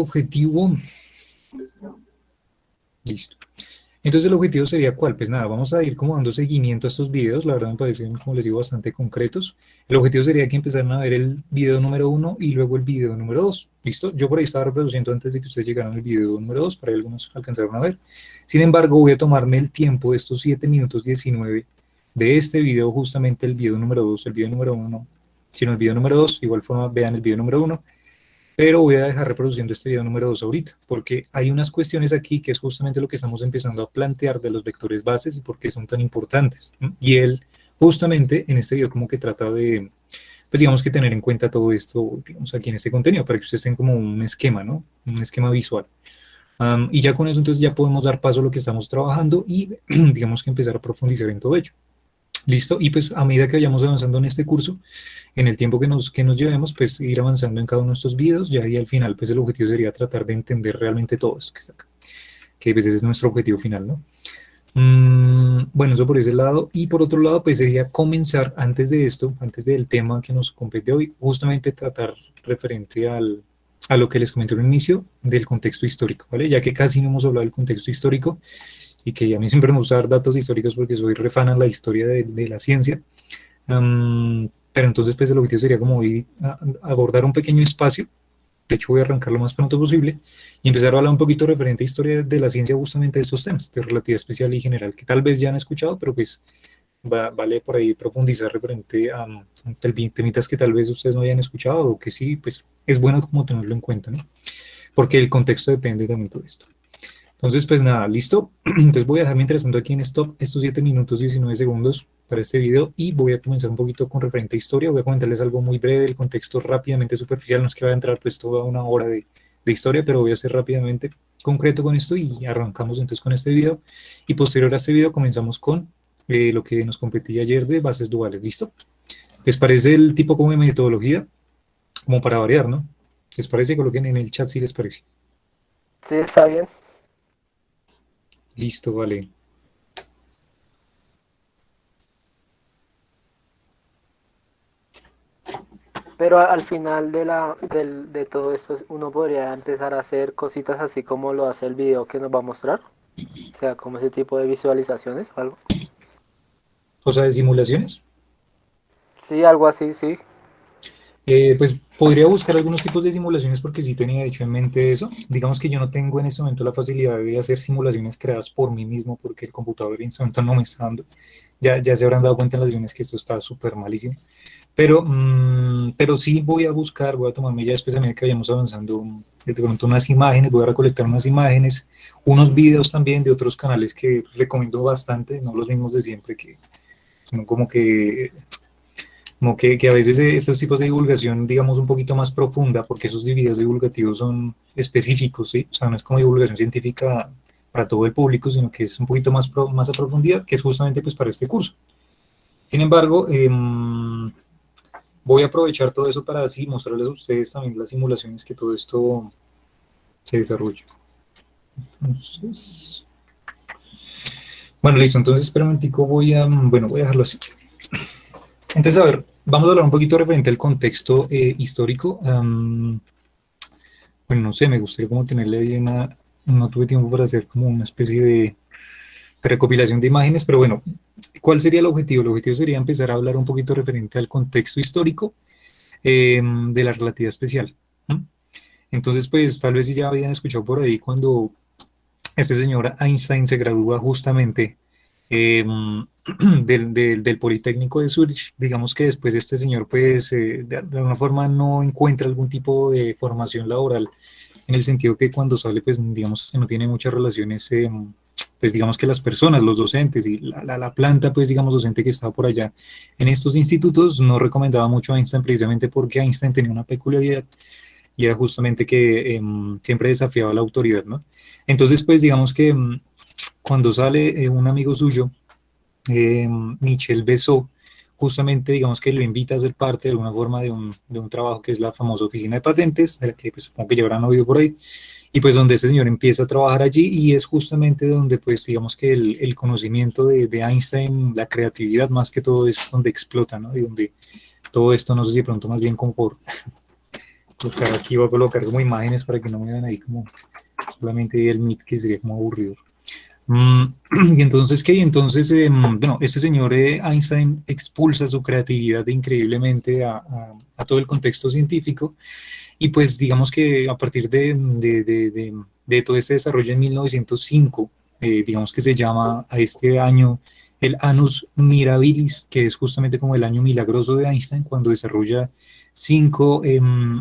objetivo, listo. Entonces el objetivo sería ¿cuál? Pues nada, vamos a ir como dando seguimiento a estos videos, la verdad me parecen, como les digo, bastante concretos. El objetivo sería que empezaran a ver el video número 1 y luego el video número 2, ¿listo? Yo por ahí estaba reproduciendo antes de que ustedes llegaran al video número 2, para ahí algunos alcanzaron a ver. Sin embargo, voy a tomarme el tiempo de estos 7 minutos 19 de este video, justamente el video número 2, el video número 1, sino el video número 2, de igual forma vean el video número 1, pero voy a dejar reproduciendo este video número 2 ahorita, porque hay unas cuestiones aquí que es justamente lo que estamos empezando a plantear de los vectores bases y por qué son tan importantes. Y él justamente en este video como que trata de, pues digamos que tener en cuenta todo esto, digamos aquí en este contenido, para que ustedes tengan como un esquema, ¿no? Un esquema visual. Y ya con eso entonces ya podemos dar paso a lo que estamos trabajando y digamos que empezar a profundizar en todo ello. ¿Listo? Y pues a medida que vayamos avanzando en este curso, en el tiempo que nos llevemos, pues ir avanzando en cada uno de estos videos, ya y al final pues el objetivo sería tratar de entender realmente todo esto que está acá, que pues ese es nuestro objetivo final, ¿no? Bueno, eso por ese lado, y por otro lado pues sería comenzar antes de esto, antes del tema que nos compete hoy, justamente tratar referente a lo que les comenté al inicio del contexto histórico, ¿vale? Ya que casi no hemos hablado del contexto histórico, y que a mí siempre me gusta dar datos históricos porque soy refan en la historia de la ciencia. Pero entonces pues el objetivo sería como hoy abordar un pequeño espacio, de hecho voy a arrancar lo más pronto posible, y empezar a hablar un poquito referente a historia de la ciencia justamente de estos temas, de relatividad especial y general, que tal vez ya han escuchado, pero pues vale por ahí profundizar referente a temitas que tal vez ustedes no hayan escuchado o que sí, pues es bueno como tenerlo en cuenta, ¿no? Porque el contexto depende también de todo esto. Entonces, pues nada, listo. Entonces voy a dejarme interesando aquí en stop estos 7 minutos 19 segundos para este video y voy a comenzar un poquito con referente a historia. Voy a comentarles algo muy breve, el contexto rápidamente superficial. No es que vaya a entrar pues toda una hora de historia, pero voy a ser rápidamente concreto con esto y arrancamos entonces con este video. Y posterior a este video comenzamos con lo que nos competía ayer de bases duales. ¿Listo? ¿Les parece el tipo como de metodología? Como para variar, ¿no? ¿Les parece? Coloquen en el chat si les parece. Sí, está bien. Listo, vale. Pero al final de todo esto uno podría empezar a hacer cositas así como lo hace el video que nos va a mostrar. O sea, como ese tipo de visualizaciones o algo. O sea, de simulaciones. Sí, algo así, sí. Pues podría buscar algunos tipos de simulaciones porque sí tenía hecho en mente eso. Digamos que yo no tengo en este momento la facilidad de hacer simulaciones creadas por mí mismo porque el computador en este momento no me está dando. Ya se habrán dado cuenta en las reuniones que esto está súper malísimo. Pero sí voy a buscar, voy a tomarme ya después a medida que vayamos avanzando de pronto unas imágenes, voy a recolectar unas imágenes, unos videos también de otros canales que recomiendo bastante, no los mismos de siempre, que son como que a veces estos tipos de divulgación, digamos, un poquito más profunda, porque esos videos divulgativos son específicos, ¿sí? O sea, no es como divulgación científica para todo el público, sino que es un poquito más a profundidad, que es justamente pues para este curso. Sin embargo, voy a aprovechar todo eso para así mostrarles a ustedes también las simulaciones que todo esto se desarrolla. Entonces, bueno, listo, entonces espera un momentico, voy a dejarlo así. Entonces, a ver, vamos a hablar un poquito referente al contexto histórico. Bueno, no sé, me gustaría como tenerle ahí no tuve tiempo para hacer como una especie de recopilación de imágenes, pero bueno, ¿cuál sería el objetivo? El objetivo sería empezar a hablar un poquito referente al contexto histórico de la relatividad especial. ¿No? Entonces, pues tal vez si ya habían escuchado por ahí cuando este señor Einstein se gradúa justamente eh, del Politécnico de Zurich, digamos que después este señor pues de alguna forma no encuentra algún tipo de formación laboral, en el sentido que cuando sale pues digamos que no tiene muchas relaciones, pues digamos que las personas, los docentes y la planta pues digamos docente que estaba por allá en estos institutos no recomendaba mucho a Einstein precisamente porque Einstein tenía una peculiaridad y era justamente que siempre desafiaba la autoridad, ¿no? Entonces pues digamos que cuando sale un amigo suyo, Michel Besó, justamente digamos que lo invita a ser parte de alguna forma de un trabajo que es la famosa oficina de patentes, de la que pues, supongo que ya habrán oído por ahí, y pues donde este señor empieza a trabajar allí y es justamente donde pues digamos que el conocimiento de Einstein, la creatividad más que todo es donde explota, ¿no? Y donde todo esto, no sé si de pronto más bien como colocar aquí, voy a colocar como imágenes para que no me vean ahí como solamente el Meet, que sería como aburrido. Mm, y entonces, ¿qué? Entonces, bueno, este señor Einstein expulsa su creatividad increíblemente a todo el contexto científico y pues digamos que a partir de todo este desarrollo en 1905, digamos que se llama a este año el Annus Mirabilis, que es justamente como el año milagroso de Einstein, cuando desarrolla 5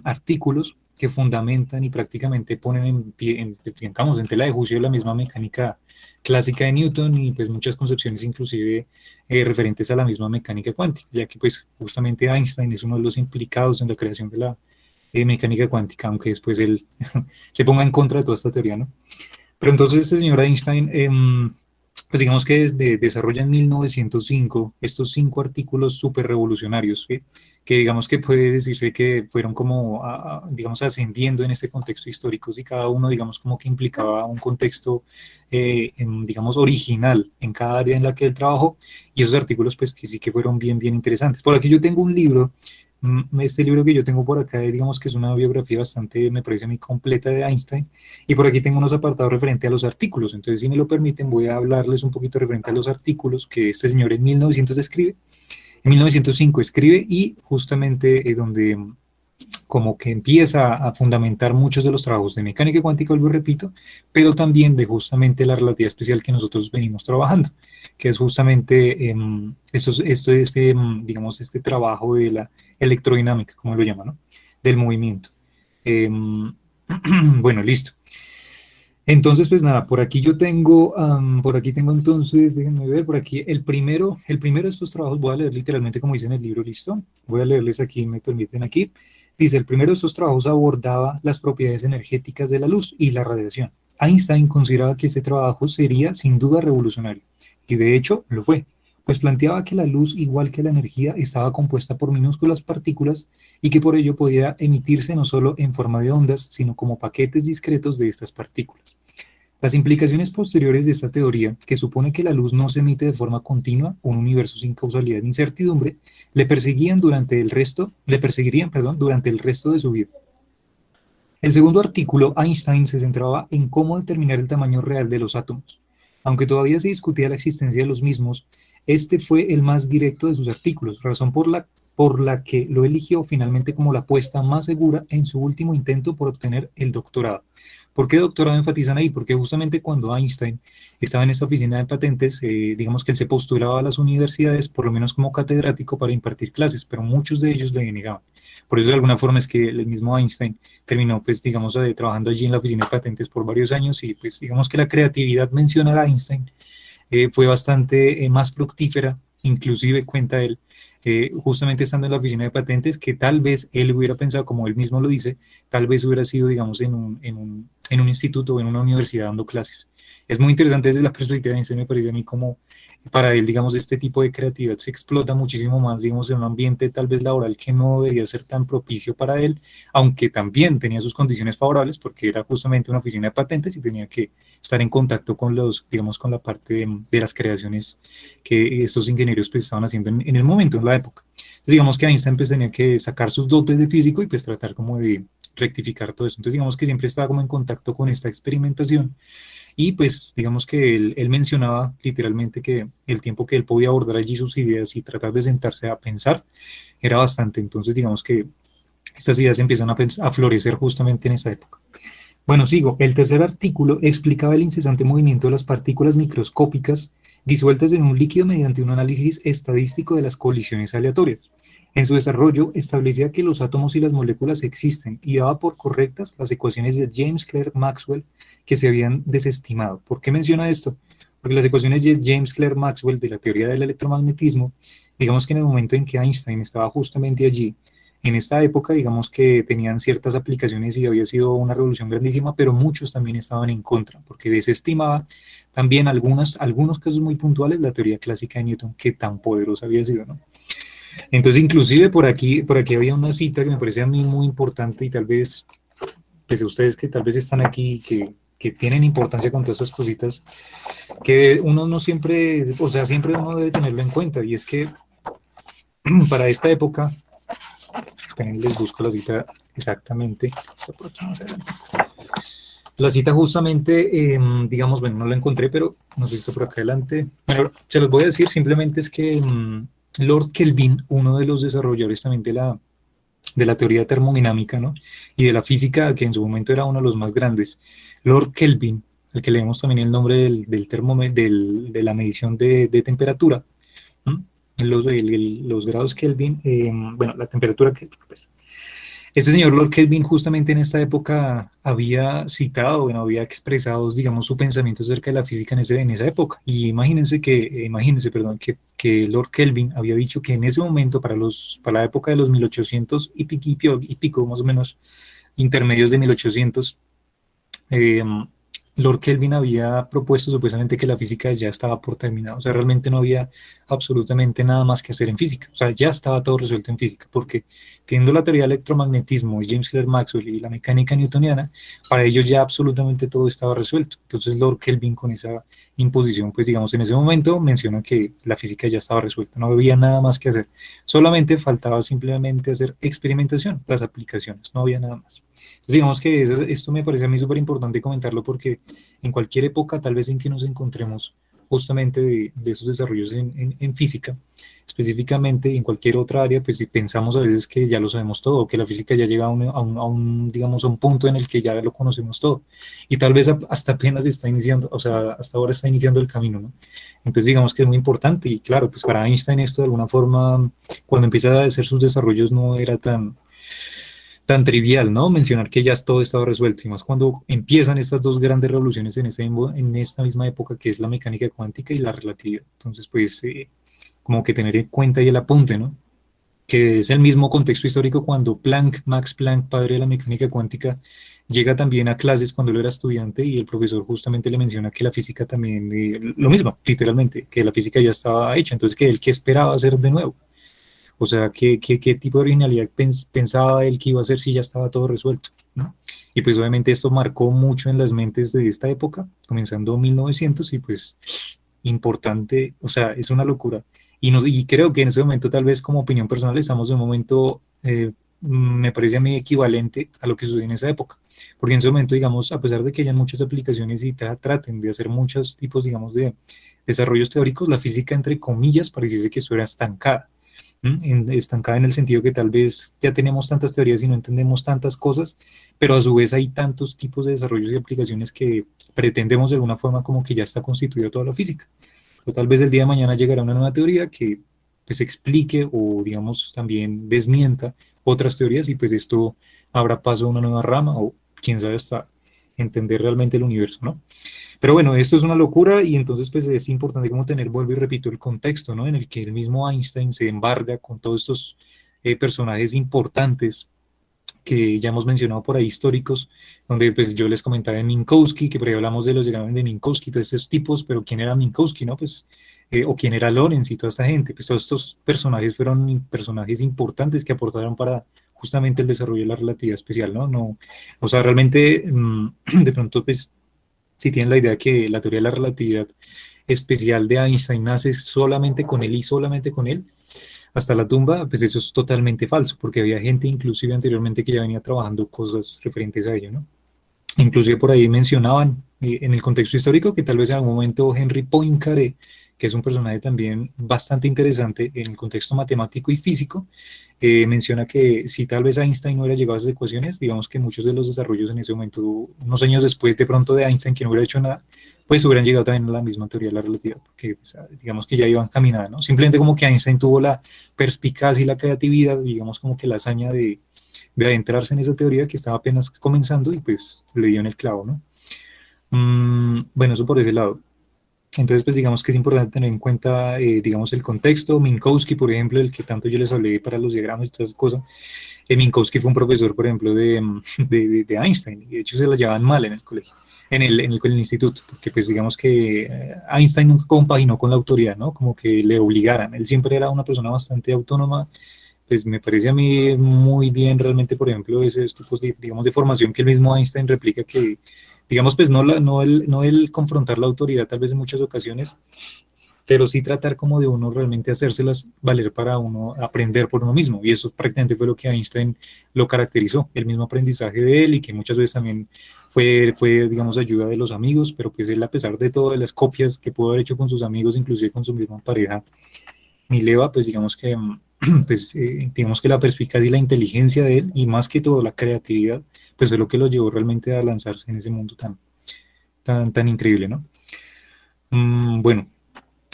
artículos que fundamentan y prácticamente ponen en pie, digamos, en tela de juicio la misma mecánica clásica de Newton y pues muchas concepciones inclusive referentes a la misma mecánica cuántica, ya que pues justamente Einstein es uno de los implicados en la creación de la mecánica cuántica, aunque después él se ponga en contra de toda esta teoría, ¿no? Pero entonces este señor Einstein, pues digamos que desde, desarrolla en 1905 estos 5 artículos súper revolucionarios, ¿sí? Que digamos que puede decirse que fueron como, digamos, ascendiendo en este contexto histórico, y cada uno, digamos, como que implicaba un contexto, digamos, original en cada área en la que él trabajó, y esos artículos, pues, que sí que fueron bien, bien interesantes. Por aquí yo tengo un libro. Este libro que yo tengo por acá, digamos que es una biografía bastante, me parece a mí, completa de Einstein, y por aquí tengo unos apartados referentes a los artículos. Entonces, si me lo permiten, voy a hablarles un poquito referente a los artículos que este señor en 1900 escribe, en 1905 escribe, y justamente donde como que empieza a fundamentar muchos de los trabajos de mecánica cuántica, vuelvo y repito, pero también de justamente la relatividad especial que nosotros venimos trabajando, que es justamente digamos, este trabajo de la electrodinámica, como lo llaman, ¿no? Del movimiento. Em, bueno, listo. Entonces, pues nada, por aquí yo tengo, por aquí tengo entonces, déjenme ver, por aquí el primero de estos trabajos, voy a leer literalmente como dice en el libro, ¿listo? Voy a leerles aquí, me permiten aquí. Dice, el primero de estos trabajos abordaba las propiedades energéticas de la luz y la radiación. Einstein consideraba que este trabajo sería sin duda revolucionario, y de hecho lo fue, pues planteaba que la luz, igual que la energía, estaba compuesta por minúsculas partículas y que por ello podía emitirse no solo en forma de ondas, sino como paquetes discretos de estas partículas. Las implicaciones posteriores de esta teoría, que supone que la luz no se emite de forma continua, un universo sin causalidad ni incertidumbre, le perseguirían, perdón, durante el resto de su vida. El segundo artículo, Einstein se centraba en cómo determinar el tamaño real de los átomos. Aunque todavía se discutía la existencia de los mismos, este fue el más directo de sus artículos, razón por la que lo eligió finalmente como la apuesta más segura en su último intento por obtener el doctorado. ¿Por qué doctorado enfatizan ahí? Porque justamente cuando Einstein estaba en esta oficina de patentes, digamos que él se postulaba a las universidades, por lo menos como catedrático, para impartir clases, pero muchos de ellos le denegaban. Por eso de alguna forma es que el mismo Einstein terminó, pues, digamos, trabajando allí en la oficina de patentes por varios años, y pues digamos que la creatividad mencionada a Einstein fue bastante más fructífera, inclusive cuenta él, justamente estando en la oficina de patentes, que tal vez él hubiera pensado, como él mismo lo dice, tal vez hubiera sido, digamos, en un instituto o en una universidad dando clases. Es muy interesante desde la perspectiva de Einstein, me parece a mí como para él, digamos, este tipo de creatividad se explota muchísimo más, digamos, en un ambiente tal vez laboral que no debería ser tan propicio para él, aunque también tenía sus condiciones favorables porque era justamente una oficina de patentes y tenía que estar en contacto con digamos, con la parte de las creaciones que estos ingenieros pues estaban haciendo en el momento, en la época. Entonces, digamos que Einstein pues tenía que sacar sus dotes de físico y pues tratar como de rectificar todo eso. Entonces, digamos que siempre estaba como en contacto con esta experimentación, y pues digamos que él mencionaba literalmente que el tiempo que él podía abordar allí sus ideas y tratar de sentarse a pensar era bastante. Entonces, digamos que estas ideas empiezan a florecer justamente en esa época. Bueno, sigo. El tercer artículo explicaba el incesante movimiento de las partículas microscópicas disueltas en un líquido mediante un análisis estadístico de las colisiones aleatorias. En su desarrollo, establecía que los átomos y las moléculas existen y daba por correctas las ecuaciones de James Clerk Maxwell que se habían desestimado. ¿Por qué menciona esto? Porque las ecuaciones de James Clerk Maxwell de la teoría del electromagnetismo, digamos que en el momento en que Einstein estaba justamente allí, en esta época, digamos que tenían ciertas aplicaciones y había sido una revolución grandísima, pero muchos también estaban en contra, porque desestimaba también algunos casos muy puntuales la teoría clásica de Newton, que tan poderosa había sido, ¿no? Entonces, inclusive por aquí había una cita que me parece a mí muy importante, y tal vez, pues ustedes que tal vez están aquí, que tienen importancia con todas estas cositas, que uno no siempre, o sea, siempre uno debe tenerlo en cuenta, y es que para esta época, esperen, les busco la cita exactamente, está por aquí más adelante. La cita justamente, digamos, bueno, no la encontré, pero no sé si está por acá adelante. Bueno, se los voy a decir, simplemente es que Lord Kelvin, uno de los desarrolladores también de la teoría termodinámica, ¿no? Y de la física, que en su momento era uno de los más grandes, Lord Kelvin, al que leemos también el nombre de la medición de temperatura, ¿no? Los grados Kelvin, bueno, la temperatura que, pues, este señor Lord Kelvin justamente en esta época había citado, bueno, había expresado, digamos, su pensamiento acerca de la física en esa época. Y imagínense, perdón, que Lord Kelvin había dicho que en ese momento, para la época de los 1800 y pico, más o menos, intermedios de 1800, eh, Lord Kelvin había propuesto supuestamente que la física ya estaba por terminar, o sea, realmente no había absolutamente nada más que hacer en física, o sea, ya estaba todo resuelto en física, porque teniendo la teoría del electromagnetismo y James Clerk Maxwell y la mecánica newtoniana, para ellos ya absolutamente todo estaba resuelto. Entonces Lord Kelvin con esa imposición, pues digamos, en ese momento menciona que la física ya estaba resuelta, no había nada más que hacer, solamente faltaba simplemente hacer experimentación, las aplicaciones, no había nada más. Entonces, digamos que esto me parece a mí súper importante comentarlo porque en cualquier época, tal vez en que nos encontremos justamente de esos desarrollos en física, específicamente en cualquier otra área, pues si pensamos a veces que ya lo sabemos todo, que la física ya llega digamos, a un punto en el que ya lo conocemos todo, y tal vez hasta apenas está iniciando, o sea, hasta ahora está iniciando el camino, ¿no? Entonces digamos que es muy importante, y claro, pues para Einstein esto de alguna forma, cuando empieza a hacer sus desarrollos no era tan trivial, ¿no? Mencionar que ya todo estaba resuelto, y más cuando empiezan estas dos grandes revoluciones en esta misma época, que es la mecánica cuántica y la relatividad. Entonces, pues, como que tener en cuenta ahí el apunte, ¿no? Que es el mismo contexto histórico cuando Planck, Max Planck, padre de la mecánica cuántica, llega también a clases cuando él era estudiante y el profesor justamente le menciona que la física también, lo mismo, literalmente, que la física ya estaba hecha, entonces que él qué esperaba hacer de nuevo. O sea, ¿qué tipo de originalidad pensaba él que iba a hacer si ya estaba todo resuelto, ¿no? Y pues obviamente esto marcó mucho en las mentes de esta época, comenzando 1900 y pues importante, o sea, es una locura. Y creo que en ese momento, tal vez como opinión personal, estamos en un momento, me parece a mí equivalente a lo que sucedió en esa época. Porque en ese momento, digamos, a pesar de que hayan muchas aplicaciones y traten de hacer muchos tipos, digamos, de desarrollos teóricos, la física, entre comillas, pareciese que estuviera estancada. Estancada en el sentido que tal vez ya tenemos tantas teorías y no entendemos tantas cosas, pero a su vez hay tantos tipos de desarrollos y aplicaciones que pretendemos de alguna forma como que ya está constituida toda la física. O tal vez el día de mañana llegará una nueva teoría que pues explique o digamos también desmienta otras teorías y pues esto habrá paso a una nueva rama o quién sabe hasta entender realmente el universo, ¿no? Pero bueno, esto es una locura y entonces pues es importante como tener, vuelvo y repito, el contexto, ¿no? En el que el mismo Einstein se embarga con todos estos personajes importantes que ya hemos mencionado por ahí históricos, donde pues yo les comentaba de Minkowski, que por ahí hablamos de los llegados de Minkowski, todos estos tipos, pero ¿quién era Minkowski, no? Pues, o quién era Lorentz y toda esta gente, pues todos estos personajes fueron personajes importantes que aportaron para justamente el desarrollo de la relatividad especial, ¿no? No, o sea, realmente de pronto pues si tienen la idea que la teoría de la relatividad especial de Einstein nace solamente con él y solamente con él, hasta la tumba, pues eso es totalmente falso, porque había gente inclusive anteriormente que ya venía trabajando cosas referentes a ello, ¿no? Inclusive por ahí mencionaban en el contexto histórico que tal vez en algún momento Henry Poincaré, que es un personaje también bastante interesante en el contexto matemático y físico, menciona que si tal vez Einstein no hubiera llegado a esas ecuaciones, digamos que muchos de los desarrollos en ese momento, unos años después de pronto de Einstein, que no hubiera hecho nada, pues hubieran llegado también a la misma teoría de la relatividad, porque pues, digamos que ya iban caminando, ¿no? Simplemente como que Einstein tuvo la perspicacia y la creatividad, digamos como que la hazaña de adentrarse en esa teoría que estaba apenas comenzando y pues le dio en el clavo, ¿no? Bueno, eso por ese lado. Entonces, pues digamos que es importante tener en cuenta, digamos, el contexto. Minkowski, por ejemplo, el que tanto yo les hablé para los diagramas y todas esas cosas. Minkowski fue un profesor, por ejemplo, de Einstein. Y de hecho, se la llevaban mal en el colegio, en el instituto, porque pues digamos que Einstein nunca compaginó con la autoridad, ¿no? Como que le obligaran. Él siempre era una persona bastante autónoma. Pues me parece a mí muy bien realmente, por ejemplo, esos tipos de, digamos, de formación que el mismo Einstein replica que, digamos, pues no el confrontar la autoridad tal vez en muchas ocasiones, pero sí tratar como de uno realmente hacérselas valer para uno aprender por uno mismo. Y eso prácticamente fue lo que Einstein lo caracterizó, el mismo aprendizaje de él y que muchas veces también digamos, ayuda de los amigos, pero pues él a pesar de todo, de las copias que pudo haber hecho con sus amigos, inclusive con su misma pareja, Mileva, pues digamos que, pues, digamos que la perspicacia y la inteligencia de él, y más que todo la creatividad, pues fue lo que lo llevó realmente a lanzarse en ese mundo tan increíble, ¿no? Bueno,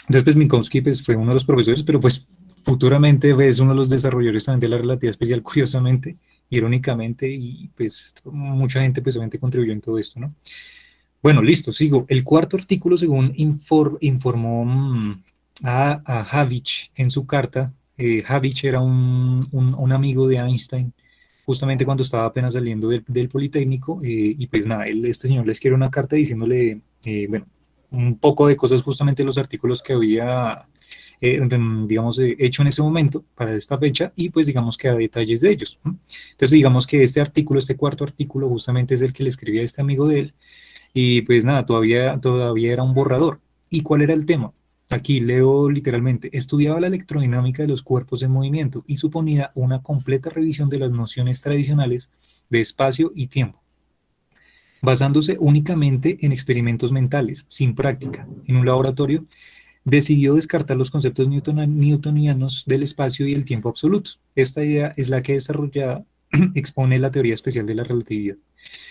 entonces pues Minkowski pues, fue uno de los profesores, pero pues futuramente es uno de los desarrolladores también de la relatividad especial, curiosamente, irónicamente, y pues mucha gente pues obviamente contribuyó en todo esto, ¿no? Bueno, listo, sigo. El cuarto artículo, según informó a Havich en su carta, Havich era un amigo de Einstein, justamente cuando estaba apenas saliendo del Politécnico, y pues nada, este señor le escribe una carta diciéndole, bueno, un poco de cosas justamente de los artículos que había, digamos, hecho en ese momento para esta fecha, y pues digamos que a detalles de ellos. Entonces digamos que este artículo, este cuarto artículo, justamente es el que le escribía a este amigo de él, y pues nada, todavía era un borrador. ¿Y cuál era el tema? Aquí leo literalmente, estudiaba la electrodinámica de los cuerpos en movimiento y suponía una completa revisión de las nociones tradicionales de espacio y tiempo, basándose únicamente en experimentos mentales, sin práctica. En un laboratorio, decidió descartar los conceptos newtonianos del espacio y el tiempo absolutos. Esta idea es la que desarrollada expone la teoría especial de la relatividad.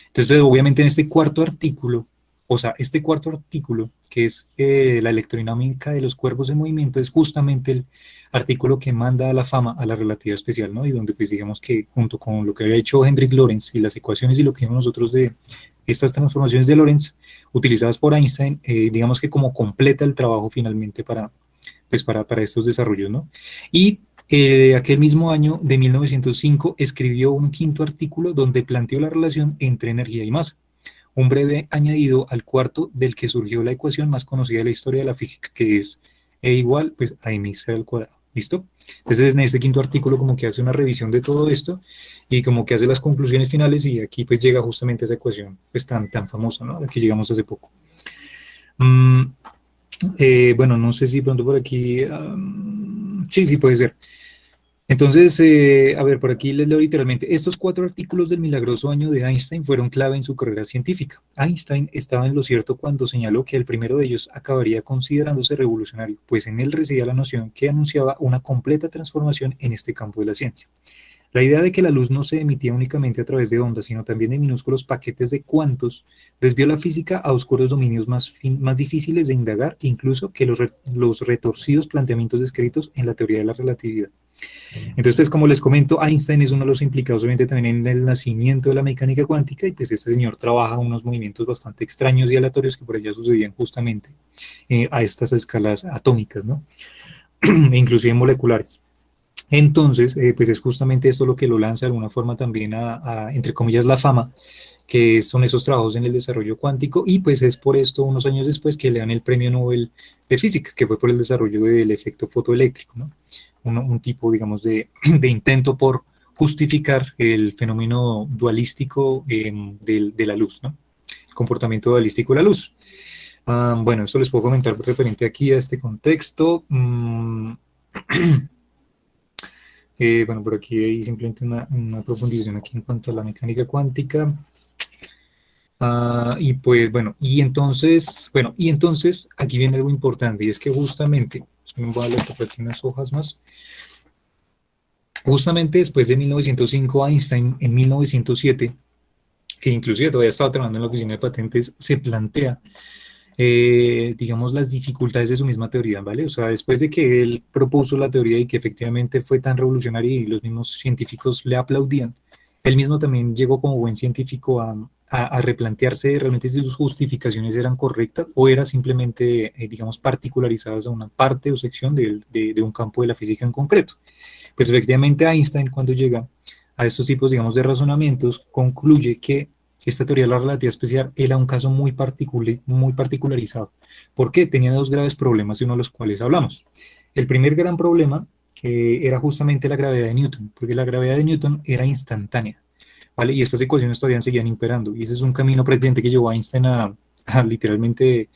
Entonces, pues, obviamente en este cuarto artículo, o sea, este cuarto artículo, que es la electrodinámica de los cuerpos en movimiento, es justamente el artículo que manda a la fama a la relatividad especial, ¿no? Y donde pues digamos que junto con lo que había hecho Hendrik Lorentz y las ecuaciones y lo que vimos nosotros de estas transformaciones de Lorentz utilizadas por Einstein, digamos que como completa el trabajo finalmente para estos desarrollos, ¿no? Y aquel mismo año de 1905 escribió un quinto artículo donde planteó la relación entre energía y masa, un breve añadido al cuarto del que surgió la ecuación más conocida de la historia de la física, que es E igual pues, a mc al cuadrado. ¿Listo? Entonces en este quinto artículo como que hace una revisión de todo esto y como que hace las conclusiones finales y aquí pues llega justamente a esa ecuación pues tan famosa, ¿no? A la que llegamos hace poco. Bueno, no sé si pronto por aquí... sí, puede ser. Entonces, a ver, por aquí les leo literalmente. Estos cuatro artículos del milagroso año de Einstein fueron clave en su carrera científica. Einstein estaba en lo cierto cuando señaló que el primero de ellos acabaría considerándose revolucionario, pues en él residía la noción que anunciaba una completa transformación en este campo de la ciencia. La idea de que la luz no se emitía únicamente a través de ondas, sino también de minúsculos paquetes de cuantos, desvió la física a oscuros dominios más difíciles de indagar, incluso que los retorcidos planteamientos descritos en la teoría de la relatividad. Entonces, pues como les comento, Einstein es uno de los implicados obviamente también en el nacimiento de la mecánica cuántica y pues este señor trabaja unos movimientos bastante extraños y aleatorios que por allá sucedían justamente a estas escalas atómicas, ¿no? E inclusive moleculares. Entonces, pues es justamente esto lo que lo lanza de alguna forma también entre comillas, la fama, que son esos trabajos en el desarrollo cuántico, y pues es por esto, unos años después, que le dan el premio Nobel de Física, que fue por el desarrollo del efecto fotoeléctrico, ¿no? Un tipo, digamos, de intento por justificar el fenómeno dualístico de la luz, ¿no? El comportamiento dualístico de la luz. Bueno, esto les puedo comentar referente aquí a este contexto. Bueno, por aquí hay simplemente una profundización aquí en cuanto a la mecánica cuántica. Y pues y entonces aquí viene algo importante y es que justamente, voy a leer por aquí unas hojas más, justamente después de 1905 Einstein en 1907, que inclusive todavía estaba trabajando en la oficina de patentes, se plantea digamos, las dificultades de su misma teoría, ¿vale? O sea, después de que él propuso la teoría y que efectivamente fue tan revolucionaria y los mismos científicos le aplaudían, él mismo también llegó como buen científico a replantearse realmente si sus justificaciones eran correctas o eran simplemente, digamos, particularizadas a una parte o sección de un campo de la física en concreto. Pues efectivamente Einstein, cuando llega a estos tipos, digamos, de razonamientos, concluye que esta teoría de la relatividad especial era un caso muy particularizado. ¿Por qué? Tenía dos graves problemas, de uno de los cuales hablamos. El primer gran problema era justamente la gravedad de Newton, porque la gravedad de Newton era instantánea, ¿vale? Y estas ecuaciones todavía seguían imperando, y ese es un camino prácticamente que llevó a Einstein a literalmente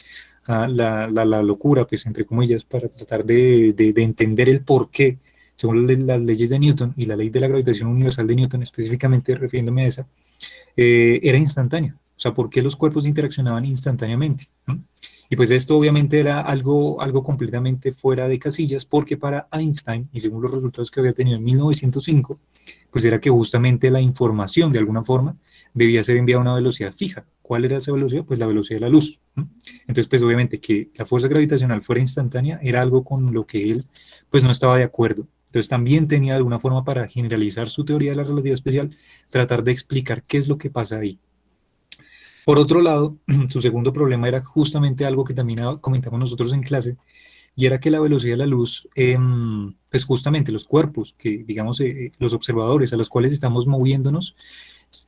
la locura, pues entre comillas, para tratar de entender el por qué, según las leyes de Newton y la ley de la gravitación universal de Newton, específicamente refiriéndome a esa, era instantánea. O sea, ¿por qué los cuerpos interaccionaban instantáneamente? ¿No? Y pues esto obviamente era algo completamente fuera de casillas, porque para Einstein, y según los resultados que había tenido en 1905, pues era que justamente la información de alguna forma debía ser enviada a una velocidad fija. ¿Cuál era esa velocidad? Pues la velocidad de la luz. ¿No? Entonces, pues obviamente que la fuerza gravitacional fuera instantánea era algo con lo que él pues no estaba de acuerdo. Entonces también tenía de alguna forma para generalizar su teoría de la relatividad especial, tratar de explicar qué es lo que pasa ahí. Por otro lado, su segundo problema era justamente algo que también comentamos nosotros en clase, y era que la velocidad de la luz, pues justamente los cuerpos, que digamos los observadores a los cuales estamos moviéndonos,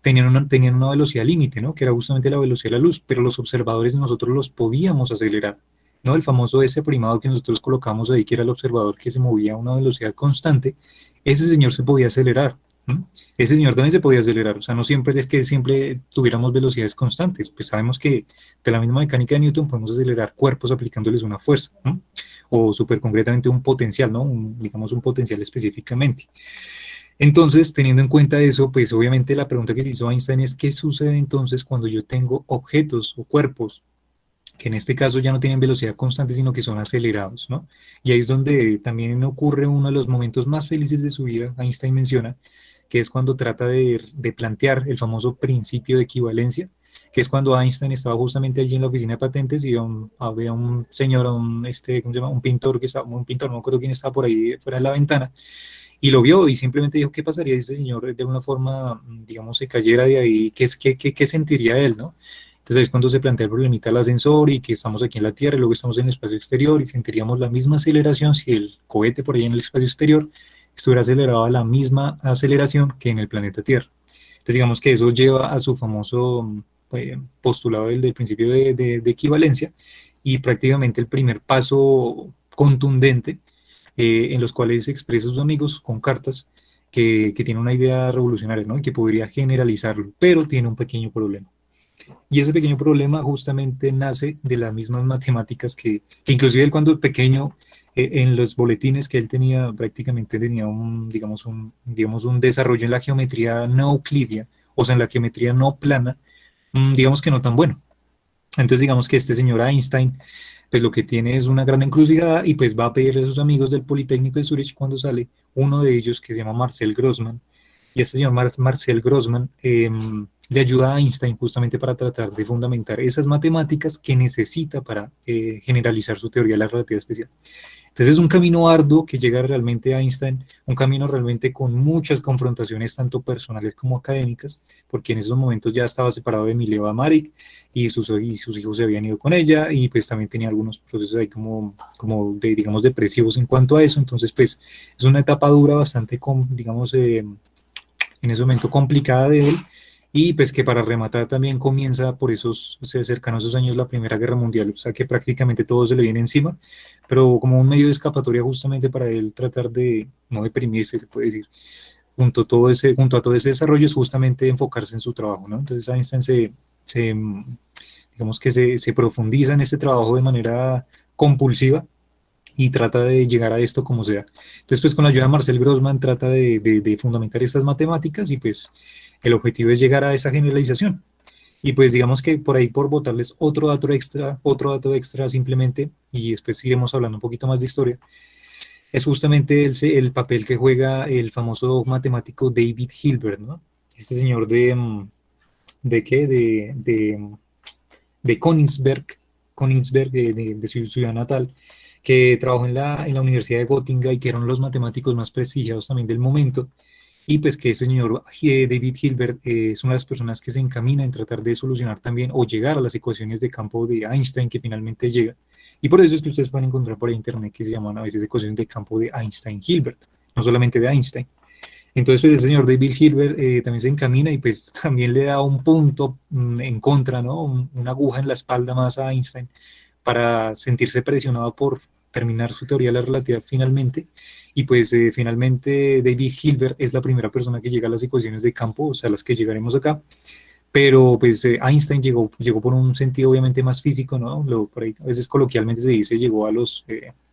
tenían una velocidad límite, ¿no? Que era justamente la velocidad de la luz, pero los observadores nosotros los podíamos acelerar, ¿no? El famoso S primado que nosotros colocamos ahí, que era el observador que se movía a una velocidad constante, ese señor se podía acelerar. ¿No? Ese señor también se podía acelerar, o sea, no siempre es que siempre tuviéramos velocidades constantes, pues sabemos que de la misma mecánica de Newton podemos acelerar cuerpos aplicándoles una fuerza, ¿no? O súper concretamente un potencial, ¿no? Digamos un potencial específicamente. Entonces, teniendo en cuenta eso, pues obviamente la pregunta que se hizo Einstein es ¿qué sucede entonces cuando yo tengo objetos o cuerpos que en este caso ya no tienen velocidad constante, sino que son acelerados, ¿no? Y ahí es donde también ocurre uno de los momentos más felices de su vida, Einstein menciona, que es cuando trata de plantear el famoso principio de equivalencia, que es cuando Einstein estaba justamente allí en la oficina de patentes y había un señor, ¿cómo se llama? Un pintor un pintor, no me acuerdo quién estaba por ahí fuera de la ventana, y lo vio y simplemente dijo, ¿qué pasaría si este señor de alguna forma, digamos, se cayera de ahí? ¿Qué sentiría él, no? Entonces es cuando se plantea el problemita del ascensor y que estamos aquí en la Tierra y luego estamos en el espacio exterior y sentiríamos la misma aceleración si el cohete por ahí en el espacio exterior estuviera acelerado a la misma aceleración que en el planeta Tierra. Entonces digamos que eso lleva a su famoso postulado del principio de equivalencia y prácticamente el primer paso contundente en los cuales expresa a sus amigos con cartas que tiene una idea revolucionaria, ¿no? Y que podría generalizarlo, pero tiene un pequeño problema. Y ese pequeño problema justamente nace de las mismas matemáticas que inclusive él cuando pequeño, en los boletines que él tenía, prácticamente tenía digamos un desarrollo en la geometría no euclidia, o sea, en la geometría no plana, digamos que no tan bueno. Entonces digamos que este señor Einstein, pues lo que tiene es una gran encrucijada y pues va a pedirle a sus amigos del Politécnico de Zurich cuando sale, uno de ellos que se llama Marcel Grossmann, y este señor Marcel Grossmann le ayuda a Einstein justamente para tratar de fundamentar esas matemáticas que necesita para generalizar su teoría de la relatividad especial. Entonces es un camino arduo que llega realmente a Einstein, un camino realmente con muchas confrontaciones, tanto personales como académicas, porque en esos momentos ya estaba separado de Mileva Maric y sus hijos se habían ido con ella y pues también tenía algunos procesos ahí digamos, depresivos en cuanto a eso. Entonces pues es una etapa dura bastante, digamos, en ese momento complicada de él, y pues que para rematar también comienza por esos cercanos a esos años la Primera Guerra Mundial, o sea que prácticamente todo se le viene encima, pero como un medio de escapatoria justamente para él tratar de no deprimirse, se puede decir, junto a todo ese desarrollo es justamente enfocarse en su trabajo, ¿no? Entonces Einstein digamos que se profundiza en este trabajo de manera compulsiva y trata de llegar a esto como sea. Entonces, pues con la ayuda de Marcel Grossman trata de fundamentar estas matemáticas y pues el objetivo es llegar a esa generalización. Y pues digamos que por ahí por botarles otro dato extra simplemente, y después iremos hablando un poquito más de historia, es justamente el papel que juega el famoso matemático David Hilbert, ¿no? Este señor ¿de qué? De Königsberg de su ciudad natal, que trabajó en la Universidad de Göttingen y que eran los matemáticos más prestigiados también del momento. Y pues que ese señor David Hilbert es una de las personas que se encamina en tratar de solucionar también o llegar a las ecuaciones de campo de Einstein que finalmente llega. Y por eso es que ustedes pueden encontrar por internet que se llaman a veces ecuaciones de campo de Einstein-Hilbert, no solamente de Einstein. Entonces, pues el señor David Hilbert también se encamina y pues también le da un punto en contra, ¿no? Una aguja en la espalda más a Einstein para sentirse presionado por terminar su teoría de la relatividad finalmente. Y pues finalmente David Hilbert es la primera persona que llega a las ecuaciones de campo, o sea, las que llegaremos acá, pero pues Einstein llegó por un sentido obviamente más físico, ¿no? Por ahí a veces coloquialmente se dice, llegó a los,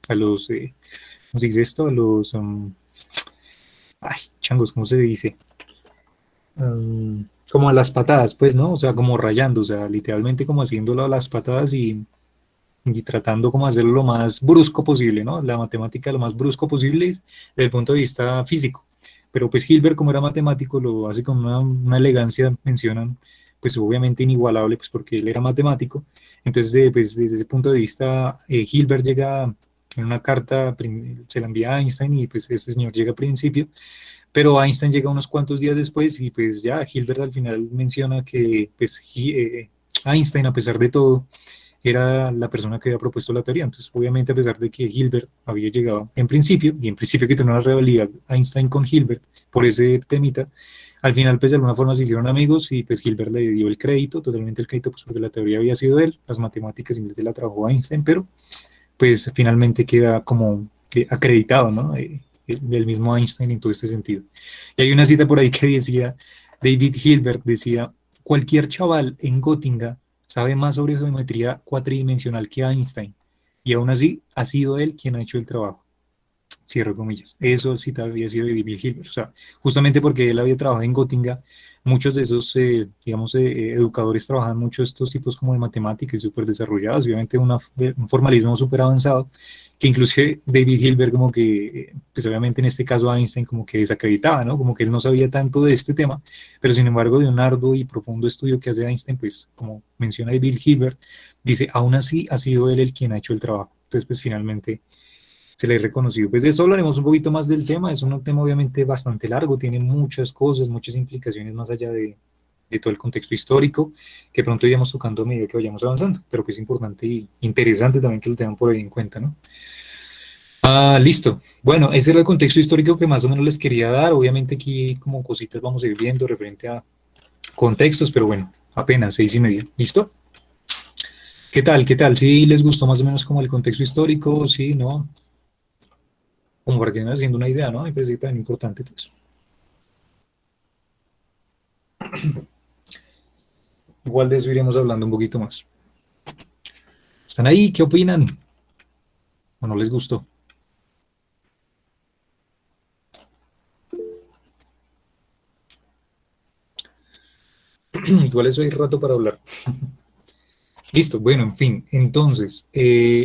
¿cómo se dice esto? Ay, changos, ¿cómo se dice? Como a las patadas, pues, ¿no? O sea, como rayando, o sea, literalmente como haciéndolo a las patadas y tratando como hacerlo lo más brusco posible, ¿no? La matemática lo más brusco posible desde el punto de vista físico. Pero pues Hilbert, como era matemático, lo hace con una elegancia, mencionan, pues obviamente inigualable, pues porque él era matemático. Entonces, pues desde ese punto de vista, Hilbert llega en una carta, se la envía a Einstein y pues este señor llega al principio, pero Einstein llega unos cuantos días después y pues ya Hilbert al final menciona que pues Einstein, a pesar de todo, era la persona que había propuesto la teoría. Entonces, obviamente, a pesar de que Hilbert había llegado en principio, y en principio que tenía una rivalidad Einstein con Hilbert por ese temita, al final, pues de alguna forma se hicieron amigos y pues Hilbert le dio el crédito, totalmente el crédito, pues porque la teoría había sido de él, las matemáticas simplemente la trabajó Einstein, pero pues finalmente queda como acreditado, ¿no? El mismo Einstein en todo este sentido. Y hay una cita por ahí que decía, David Hilbert decía, cualquier chaval en Göttingen sabe más sobre geometría cuatridimensional que Einstein, y aún así ha sido él quien ha hecho el trabajo. Cierro comillas. Eso sí había sido de David Hilbert. O sea, justamente porque él había trabajado en Göttingen, muchos de esos, digamos, educadores trabajan mucho estos tipos como de matemáticas súper desarrollados, obviamente un formalismo súper avanzado, que inclusive David Hilbert como que, pues obviamente en este caso Einstein como que desacreditaba, ¿no? Como que él no sabía tanto de este tema, pero sin embargo de un arduo y profundo estudio que hace Einstein, pues como menciona David Hilbert, dice, aún así ha sido él el quien ha hecho el trabajo. Entonces, pues finalmente se le ha reconocido. Pues de eso hablaremos un poquito más del tema. Es un tema obviamente bastante largo, tiene muchas cosas, muchas implicaciones más allá de todo el contexto histórico, que pronto iremos tocando a medida que vayamos avanzando, pero que es importante y interesante también que lo tengan por ahí en cuenta, ¿no? Listo. Bueno, ese era el contexto histórico que más o menos les quería dar. Obviamente aquí como cositas vamos a ir viendo referente a contextos, pero bueno, apenas 6:30. ¿Listo? ¿Qué tal? ¿Qué tal? ¿Sí les gustó más o menos como el contexto histórico? ¿Sí? ¿No? Como para que vayan haciendo una idea, ¿no? Me parece tan importante pues. Igual de eso iremos hablando un poquito más. ¿Están ahí? ¿Qué opinan? ¿O no les gustó? Igual eso hay rato para hablar. Listo, bueno, en fin, entonces,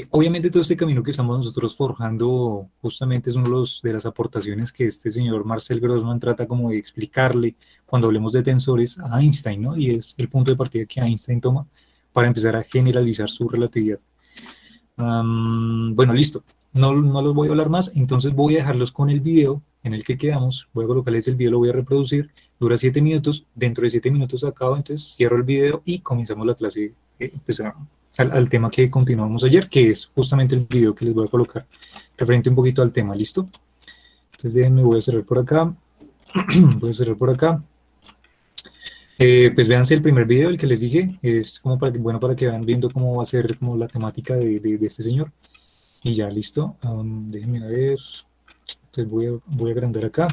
obviamente todo este camino que estamos nosotros forjando justamente es uno de las aportaciones que este señor Marcel Grossman trata como de explicarle cuando hablemos de tensores a Einstein, ¿no? Y es el punto de partida que Einstein toma para empezar a generalizar su relatividad. Bueno, listo. No los voy a hablar más, entonces voy a dejarlos con el video en el que quedamos. Voy a colocarles el video, lo voy a reproducir. Dura 7 minutos. Dentro de 7 minutos acabo, entonces cierro el video y comenzamos la clase pues, al tema que continuamos ayer, que es justamente el video que les voy a colocar referente un poquito al tema. ¿Listo? Entonces déjenme, voy a cerrar por acá. Voy a cerrar por acá. Pues véanse el primer video, el que les dije, es como bueno, para que vayan viendo cómo va a ser como la temática de este señor. Y ya, listo. Déjenme ver. Entonces voy a agrandar acá.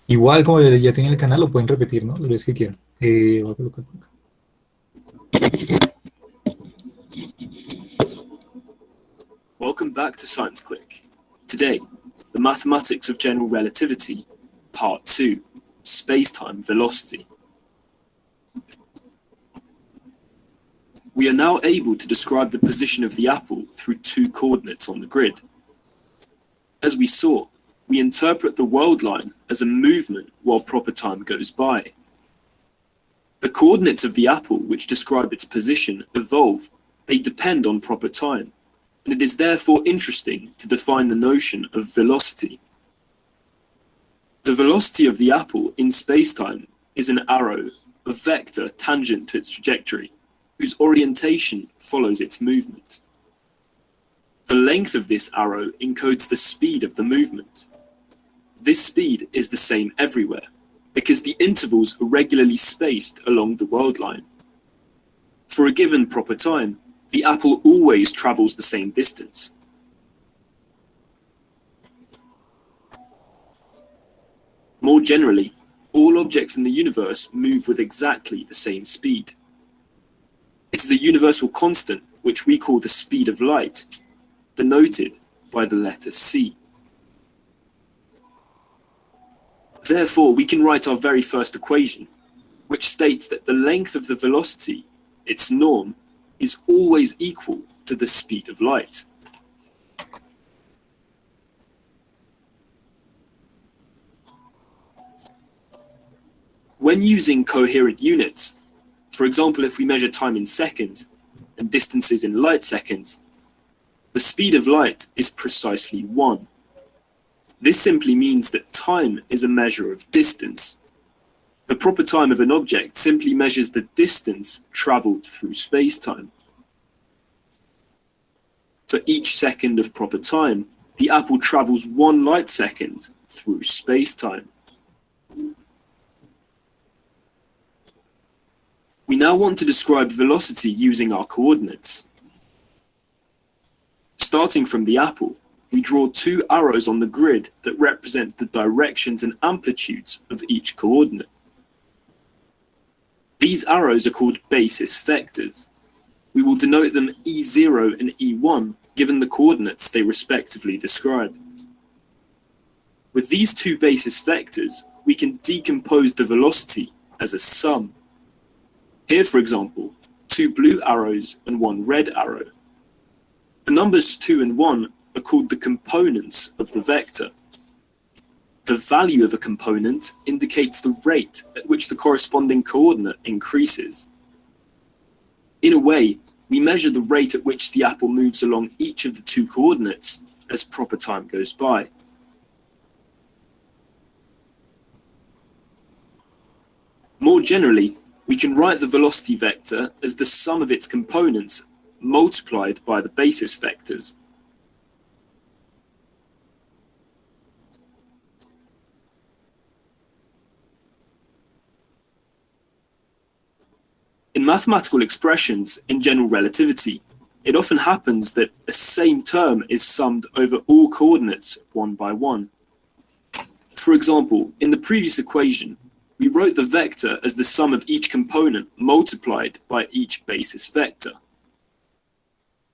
Igual, como ya tienen el canal, lo pueden repetir, ¿no? Las veces que quieran. Voy a colocar por acá. Welcome back to Science Click. Today, the mathematics of general relativity, part 2, space-time velocity. We are now able to describe the position of the apple through 2 coordinates on the grid. As we saw, we interpret the world line as a movement while proper time goes by. The coordinates of the apple which describe its position evolve, they depend on proper time, and it is therefore interesting to define the notion of velocity. The velocity of the apple in spacetime is an arrow, a vector tangent to its trajectory, whose orientation follows its movement. The length of this arrow encodes the speed of the movement. This speed is the same everywhere, because the intervals are regularly spaced along the world line. For a given proper time, the apple always travels the same distance. More generally, all objects in the universe move with exactly the same speed. It is a universal constant which we call the speed of light, denoted by the letter c. Therefore, we can write our very first equation, which states that the length of the velocity, its norm, is always equal to the speed of light. When using coherent units, for example, if we measure time in seconds and distances in light seconds, the speed of light is precisely 1. This simply means that time is a measure of distance. The proper time of an object simply measures the distance traveled through space-time. For each second of proper time, the apple travels 1 light second through space-time. We now want to describe velocity using our coordinates. Starting from the apple, we draw 2 arrows on the grid that represent the directions and amplitudes of each coordinate. These arrows are called basis vectors. We will denote them E0 and E1 given the coordinates they respectively describe. With these 2 basis vectors, we can decompose the velocity as a sum. Here, for example, 2 blue arrows and 1 red arrow. The numbers 2 and 1 are called the components of the vector. The value of a component indicates the rate at which the corresponding coordinate increases. In a way, we measure the rate at which the apple moves along each of the 2 coordinates as proper time goes by. More generally, we can write the velocity vector as the sum of its components multiplied by the basis vectors. In mathematical expressions in general relativity, it often happens that a same term is summed over all coordinates one by one. For example, in the previous equation, we wrote the vector as the sum of each component multiplied by each basis vector.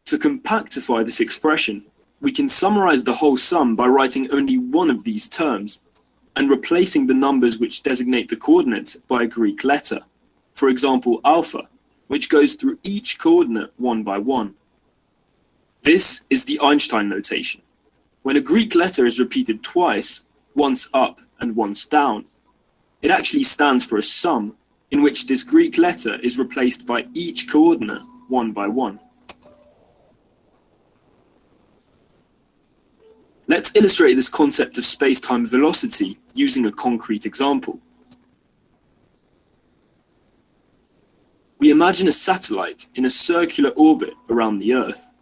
To compactify this expression, we can summarize the whole sum by writing only one of these terms and replacing the numbers which designate the coordinates by a Greek letter. For example, alpha, which goes through each coordinate one by one. This is the Einstein notation. When a Greek letter is repeated twice, once up and once down, it actually stands for a sum in which this Greek letter is replaced by each coordinate one by one. Let's illustrate this concept of space-time velocity using a concrete example. We imagine a satellite in a circular orbit around the Earth.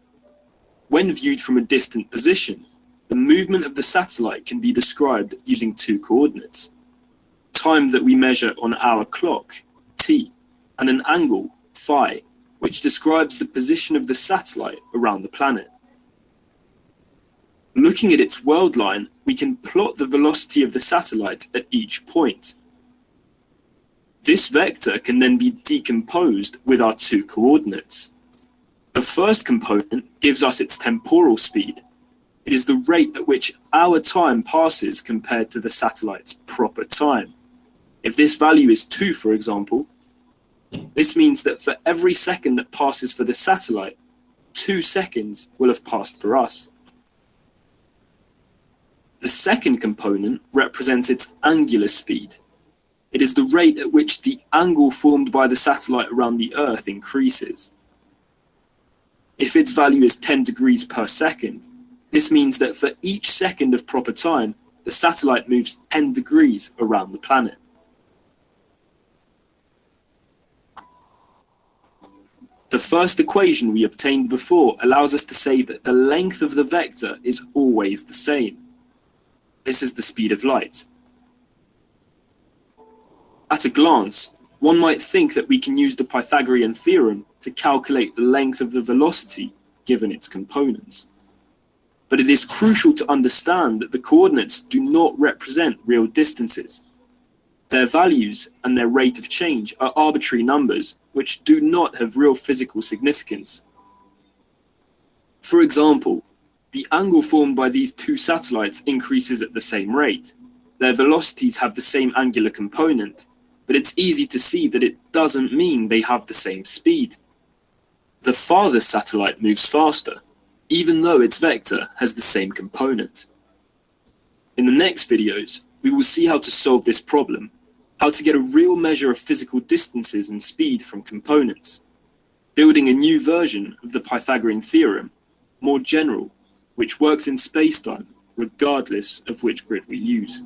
When viewed from a distant position, the movement of the satellite can be described using 2 coordinates: time that we measure on our clock, t, and an angle, phi, which describes the position of the satellite around the planet. Looking at its world line, we can plot the velocity of the satellite at each point. This vector can then be decomposed with our 2 coordinates. The first component gives us its temporal speed. It is the rate at which our time passes compared to the satellite's proper time. If this value is 2, for example, this means that for every second that passes for the satellite, 2 seconds will have passed for us. The second component represents its angular speed. It is the rate at which the angle formed by the satellite around the Earth increases. If its value is 10 degrees per second, this means that for each second of proper time, the satellite moves 10 degrees around the planet. The first equation we obtained before allows us to say that the length of the vector is always the same. This is the speed of light. At a glance, one might think that we can use the Pythagorean theorem to calculate the length of the velocity given its components. but it is crucial to understand that the coordinates do not represent real distances. Their values and their rate of change are arbitrary numbers which do not have real physical significance. For example, the angle formed by these two satellites increases at the same rate. Their velocities have the same angular component, but it's easy to see that it doesn't mean they have the same speed. The farthest satellite moves faster, even though its vector has the same component. In the next videos, we will see how to solve this problem, how to get a real measure of physical distances and speed from components, building a new version of the Pythagorean theorem, more general, which works in spacetime regardless of which grid we use.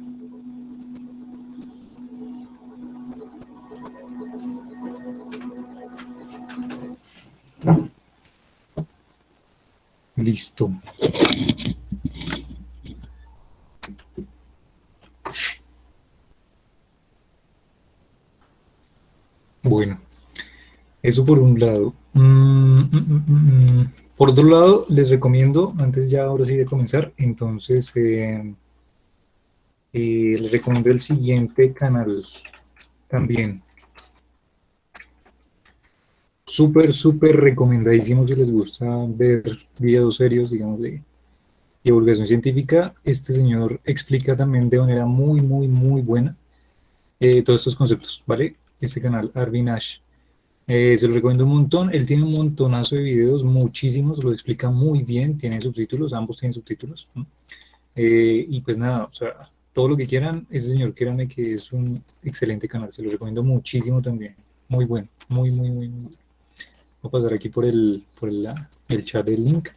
Listo. Bueno, eso por un lado. Por otro lado, les recomiendo, antes ya ahora sí de comenzar, entonces les recomiendo el siguiente canal también. Súper recomendadísimo si les gusta ver videos serios, digamos, de divulgación científica. Este señor explica también de manera muy buena todos estos conceptos, ¿vale? Este canal, Arvin Ash. Se lo recomiendo un montón. Él tiene un montonazo de videos, muchísimos, lo explica muy bien, tiene subtítulos, ambos tienen subtítulos. Y pues nada, o sea, todo lo que quieran, ese señor, créanme que es un excelente canal, se lo recomiendo muchísimo también. Muy bueno, muy bueno. Voy a pasar aquí por el chat del link.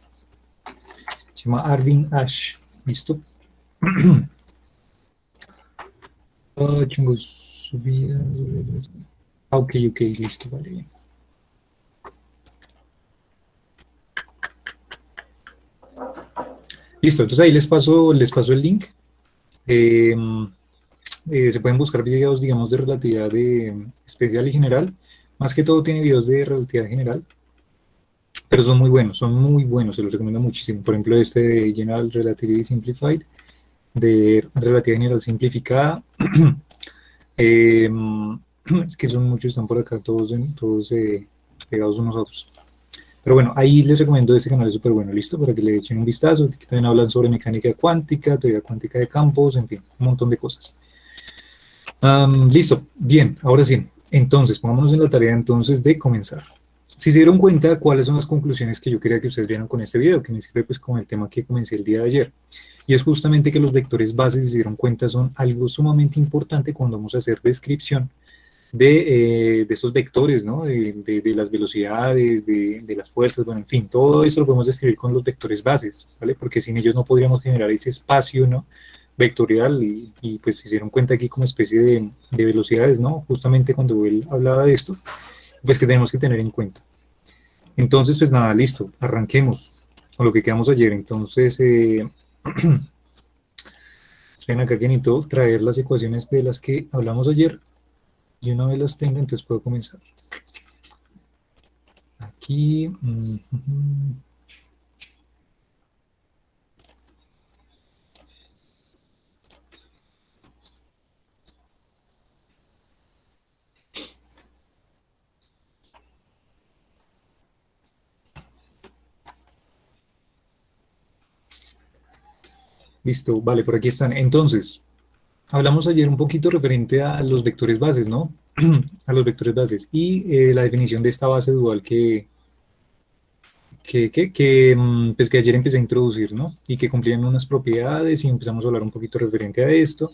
Se llama Arvin Ash. ¿Listo? Tengo subida. Ok, listo, vale, bien. Listo, entonces ahí les paso el link. Se pueden buscar videos, digamos, de relatividad especial y general. Más que todo tiene videos de relatividad general, pero son muy buenos, se los recomiendo muchísimo. Por ejemplo, este de General Relativity Simplified, de relatividad general simplificada. Es que son muchos, están por acá todos pegados unos a otros. Pero bueno, ahí les recomiendo este canal, es súper bueno, listo, para que le echen un vistazo. Aquí también hablan sobre mecánica cuántica, teoría cuántica de campos, en fin, un montón de cosas. Listo, bien, ahora sí. Entonces, pongámonos en la tarea entonces de comenzar. Si se dieron cuenta, ¿cuáles son las conclusiones que yo quería que ustedes vieran con este video? Que me sirve pues con el tema que comencé el día de ayer. Y es justamente que los vectores bases, si se dieron cuenta, son algo sumamente importante cuando vamos a hacer descripción de estos vectores, ¿no? De las velocidades, de las fuerzas, bueno, en fin, todo eso lo podemos describir con los vectores bases, ¿vale? Porque sin ellos no podríamos generar ese espacio, ¿no? Vectorial y pues se dieron cuenta aquí como especie de velocidades, ¿no? Justamente cuando él hablaba de esto, pues que tenemos que tener en cuenta. Entonces, pues nada, listo, arranquemos con lo que quedamos ayer. Entonces, ven acá que necesito traer las ecuaciones de las que hablamos ayer y una vez las tenga, entonces puedo comenzar. Aquí. Listo, vale, por aquí están. Entonces, hablamos ayer un poquito referente a los vectores bases, ¿no? A los vectores bases y la definición de esta base dual pues que ayer empecé a introducir, ¿no? Y que cumplían unas propiedades y empezamos a hablar un poquito referente a esto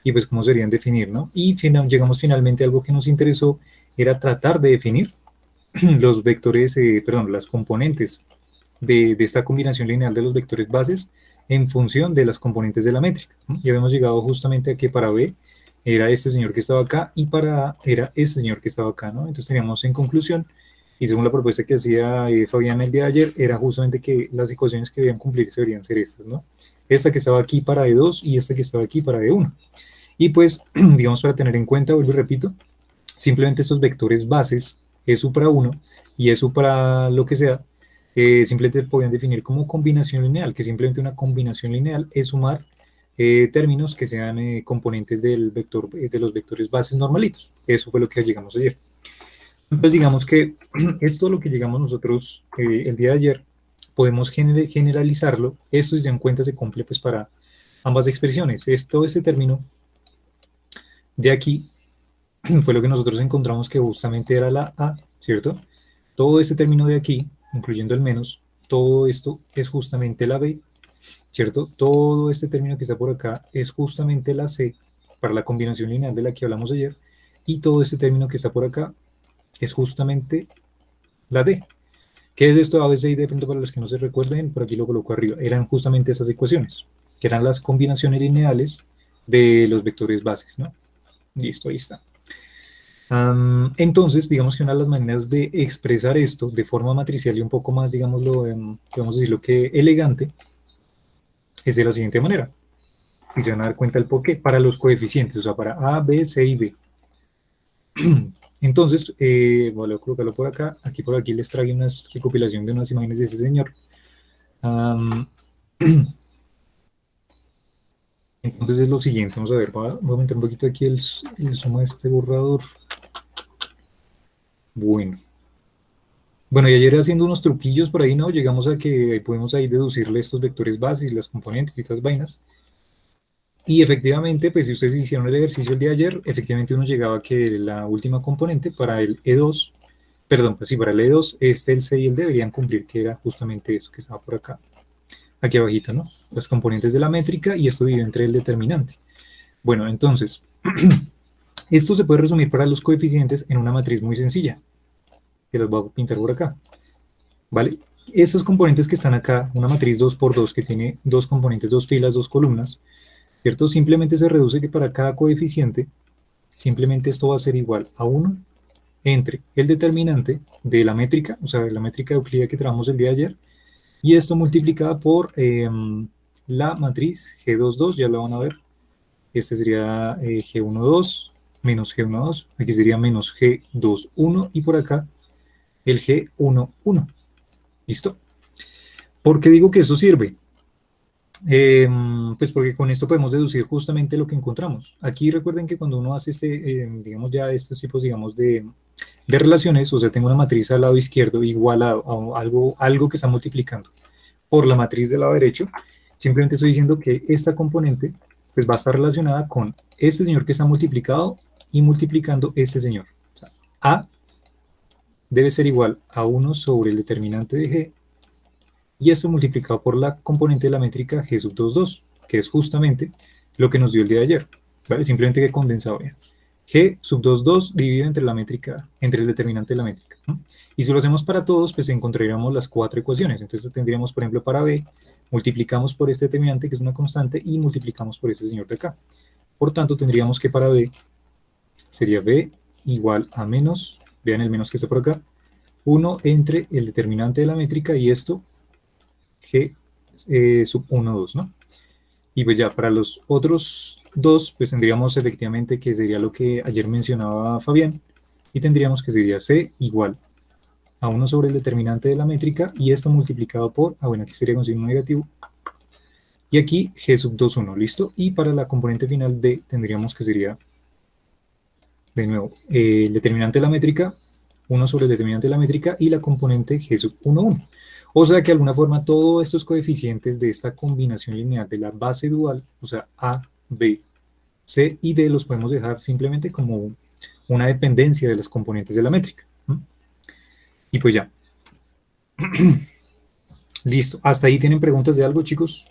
y pues cómo serían definir, ¿no? Y llegamos finalmente a algo que nos interesó, era tratar de definir los vectores, las componentes de esta combinación lineal de los vectores bases en función de las componentes de la métrica, ¿no? Ya habíamos llegado justamente a que para B era este señor que estaba acá y para A era este señor que estaba acá, ¿no? Entonces teníamos en conclusión, y según la propuesta que hacía Fabián el día de ayer, era justamente que las ecuaciones que debían cumplirse deberían ser estas, ¿no? Esta que estaba aquí para D2 y esta que estaba aquí para D1. Y pues, digamos, para tener en cuenta, vuelvo y repito, simplemente estos vectores bases, E supra 1 y E supra lo que sea, que simplemente podían definir como combinación lineal, que simplemente una combinación lineal es sumar términos que sean componentes del vector, de los vectores bases normalitos. Eso fue lo que llegamos ayer. Entonces digamos que esto es lo que llegamos nosotros el día de ayer, podemos generalizarlo. Esto, si se dan cuenta, se cumple pues para ambas expresiones. Todo este término de aquí fue lo que nosotros encontramos que justamente era la A, ¿cierto? Todo este término de aquí, incluyendo el menos, todo esto es justamente la B, ¿cierto? Todo este término que está por acá es justamente la C para la combinación lineal de la que hablamos ayer, y todo este término que está por acá es justamente la D. ¿Qué es esto? A, B, C y D, de pronto para los que no se recuerden, por aquí lo coloco arriba. Eran justamente esas ecuaciones, que eran las combinaciones lineales de los vectores bases, ¿no? Listo, ahí está. Entonces, digamos que una de las maneras de expresar esto de forma matricial y un poco más, digámoslo, vamos a decirlo que elegante, es de la siguiente manera. Y se van a dar cuenta el por qué. Para los coeficientes, o sea, para A, B, C y D. Entonces, voy a colocarlo por acá. Aquí por aquí les traigo una recopilación de unas imágenes de ese señor. Entonces es lo siguiente. Vamos a ver, voy a meter un poquito aquí el zoom a este borrador. Bueno, y ayer haciendo unos truquillos por ahí, ¿no? Llegamos a que podemos ahí deducirle estos vectores bases, las componentes y otras vainas. Y efectivamente, pues si ustedes hicieron el ejercicio el día de ayer, efectivamente uno llegaba a que la última componente para el E2, perdón, pues sí, para el E2, el C y el D deberían cumplir, que era justamente eso que estaba por acá, aquí abajito, ¿no? Las componentes de la métrica, y esto divide entre el determinante. Bueno, entonces, esto se puede resumir para los coeficientes en una matriz muy sencilla, que los voy a pintar por acá, ¿vale? Esos componentes que están acá, una matriz 2×2 que tiene dos componentes, dos filas, dos columnas, ¿cierto? Simplemente se reduce que para cada coeficiente, simplemente esto va a ser igual a 1 entre el determinante de la métrica, o sea, de la métrica de Euclid que trabajamos el día de ayer, y esto multiplicado por la matriz G22, ya lo van a ver. Este sería G12 menos G12, aquí sería menos G21, y por acá el G11. ¿Listo? ¿Por qué digo que eso sirve? Pues porque con esto podemos deducir justamente lo que encontramos. Aquí recuerden que cuando uno hace digamos ya estos tipos, digamos, de relaciones, o sea, tengo una matriz al lado izquierdo igual a algo que está multiplicando por la matriz del lado derecho, simplemente estoy diciendo que esta componente pues va a estar relacionada con este señor que está multiplicado y multiplicando este señor. O sea, A debe ser igual a 1 sobre el determinante de G, y esto multiplicado por la componente de la métrica G22, que es justamente lo que nos dio el día de ayer, ¿vale? Simplemente que condensado ya. G22 dividido entre la métrica, entre el determinante de la métrica, ¿no? Y si lo hacemos para todos, pues encontraríamos las cuatro ecuaciones. Entonces tendríamos, por ejemplo, para B, multiplicamos por este determinante, que es una constante, y multiplicamos por este señor de acá. Por tanto, tendríamos que para B sería B igual a menos, vean el menos que está por acá, 1 entre el determinante de la métrica y esto, G sub 1, 2, ¿no? Y pues ya para los otros dos, pues tendríamos efectivamente que sería lo que ayer mencionaba Fabián, y tendríamos que sería C igual a 1 sobre el determinante de la métrica, y esto multiplicado por, bueno, aquí sería con signo negativo, y aquí G sub 2, 1, ¿listo? Y para la componente final D tendríamos que sería, de nuevo, el determinante de la métrica, 1 sobre el determinante de la métrica, y la componente G sub 1, 1. O sea que de alguna forma todos estos coeficientes de esta combinación lineal de la base dual, o sea, A, B, C y D, los podemos dejar simplemente como una dependencia de las componentes de la métrica. Y pues ya. Listo. ¿Hasta ahí tienen preguntas de algo, chicos?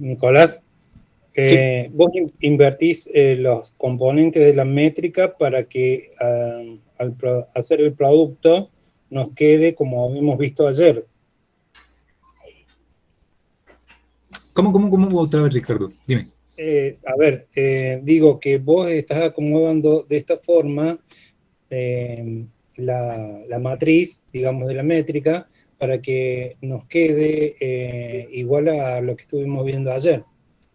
Nicolás, Sí. vos invertís los componentes de la métrica para que al hacer el producto nos quede como hemos visto ayer. ¿Cómo otra vez, Ricardo? Dime. Digo que vos estás acomodando de esta forma la matriz, digamos, de la métrica, para que nos quede igual a lo que estuvimos viendo ayer.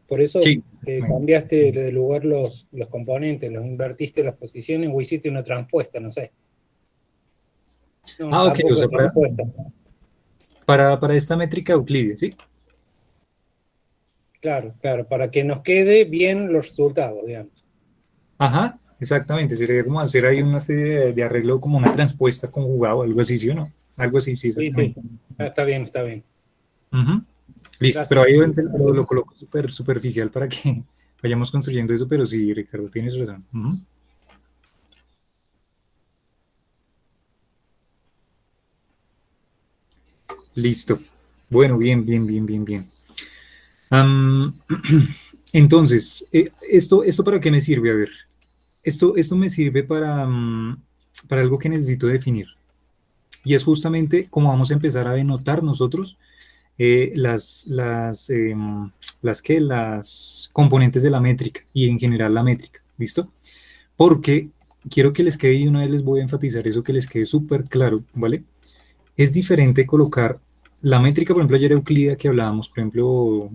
Por eso Sí. cambiaste de lugar los componentes, los invertiste las posiciones o hiciste una transpuesta, no sé. No, Ah, ok, o tampoco sea, es transpuesta. para esta métrica Euclides, ¿sí? Claro, claro, para que nos quede bien los resultados, digamos. Ajá, exactamente, sería como hacer ahí una serie de arreglo, como una transpuesta conjugada o algo así, ¿sí o no? Algo así, sí, Sí, sí. exactamente. Está bien, está bien. Ujú. Listo, pero Gracias. ahí obviamente lo coloco súper superficial para que vayamos construyendo eso, pero sí, Ricardo, tienes razón. Ujú. Listo. Bueno, bien, bien, bien, bien, bien. Am, entonces, ¿esto para qué me sirve? A ver, esto me sirve para algo que necesito definir. Y es justamente cómo vamos a empezar a denotar nosotros eh, las, las, em, las componentes de la métrica y en general la métrica. ¿Listo? Porque quiero que les quede, y una vez les voy a enfatizar eso, que les quede súper claro, ¿vale? Es diferente colocar la métrica, por ejemplo, ayer Euclida que hablábamos, por ejemplo,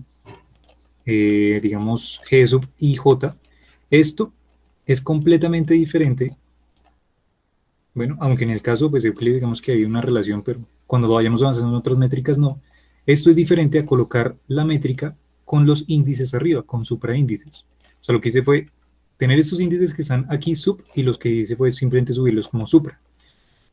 digamos, G sub I J. Esto es completamente diferente. Bueno, aunque en el caso, pues, de Euclid, digamos que hay una relación, pero cuando vayamos avanzando en otras métricas, no. Esto es diferente a colocar la métrica con los índices arriba, con supraíndices. O sea, lo que hice fue tener estos índices que están aquí sub y los que hice fue simplemente subirlos como supra.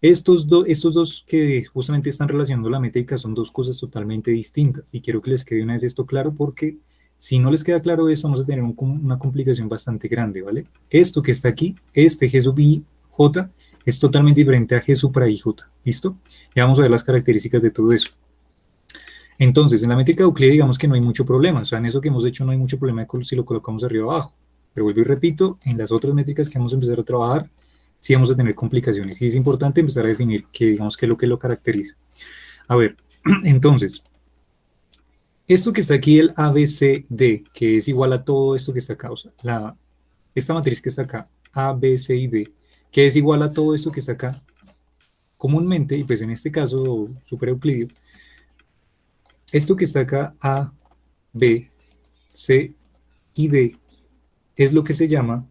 Estos dos que justamente están relacionando la métrica son dos cosas totalmente distintas y quiero que les quede una vez esto claro porque si no les queda claro esto vamos a tener una complicación bastante grande, ¿vale? Esto que está aquí, este G sub I J, es totalmente diferente a G supra I J, ¿listo? Ya vamos a ver las características de todo eso. Entonces, en la métrica de Euclid digamos que no hay mucho problema, o sea, en eso que hemos hecho no hay mucho problema si lo colocamos arriba o abajo, pero vuelvo y repito, en las otras métricas que vamos a empezar a trabajar, sí vamos a tener complicaciones. Y es importante empezar a definir digamos, qué es lo que lo caracteriza. A ver, entonces, esto que está aquí, el ABCD, que es igual a todo esto que está acá, o sea, esta matriz que está acá, A, B, C y D, que es igual a todo esto que está acá, comúnmente, y pues en este caso, super euclidio, esto que está acá, A, B, C y D, es lo que se llama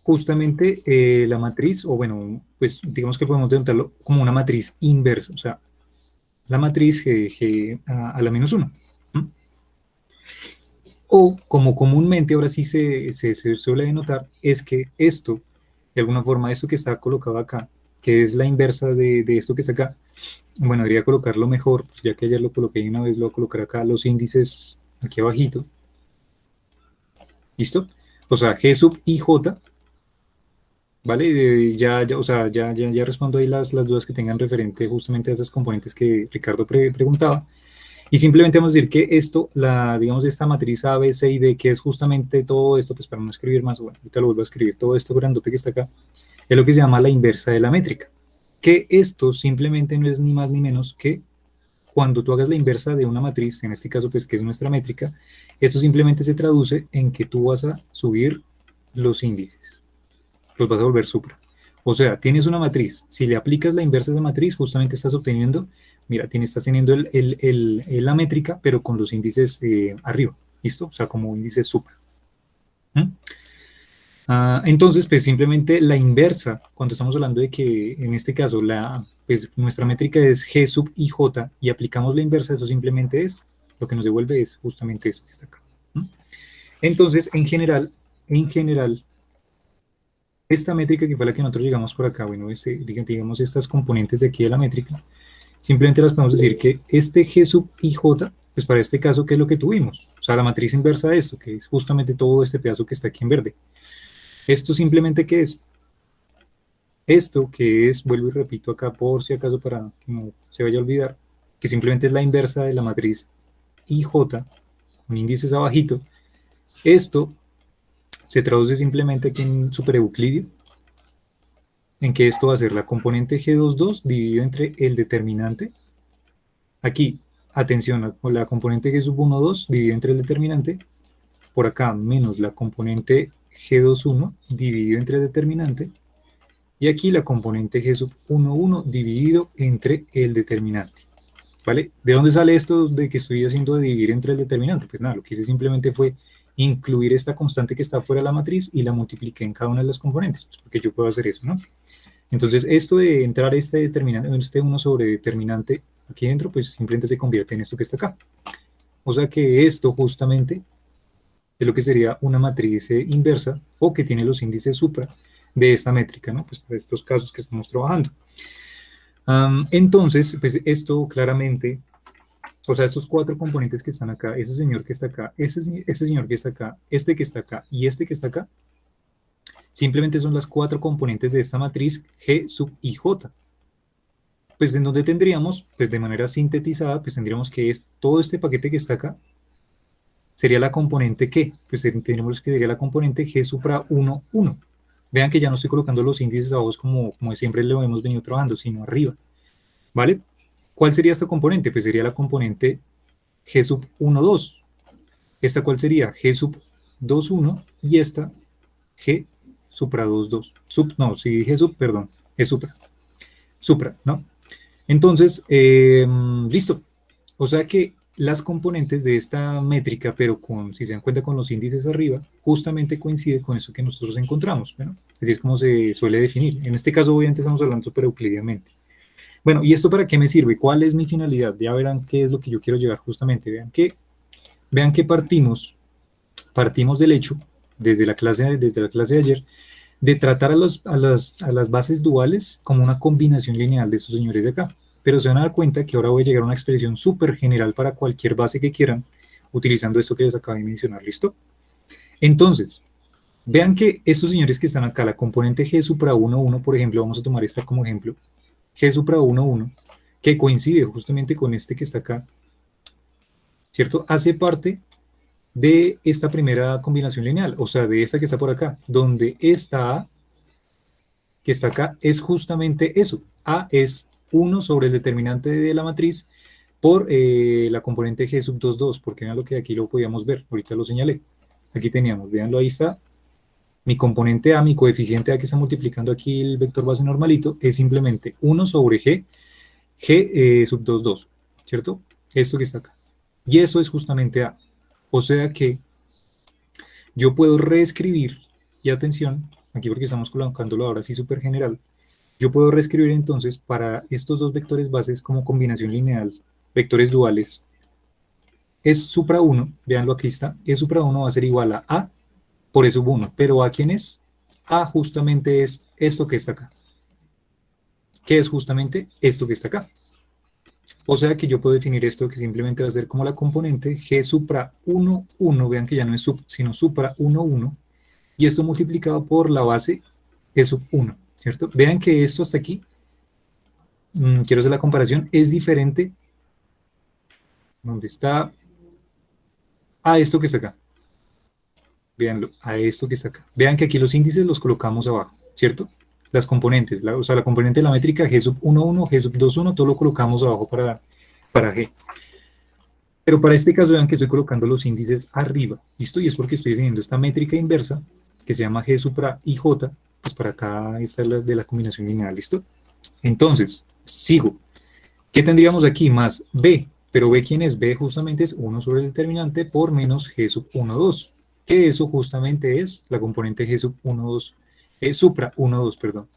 justamente la matriz, o bueno, pues digamos que podemos denotarlo como una matriz inversa, o sea, la matriz G a la menos 1. O como comúnmente ahora sí se suele denotar, es que esto, de alguna forma, esto que está colocado acá, que es la inversa de esto que está acá, bueno, debería colocarlo mejor, pues ya que ayer lo coloqué y una vez lo voy a colocar acá, los índices aquí abajito. ¿Listo? O sea, G sub I J, ¿vale? O sea, ya respondo ahí las dudas que tengan referente justamente a esas componentes que Ricardo preguntaba. Y simplemente vamos a decir que esto, digamos, esta matriz A, B, C y D, que es justamente todo esto, pues para no escribir más, bueno, ahorita lo vuelvo a escribir, todo esto grandote que está acá, es lo que se llama la inversa de la métrica. Que esto simplemente no es ni más ni menos que cuando tú hagas la inversa de una matriz, en este caso, pues que es nuestra métrica, eso simplemente se traduce en que tú vas a subir los índices, los vas a volver supra. O sea, tienes una matriz, si le aplicas la inversa de esa matriz, justamente estás obteniendo, mira, estás teniendo la métrica, pero con los índices arriba, ¿listo? O sea, como índices supra. Entonces, pues simplemente la inversa, cuando estamos hablando de que en este caso pues, nuestra métrica es G sub IJ y aplicamos la inversa, eso simplemente es, lo que nos devuelve es justamente eso que está acá. Entonces, en general, esta métrica que fue la que nosotros llegamos por acá, bueno, digamos estas componentes de aquí de la métrica, simplemente las podemos decir que este G sub IJ, pues para este caso, ¿qué es lo que tuvimos? O sea, la matriz inversa de esto, que es justamente todo este pedazo que está aquí en verde. Esto simplemente, ¿qué es? Esto que es, vuelvo y repito acá por si acaso para que no se vaya a olvidar, que simplemente es la inversa de la matriz IJ, con índices abajito. Esto se traduce simplemente aquí en supereuclidio, en que esto va a ser la componente G22 dividido entre el determinante. Aquí, atención, la componente G sub 12 dividido entre el determinante. Por acá, menos la componente G21 dividido entre el determinante. Y aquí la componente G sub 1, 1 dividido entre el determinante. ¿Vale? ¿De dónde sale esto de que estoy haciendo de dividir entre el determinante? Pues nada, lo que hice simplemente fue incluir esta constante que está fuera de la matriz y la multipliqué en cada una de las componentes, pues porque yo puedo hacer eso, ¿no? Entonces, esto de entrar este determinante, este 1 sobre determinante aquí dentro, pues simplemente se convierte en esto que está acá. O sea que esto justamente es lo que sería una matriz inversa o que tiene los índices supra de esta métrica, ¿no? Pues para estos casos que estamos trabajando. Entonces, pues esto claramente, o sea, estos cuatro componentes que están acá, ese señor que está acá, ese señor que está acá, este que está acá y este que está acá, simplemente son las cuatro componentes de esta matriz G sub IJ. Pues en donde tendríamos, pues de manera sintetizada, pues tendríamos que es todo este paquete que está acá, sería la componente ¿qué? Pues tendríamos que sería la componente G supra 1, 1. Vean que ya no estoy colocando los índices abajo como siempre lo hemos venido trabajando, sino arriba, ¿vale? ¿Cuál sería esta componente? Pues sería la componente G sub 1, 2. ¿Esta cuál sería? G sub 2, 1 y esta G supra 2, 2. No, si dije sub, perdón, es supra. Supra, ¿no? Entonces, listo. O sea que las componentes de esta métrica, pero si se dan cuenta con los índices arriba, justamente coincide con eso que nosotros encontramos, ¿no? Así es como se suele definir. En este caso, obviamente, estamos hablando super euclidianamente. Bueno, ¿y esto para qué me sirve? ¿Cuál es mi finalidad? Ya verán qué es lo que yo quiero llegar justamente. Vean que partimos del hecho, desde la clase de ayer, de tratar a las bases duales como una combinación lineal de estos señores de acá. Pero se van a dar cuenta que ahora voy a llegar a una expresión súper general para cualquier base que quieran, utilizando esto que les acabo de mencionar, ¿listo? Entonces, vean que estos señores que están acá, la componente G supra 1, 1, por ejemplo, vamos a tomar esta como ejemplo, G supra 1, 1, que coincide justamente con este que está acá, ¿cierto? Hace parte de esta primera combinación lineal, o sea, de esta que está por acá, donde esta A que está acá es justamente eso. A es 1 sobre el determinante de la matriz por la componente G sub 2, 2, porque vean lo que aquí lo podíamos ver, ahorita lo señalé. Aquí teníamos, veanlo, ahí está. Mi componente A, mi coeficiente A que está multiplicando aquí el vector base normalito, es simplemente 1 sobre G sub 2, 2, ¿cierto? Esto que está acá. Y eso es justamente A. O sea que yo puedo reescribir, y atención, aquí porque estamos colocándolo ahora así súper general, yo puedo reescribir entonces para estos dos vectores bases como combinación lineal, vectores duales, es supra 1, veanlo aquí está, es supra 1 va a ser igual a A por E sub 1, pero ¿a quién es? A justamente es esto que está acá, que es justamente esto que está acá. O sea que yo puedo definir esto que simplemente va a ser como la componente G supra 1, 1, vean que ya no es sub, sino supra 1, 1, y esto multiplicado por la base G sub 1, ¿cierto? Vean que esto hasta aquí, quiero hacer la comparación, es diferente, ¿dónde está? A esto que está acá. Veanlo, a esto que está acá. Vean que aquí los índices los colocamos abajo, ¿cierto? Las componentes, o sea, la componente de la métrica G sub 1, 1, G sub 2, 1, todo lo colocamos abajo para G. Pero para este caso vean que estoy colocando los índices arriba, ¿listo? Y es porque estoy definiendo esta métrica inversa que se llama G supra IJ, pues para acá está la de la combinación lineal, ¿listo? Entonces, sigo. ¿Qué tendríamos aquí? Más B, pero B, ¿quién es? B justamente es 1 sobre el determinante por menos G sub 1, 2, que eso justamente es la componente G sub 1, 2, supra 1, 2, perdón,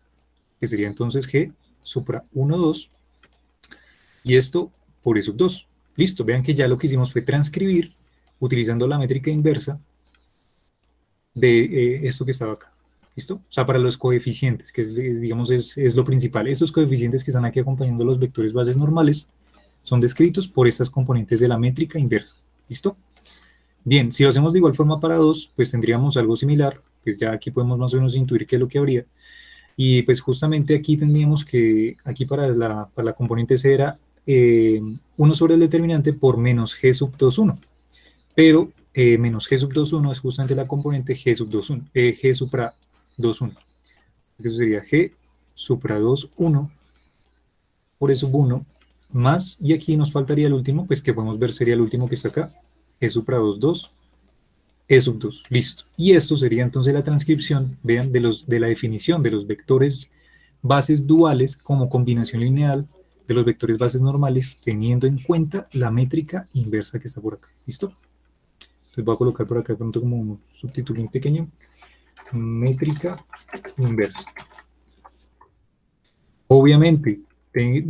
que sería entonces G supra 1, 2, y esto por E sub 2. Listo, vean que ya lo que hicimos fue transcribir utilizando la métrica inversa de esto que estaba acá. ¿Listo? O sea, para los coeficientes, que digamos es lo principal. Estos coeficientes que están aquí acompañando los vectores bases normales son descritos por estas componentes de la métrica inversa. ¿Listo? Bien, si lo hacemos de igual forma para 2, pues tendríamos algo similar. Pues ya aquí podemos más o menos intuir qué es lo que habría. Y pues justamente aquí tendríamos que, aquí para la componente C era 1 sobre el determinante por menos G sub 2, 1. Pero menos G sub 2, 1 es justamente la componente G sub 2, 1, G supra 2, 1. Eso sería G supra 2, 1 por E sub 1 más, y aquí nos faltaría el último, pues que podemos ver sería el último que está acá, G supra 2, 2, E sub 2, listo. Y esto sería entonces la transcripción, vean, de la definición de los vectores bases duales como combinación lineal de los vectores bases normales, teniendo en cuenta la métrica inversa que está por acá. ¿Listo? Entonces voy a colocar por acá pronto como un subtítulo pequeño. Métrica inversa. Obviamente,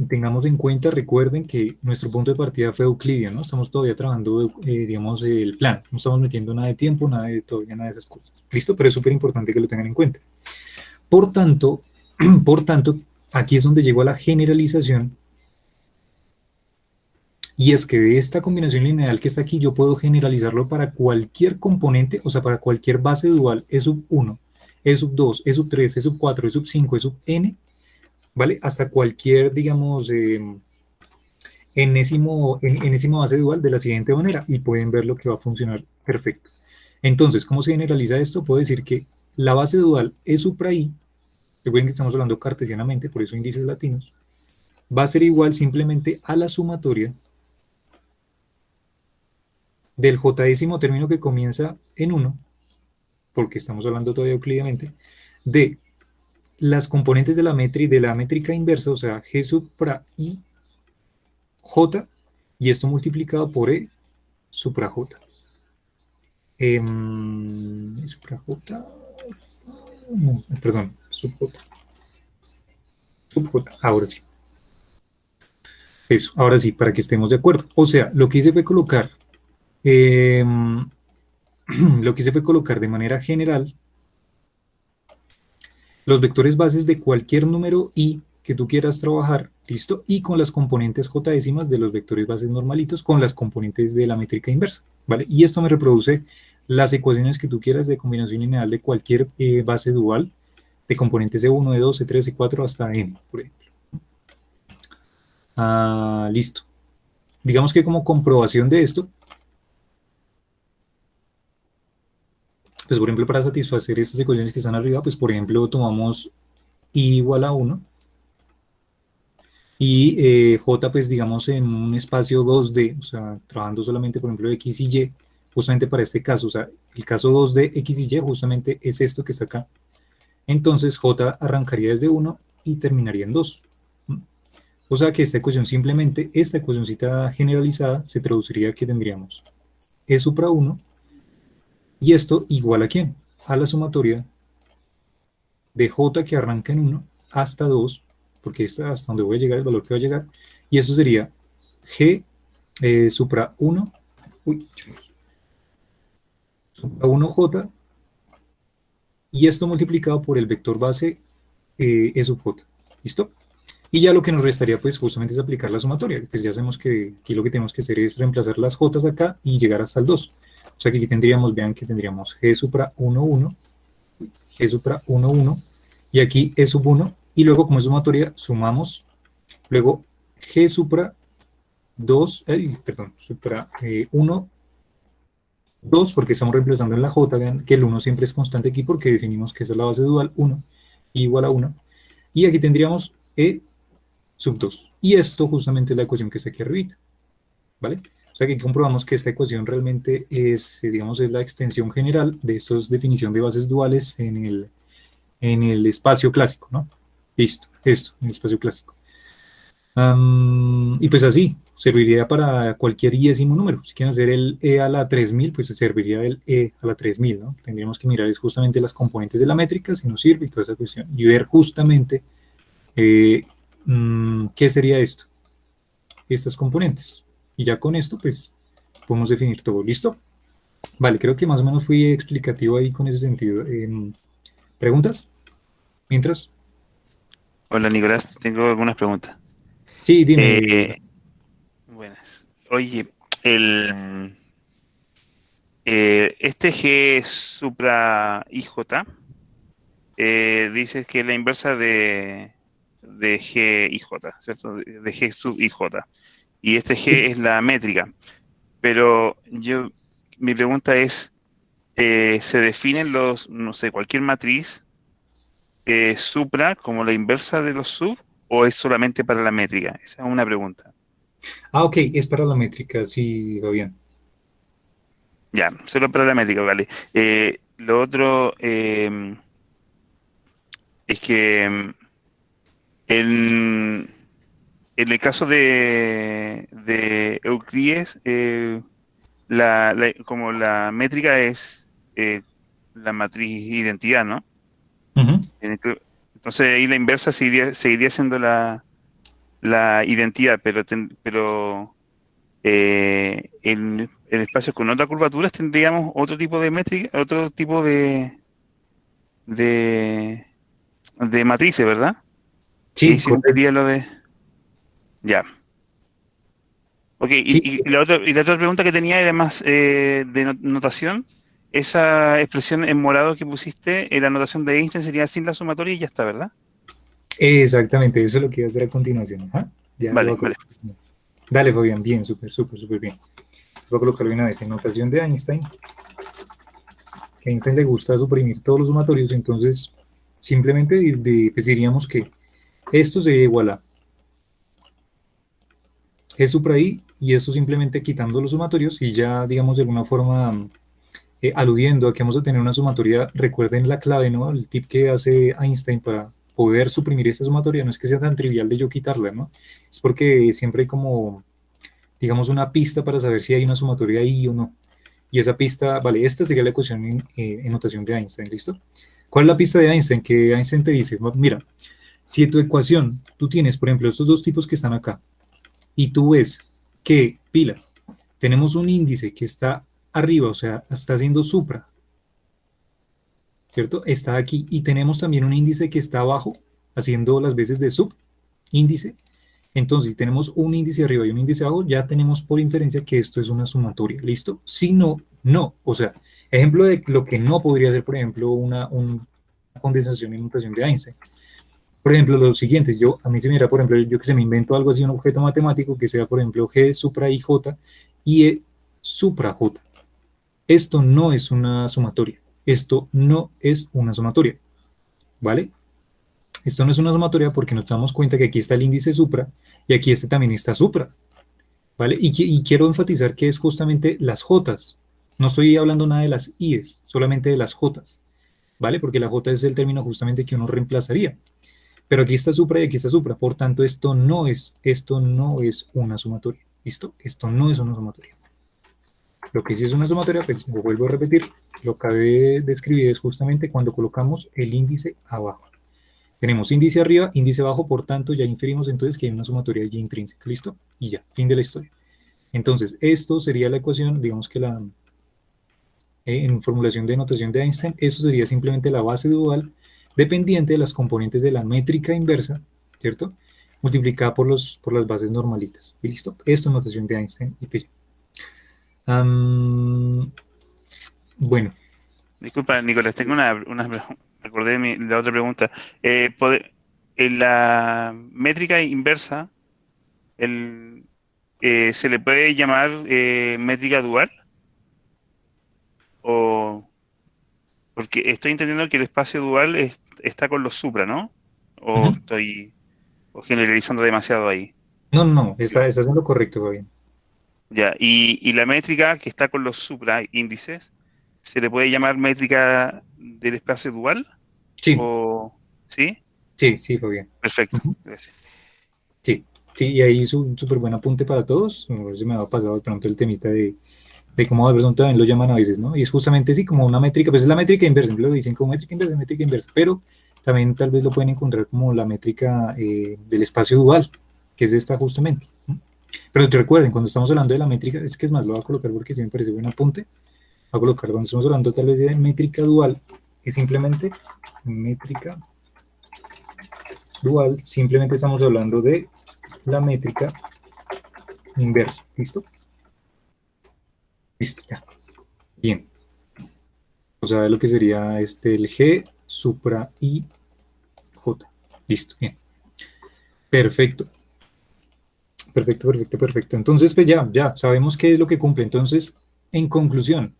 tengamos en cuenta, recuerden que nuestro punto de partida fue euclidiano, ¿no? Estamos todavía trabajando, digamos, el plan. No estamos metiendo nada de tiempo, todavía nada de esas cosas. ¿Listo? Pero es súper importante que lo tengan en cuenta. Por tanto, aquí es donde llego a la generalización. Y es que de esta combinación lineal que está aquí, yo puedo generalizarlo para cualquier componente, o sea, para cualquier base dual, E sub 1, E sub 2, E sub 3, E sub 4, E sub 5, E sub n, ¿vale? Hasta cualquier, digamos, enésima base dual de la siguiente manera, y pueden ver lo que va a funcionar perfecto. Entonces, ¿cómo se generaliza esto? Puedo decir que la base dual E supra i, recuerden que estamos hablando cartesianamente, por eso índices latinos, va a ser igual simplemente a la sumatoria del j-ésimo término que comienza en 1, porque estamos hablando todavía euclídicamente, de las componentes de la métrica inversa, o sea, G supra I J, y esto multiplicado por E supra J. E supra J, no, perdón, sub J. Sub J, ahora sí. Eso, ahora sí, para que estemos de acuerdo. O sea, lo que hice fue colocar, de manera general los vectores bases de cualquier número i que tú quieras trabajar, ¿listo? Y con las componentes j-décimas de los vectores bases normalitos con las componentes de la métrica inversa, ¿vale? Y esto me reproduce las ecuaciones que tú quieras de combinación lineal de cualquier base dual de componentes E1, E2, E3, E4 hasta n, por ejemplo. Listo. Digamos que como comprobación de esto, pues por ejemplo, para satisfacer estas ecuaciones que están arriba, pues por ejemplo, tomamos i igual a 1 y j, pues digamos, en un espacio 2D, o sea, trabajando solamente, por ejemplo, x y y, justamente para este caso, o sea, el caso 2D, x y y, justamente es esto que está acá. Entonces, j arrancaría desde 1 y terminaría en 2. O sea que esta ecuación simplemente, esta ecuacióncita generalizada, se traduciría que tendríamos e supra 1, y esto igual a ¿quién? A la sumatoria de j que arranca en 1 hasta 2, porque es hasta donde voy a llegar, el valor que va a llegar, y eso sería g supra 1, supra 1j, y esto multiplicado por el vector base e sub j. ¿Listo? Y ya lo que nos restaría, pues, justamente es aplicar la sumatoria. Pues ya sabemos que aquí lo que tenemos que hacer es reemplazar las j acá y llegar hasta el 2. O sea que aquí tendríamos, vean que tendríamos g supra 1, 1, g supra 1, 1, y aquí e sub 1, y luego como es sumatoria, sumamos, luego g supra 2, perdón, supra 1, 2, porque estamos reemplazando en la j, vean que el 1 siempre es constante aquí porque definimos que esa es la base dual, 1, igual a 1, y aquí tendríamos e sub 2, y esto justamente es la ecuación que está aquí arribita, ¿vale? O sea que aquí comprobamos que esta ecuación realmente es, digamos, es la extensión general de esta definición de bases duales en el espacio clásico, ¿no? Listo, esto, en el espacio clásico. Y pues así, serviría para cualquier iésimo número. Si quieren hacer el e a la 3000, pues serviría el e a la 3000, ¿no? Tendríamos que mirar es justamente las componentes de la métrica, si nos sirve y toda esa cuestión, y ver justamente qué sería esto, estas componentes. Y ya con esto, pues, podemos definir todo. ¿Listo? Vale, creo que más o menos fui explicativo ahí con ese sentido. ¿Preguntas? Mientras. Hola Nicolás, tengo algunas preguntas. Sí, dime. Buenas. Oye, este G supra IJ, dices que es la inversa de G IJ, ¿cierto? De G sub IJ. Y este G es la métrica. Pero mi pregunta es, ¿se definen los, no sé, cualquier matriz supra como la inversa de los sub o es solamente para la métrica? Esa es una pregunta. Ok, es para la métrica, sí, va bien. Ya, solo para la métrica, vale. Lo otro es que En el caso de Euclides, como la métrica es la matriz identidad, ¿no? Ujú. Entonces ahí la inversa seguiría siendo la identidad, pero en espacios con otras curvaturas tendríamos otro tipo de métrica, otro tipo de, de matrices, ¿verdad? Y ahí Sí, sí no correcto. sería lo de... Ya. Ok, Sí, y la otra pregunta que tenía era más de notación. Esa expresión en morado que pusiste, la notación de Einstein sería sin la sumatoria y ya está, ¿verdad? exactamente, eso es lo que iba a hacer a continuación. Ajá. Ya lo voy Vale, a vale. colocar. Dale, Fabián, bien, súper, súper, súper bien. Voy a colocarlo una vez en notación de Einstein. Que a Einstein le gusta suprimir todos los sumatorios, entonces simplemente pues diríamos que esto sería igual a G supra I y esto simplemente quitando los sumatorios y ya, digamos, de alguna forma aludiendo a que vamos a tener una sumatoria. Recuerden la clave, ¿no? El tip que hace Einstein para poder suprimir esta sumatoria no es que sea tan trivial de yo quitarla, ¿no? Es porque siempre hay como, digamos, una pista para saber si hay una sumatoria ahí o no. Y esa pista, vale, esta sería la ecuación en notación de Einstein, ¿listo? ¿Cuál es la pista de Einstein? Que Einstein te dice, mira, si tu ecuación, tú tienes, por ejemplo, estos dos tipos que están acá, y tú ves que, pilas, tenemos un índice que está arriba, o sea, está haciendo supra, ¿cierto? Está aquí, y tenemos también un índice que está abajo, haciendo las veces de subíndice. Entonces, si tenemos un índice arriba y un índice abajo, ya tenemos por inferencia que esto es una sumatoria, ¿listo? Si no, no. O sea, ejemplo de lo que no podría ser, por ejemplo, una condensación en notación de Einstein. Por ejemplo, los siguientes, a mí se me da, por ejemplo, yo que se me invento algo así, un objeto matemático que sea, por ejemplo, G supra IJ y E supra J. Esto no es una sumatoria. Esto no es una sumatoria, ¿vale? Esto no es una sumatoria porque nos damos cuenta que aquí está el índice supra y aquí este también está supra, ¿vale? Y quiero enfatizar que es justamente las Jotas. No estoy hablando nada de las I's, solamente de las Jotas, ¿vale? Porque la J es el término justamente que uno reemplazaría. Pero aquí está supra y aquí está supra. Por tanto, esto no es una sumatoria. ¿Listo? Esto no es una sumatoria. Lo que sí es una sumatoria, pues lo vuelvo a repetir, lo que acabé de escribir es justamente cuando colocamos el índice abajo. Tenemos índice arriba, índice abajo, por tanto ya inferimos entonces que hay una sumatoria allí intrínseca, ¿listo? Y ya, fin de la historia. Entonces, esto sería la ecuación, digamos que en formulación de notación de Einstein, eso sería simplemente la base dual dependiente de las componentes de la métrica inversa, ¿cierto? Multiplicada por las bases normalitas, ¿y listo? Esto es notación de Einstein y pues, bueno. Disculpa, Nicolás, tengo me acordé de la otra pregunta. En la métrica inversa, ¿se le puede llamar métrica dual? O porque estoy entendiendo que el espacio dual está con los supra, ¿no? O Uh-huh. estoy generalizando demasiado ahí. No, estás en lo correcto, Fabián. Ya, y la métrica que está con los supra índices, ¿se le puede llamar métrica del espacio dual? Sí, ¿O sí? sí, Fabián. Perfecto, Uh-huh. gracias. Sí, y ahí es un súper buen apunte para todos. Se me ha pasado de pronto el temita de cómo de pronto también lo llaman a veces, ¿no? Y es justamente así como una métrica, pues es la métrica inversa, lo dicen como métrica inversa, pero también tal vez lo pueden encontrar como la métrica del espacio dual, que es esta justamente. ¿No? Pero recuerden, cuando estamos hablando de la métrica, es que es más, lo voy a colocar porque sí me parece buen apunte, voy a colocar cuando estamos hablando tal vez de métrica dual, es simplemente métrica dual, simplemente estamos hablando de la métrica inversa, ¿listo? Listo, ya. Bien. O sea, lo que sería el G supra I J. Listo, bien. Perfecto. Perfecto. Entonces, pues ya sabemos qué es lo que cumple. Entonces, en conclusión,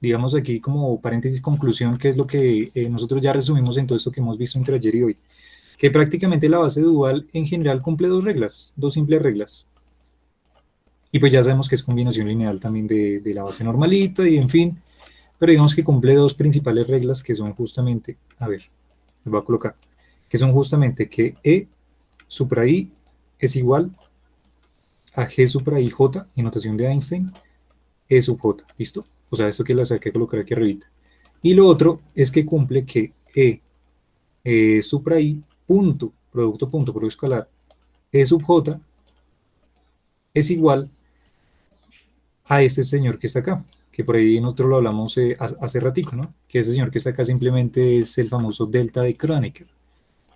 digamos aquí como paréntesis conclusión, qué es lo que nosotros ya resumimos en todo esto que hemos visto entre ayer y hoy. Que prácticamente la base dual en general cumple dos simples reglas. Y pues ya sabemos que es combinación lineal también de la base normalita y en fin. Pero digamos que cumple dos principales reglas que son justamente, a ver, les voy a colocar, que son justamente que E supra I es igual a G supra I J, en notación de Einstein, E sub J, ¿listo? O sea, esto que lo saqué a colocar aquí arribita. Y lo otro es que cumple que supra I punto, producto escalar, E sub J es igual a este señor que está acá, que por ahí nosotros lo hablamos hace ratico, ¿no? Que ese señor que está acá simplemente es el famoso delta de Kronecker,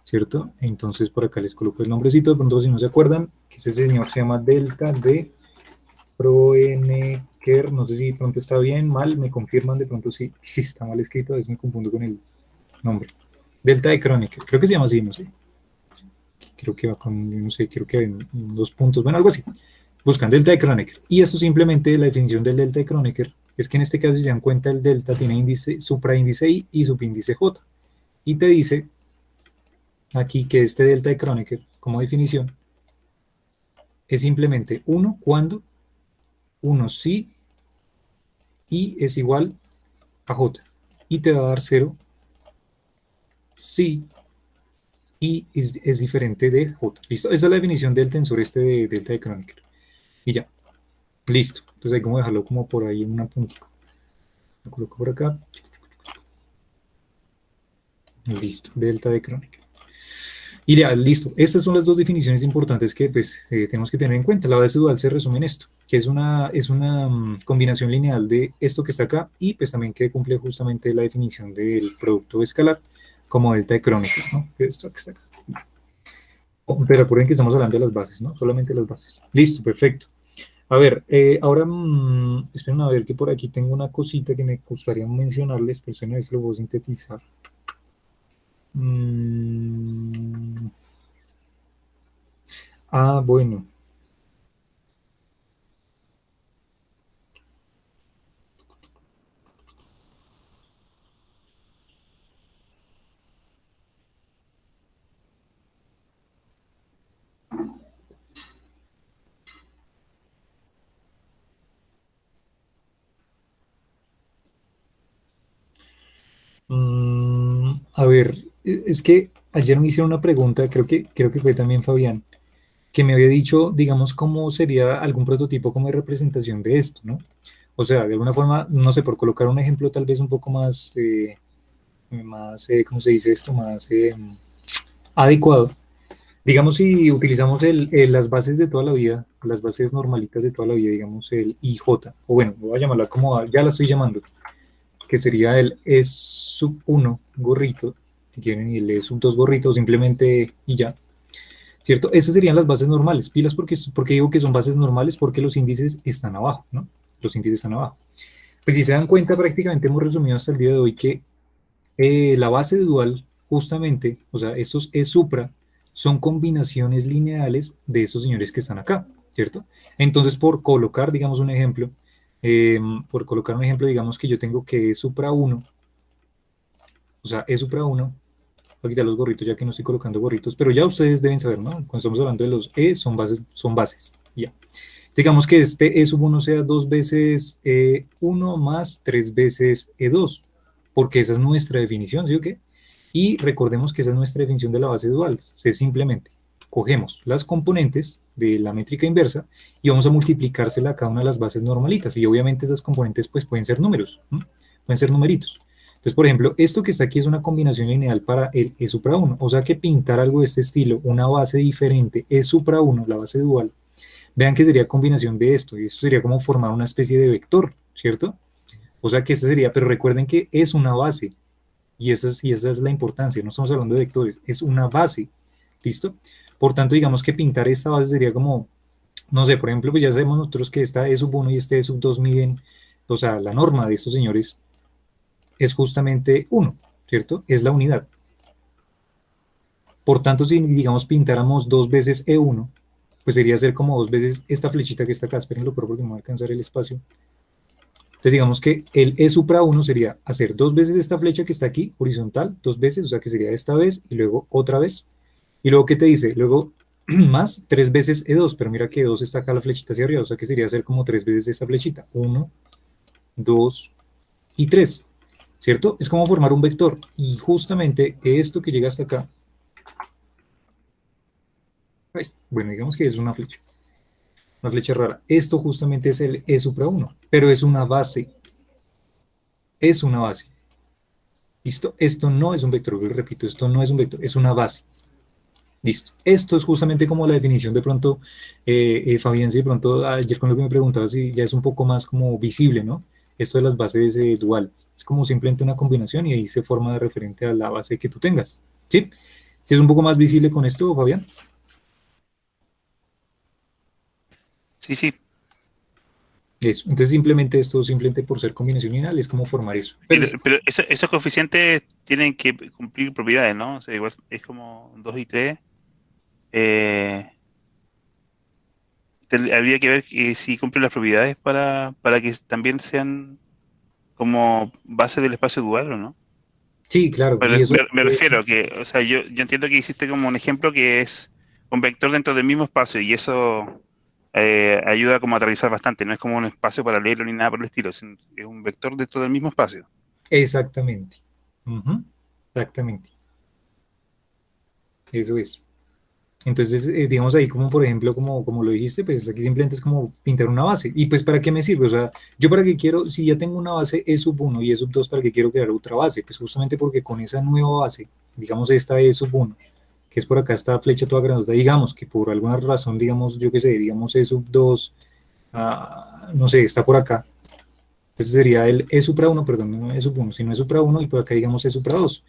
¿cierto? Entonces por acá les coloco el nombrecito, de pronto si no se acuerdan, que ese señor se llama delta de Kronecker, no sé si de pronto está bien, mal, me confirman de pronto si está mal escrito, a veces me confundo con el nombre. Delta de Kronecker, creo que se llama así, no sé. Creo que va con, no sé, creo que en 2 puntos, bueno, algo así. Buscan delta de Kronecker. Y esto simplemente, la definición del delta de Kronecker, es que en este caso, si se dan cuenta, el delta tiene índice, supraíndice I y subíndice J. Y te dice aquí que este delta de Kronecker, como definición, es simplemente 1 cuando 1 si I es igual a J. Y te va a dar 0 si I es diferente de J. ¿Listo? Esa es la definición del tensor este de delta de Kronecker. Y ya. Listo. Entonces hay como dejarlo como por ahí en una puntita. Lo coloco por acá. Listo. Delta de Kronecker. Y ya, listo. Estas son las dos definiciones importantes que pues, tenemos que tener en cuenta. La base dual se resume en esto, que es una combinación lineal de esto que está acá y pues también que cumple justamente la definición del producto escalar como delta de Kronecker, ¿no? Que esto que está acá. Pero recuerden que estamos hablando de las bases, ¿no? Solamente las bases. Listo, perfecto. A ver, ahora, esperen a ver que por aquí tengo una cosita que me gustaría mencionarles, pero a ver si lo puedo sintetizar. Bueno. A ver, es que ayer me hicieron una pregunta, creo que fue también Fabián, que me había dicho, digamos, cómo sería algún prototipo como de representación de esto, ¿no? O sea, de alguna forma, no sé, por colocar un ejemplo tal vez un poco más, ¿cómo se dice esto? Más adecuado. Digamos, si utilizamos las bases de toda la vida, las bases normalitas de toda la vida, digamos, el IJ, o bueno, voy a llamarla como, ya la estoy llamando, que sería el E sub 1 gorrito, si quieren, y el E sub 2 gorrito, simplemente y ya, ¿cierto? Esas serían las bases normales. Pilas porque digo que son bases normales, porque los índices están abajo, ¿no? Los índices están abajo. Pues si se dan cuenta, prácticamente hemos resumido hasta el día de hoy que la base dual, justamente, o sea, estos E supra, son combinaciones lineales de esos señores que están acá, ¿cierto? Entonces, por colocar, digamos, un ejemplo, digamos que yo tengo que E supra 1, o sea, E supra 1, voy a quitar los gorritos ya que no estoy colocando gorritos, pero ya ustedes deben saber, ¿no? Cuando estamos hablando de los E, son bases, ya. Digamos que este E sub 1 sea 2 veces E1 más 3 veces E2, porque esa es nuestra definición, ¿sí o qué? Y recordemos que esa es nuestra definición de la base dual, es simplemente cogemos las componentes de la métrica inversa y vamos a multiplicársela a cada una de las bases normalitas, y obviamente esas componentes pues pueden ser números, ¿no? Pueden ser numeritos. Entonces, por ejemplo, esto que está aquí es una combinación lineal para el E supra 1, o sea que pintar algo de este estilo, una base diferente, E supra 1, la base dual, vean que sería combinación de esto, y esto sería como formar una especie de vector, ¿cierto? O sea que este sería, pero recuerden que es una base, y esa es la importancia, no estamos hablando de vectores, es una base, ¿listo? Por tanto, digamos que pintar esta base sería como, no sé, por ejemplo, pues ya sabemos nosotros que esta E sub 1 y este E sub 2 miden, o sea, la norma de estos señores es justamente 1, ¿cierto? Es la unidad. Por tanto, si digamos pintáramos 2 veces E1, pues sería hacer como 2 veces esta flechita que está acá, espérenlo porque no va a alcanzar el espacio. Entonces digamos que el E supra 1 sería hacer 2 veces esta flecha que está aquí, horizontal, 2 veces, o sea que sería esta vez y luego otra vez. Y luego, ¿qué te dice? Luego más 3 veces E2, pero mira que E2 está acá la flechita hacia arriba, o sea que sería hacer como 3 veces esta flechita. 1, 2 y 3, ¿cierto? Es como formar un vector. Y justamente esto que llega hasta acá Ay, bueno, digamos que es una flecha rara. Esto justamente es el E supra 1, pero es una base. ¿Listo? Esto no es un vector, lo repito, esto no es un vector, es una base. Listo. Esto es justamente como la definición de pronto, Fabián, si de pronto ayer con lo que me preguntabas, si ya es un poco más como visible, ¿no? Esto de las bases duales. Es como simplemente una combinación y ahí se forma de referente a la base que tú tengas. ¿Sí? ¿Sí es un poco más visible con esto, Fabián? Sí, sí. Eso. Entonces simplemente esto, simplemente por ser combinación lineal, es como formar eso. Pero Pero esos coeficientes tienen que cumplir propiedades, ¿no? O sea, igual es como 2 y 3. Habría que ver si cumplen las propiedades para que también sean como base del espacio dual, ¿o no? sí, claro. Me, Y eso, me refiero a que, o sea, yo entiendo que hiciste como un ejemplo que es un vector dentro del mismo espacio y eso ayuda como a aterrizar bastante. No es como un espacio paralelo ni nada por el estilo, es un vector dentro del mismo espacio. exactamente. Ujú, exactamente. Eso es. Entonces, digamos ahí como por ejemplo, como lo dijiste, pues aquí simplemente es como pintar una base. ¿Y pues para qué me sirve? O sea, yo para qué quiero, si ya tengo una base E sub 1 y E sub 2, ¿para qué quiero crear otra base? Pues justamente porque con esa nueva base, digamos esta E sub 1, que es por acá esta flecha toda grandota, digamos que por alguna razón, digamos, yo qué sé, digamos E sub 2, no sé, está por acá. Entonces sería el E supra 1, perdón, no E sub 1, sino E supra 1 y por acá digamos E supra 2.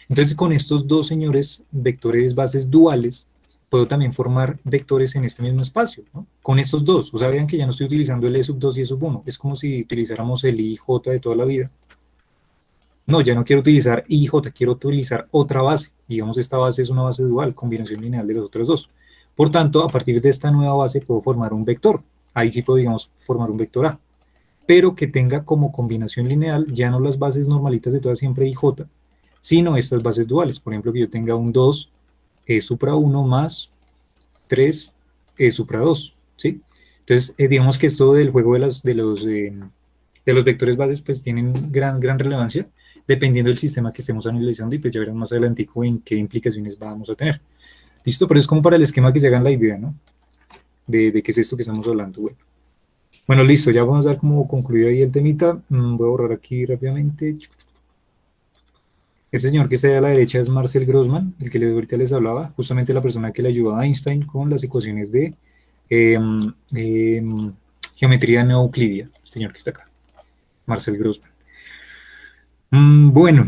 Entonces con estos dos señores vectores bases duales, puedo también formar vectores en este mismo espacio, ¿no? Con estos dos. O sea, vean que ya no estoy utilizando el E sub 2 y E sub 1. Es como si utilizáramos el IJ de toda la vida. No, ya no quiero utilizar IJ, quiero utilizar otra base. Digamos, esta base es una base dual, combinación lineal de los otros dos. Por tanto, a partir de esta nueva base puedo formar un vector. Ahí sí puedo, digamos, formar un vector A, pero que tenga como combinación lineal ya no las bases normalitas de toda siempre IJ, sino estas bases duales. Por ejemplo, que yo tenga un 2 E supra 1 más 3 E supra 2, ¿sí? Entonces, digamos que esto del juego de los vectores bases, pues tienen gran relevancia, dependiendo del sistema que estemos analizando, y pues ya verán más adelante en qué implicaciones vamos a tener. ¿Listo? Pero es como para el esquema que se hagan la idea, ¿no? De qué es esto que estamos hablando, bueno. Bueno, listo, ya vamos a dar como concluido ahí el temita. Voy a borrar aquí rápidamente. Este señor que está ahí a la derecha es Marcel Grossman, el que ahorita les hablaba, justamente la persona que le ayudó a Einstein con las ecuaciones de em, geometría no euclidia. Este señor que está acá, Marcel Grossman. Bueno,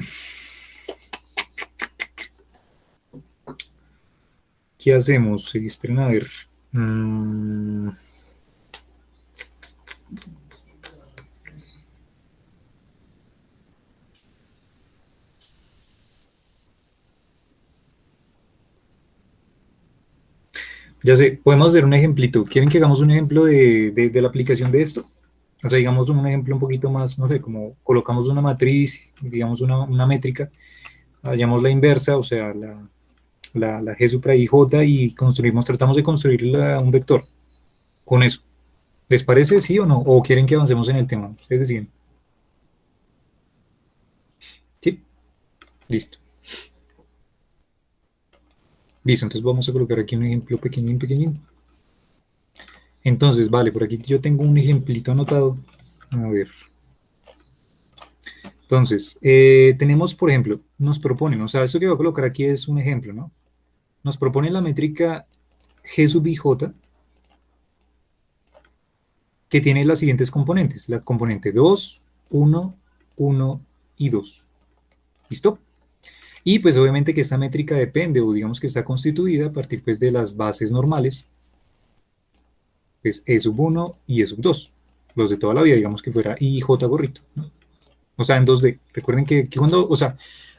¿qué hacemos? Esperen a ver. Ya sé, podemos hacer un ejemplito. ¿Quieren que hagamos un ejemplo de la aplicación de esto? O sea, digamos un ejemplo un poquito más, no sé, como colocamos una matriz, digamos una métrica, hallamos la inversa, o sea, la G supra IJ y construimos, tratamos de construir un vector con eso. ¿Les parece sí o no? ¿O quieren que avancemos en el tema? Ustedes deciden. Sí, listo. Listo, entonces vamos a colocar aquí un ejemplo pequeñín, pequeñín. Entonces, vale, por aquí yo tengo un ejemplito anotado. A ver. Entonces, tenemos, por ejemplo, nos proponen, o sea, esto que voy a colocar aquí es un ejemplo, ¿no? Nos proponen la métrica G sub IJ, que tiene las siguientes componentes, la componente 2, 1, 1 y 2. ¿Listo? Y pues obviamente que esta métrica depende, o digamos que está constituida a partir pues de las bases normales, pues E sub 1 y E sub 2, los de toda la vida, digamos que fuera I y J gorrito, ¿no? O sea, en 2D. Recuerden que cuando, o sea,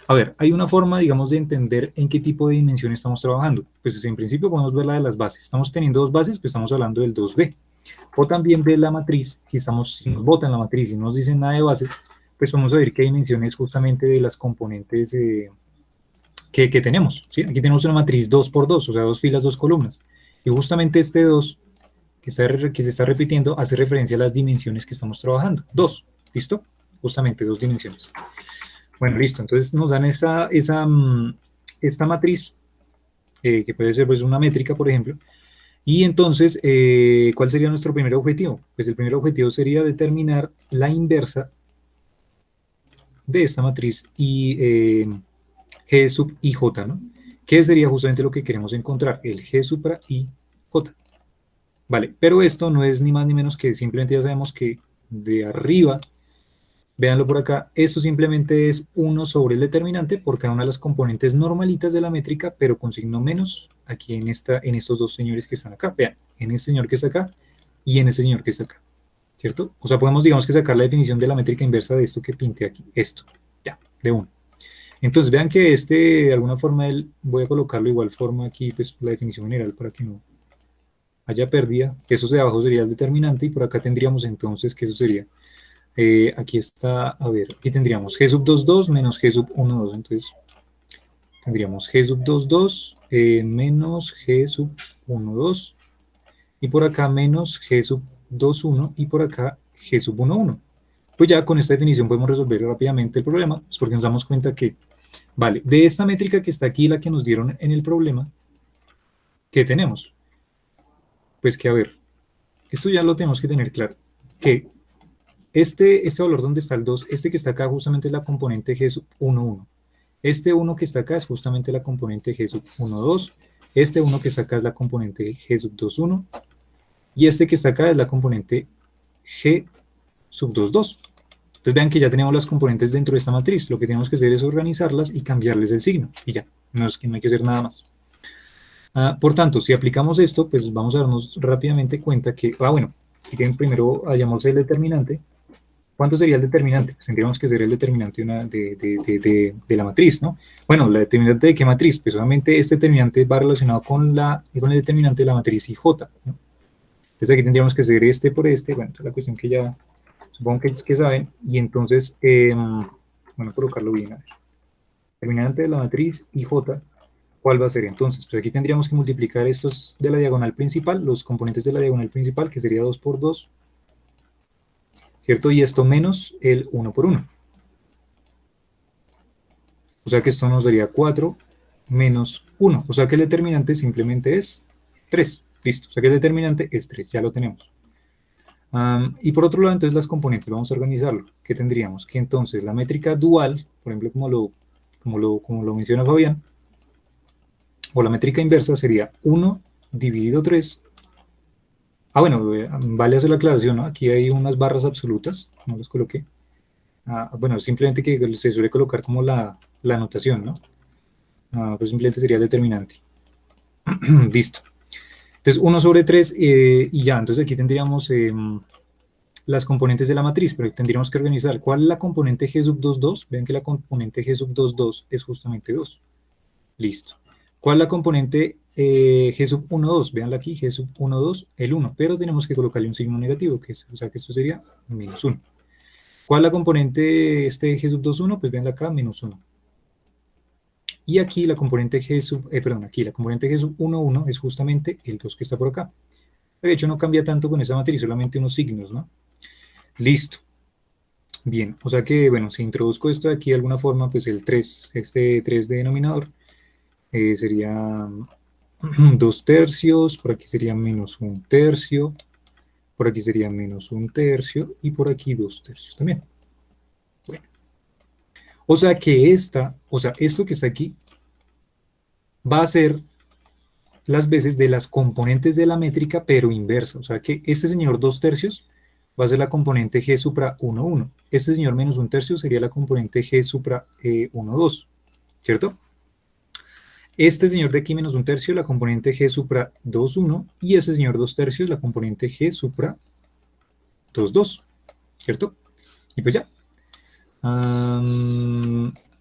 a ver, hay una forma, digamos, de entender en qué tipo de dimensión estamos trabajando. Pues en principio podemos ver la de las bases. Estamos teniendo dos bases, pues estamos hablando del 2D. O también de la matriz, si nos botan la matriz y no nos dicen nada de bases, pues vamos a ver qué dimensiones justamente de las componentes que tenemos, ¿sí? Aquí tenemos una matriz 2 por 2, o sea, dos filas, dos columnas. Y justamente este 2 que se está repitiendo hace referencia a las dimensiones que estamos trabajando. 2, ¿listo? Justamente dos dimensiones. Bueno, listo. Entonces nos dan esta matriz que puede ser pues una métrica, por ejemplo. Y entonces, ¿cuál sería nuestro primer objetivo? Pues el primer objetivo sería determinar la inversa de esta matriz y G sub I J, ¿no? Que sería justamente lo que queremos encontrar, el G supra I J. Vale, pero esto no es ni más ni menos que simplemente ya sabemos que de arriba, véanlo por acá, esto simplemente es 1 sobre el determinante por cada una de las componentes normalitas de la métrica, pero con signo menos aquí en estos dos señores que están acá. Vean, en este señor que está acá y en este señor que está acá, ¿cierto? O sea, podemos, digamos, que sacar la definición de la métrica inversa de esto que pinté aquí, esto, ya, de 1. Entonces, vean que de alguna forma, voy a colocarlo de igual forma aquí, pues la definición general para que no haya pérdida. Eso de abajo sería el determinante y por acá tendríamos entonces que eso sería, aquí está, a ver, aquí tendríamos G sub 2,2 menos G sub 1,2. Entonces, tendríamos G sub 2,2 menos G sub 1,2 y por acá menos G sub 2,1 y por acá G sub 1,1. Pues ya con esta definición podemos resolver rápidamente el problema, pues porque nos damos cuenta que, vale, de esta métrica que está aquí, la que nos dieron en el problema, ¿qué tenemos? Pues que, a ver, esto ya lo tenemos que tener claro, que este valor donde está el 2, este que está acá justamente es la componente G sub 1,1. Este 1 que está acá es justamente la componente G sub 1,2. Este 1 que está acá es la componente G sub 2,1. Y este que está acá es la componente G sub 2,2. Entonces vean que ya tenemos las componentes dentro de esta matriz. Lo que tenemos que hacer es organizarlas y cambiarles el signo. Y ya, no hay que hacer nada más. Por tanto, si aplicamos esto, pues vamos a darnos rápidamente cuenta que, bueno, si quieren primero hallamos el determinante. ¿Cuánto sería el determinante? Pues tendríamos que ser el determinante de la matriz, ¿no? Bueno, ¿la determinante de qué matriz? Pues obviamente este determinante va relacionado con el determinante de la matriz IJ, ¿no? Entonces aquí tendríamos que hacer este por este, bueno, esa es la cuestión que ya supongo que saben, y entonces, bueno, colocarlo bien, a ver. Determinante de la matriz IJ, ¿cuál va a ser? Entonces, pues aquí tendríamos que multiplicar estos de la diagonal principal, los componentes de la diagonal principal, que sería 2 por 2, ¿cierto? Y esto menos el 1 por 1. O sea que esto nos daría 4 menos 1. O sea que el determinante simplemente es 3. Listo. O sea que el determinante es 3. Ya lo tenemos. Y por otro lado, entonces las componentes, vamos a organizarlo. ¿Qué tendríamos? Que entonces la métrica dual, por ejemplo, como lo menciona Fabián, o la métrica inversa sería 1 dividido 3. Bueno, vale hacer la aclaración, ¿no? Aquí hay unas barras absolutas, no las coloqué. Bueno, simplemente que se suele colocar como la anotación, ¿no? Pues simplemente sería el determinante. Listo. Entonces, 1 sobre 3 y ya. Entonces aquí tendríamos las componentes de la matriz, pero tendríamos que organizar. ¿Cuál es la componente G sub 2,2? Vean que la componente G sub 2,2 es justamente 2. Listo. ¿Cuál es la componente G sub 1,2? Veanla aquí, G sub 1,2, el 1, pero tenemos que colocarle un signo negativo, o sea que esto sería menos 1. ¿Cuál es la componente G sub 2,1? Pues veanla acá, menos 1. Y aquí la componente aquí la componente G sub 1,1 es justamente el 2 que está por acá. De hecho no cambia tanto con esa matriz, solamente unos signos, ¿no? Listo. Bien, o sea que, bueno, si introduzco esto de aquí de alguna forma, pues el 3, este 3 de denominador, sería 2 tercios, por aquí sería menos 1 tercio, por aquí sería menos 1 tercio y por aquí 2 tercios también. Bueno, o sea que esto que está aquí va a ser las veces de las componentes de la métrica, pero inversa. O sea que este señor 2 tercios va a ser la componente G supra 1,1. Este señor menos 1 tercio sería la componente G supra 1,2, ¿cierto? Este señor de aquí menos 1 tercio, la componente G supra 2,1, y este señor 2 tercios, la componente G supra 2,2, ¿cierto? Y pues ya.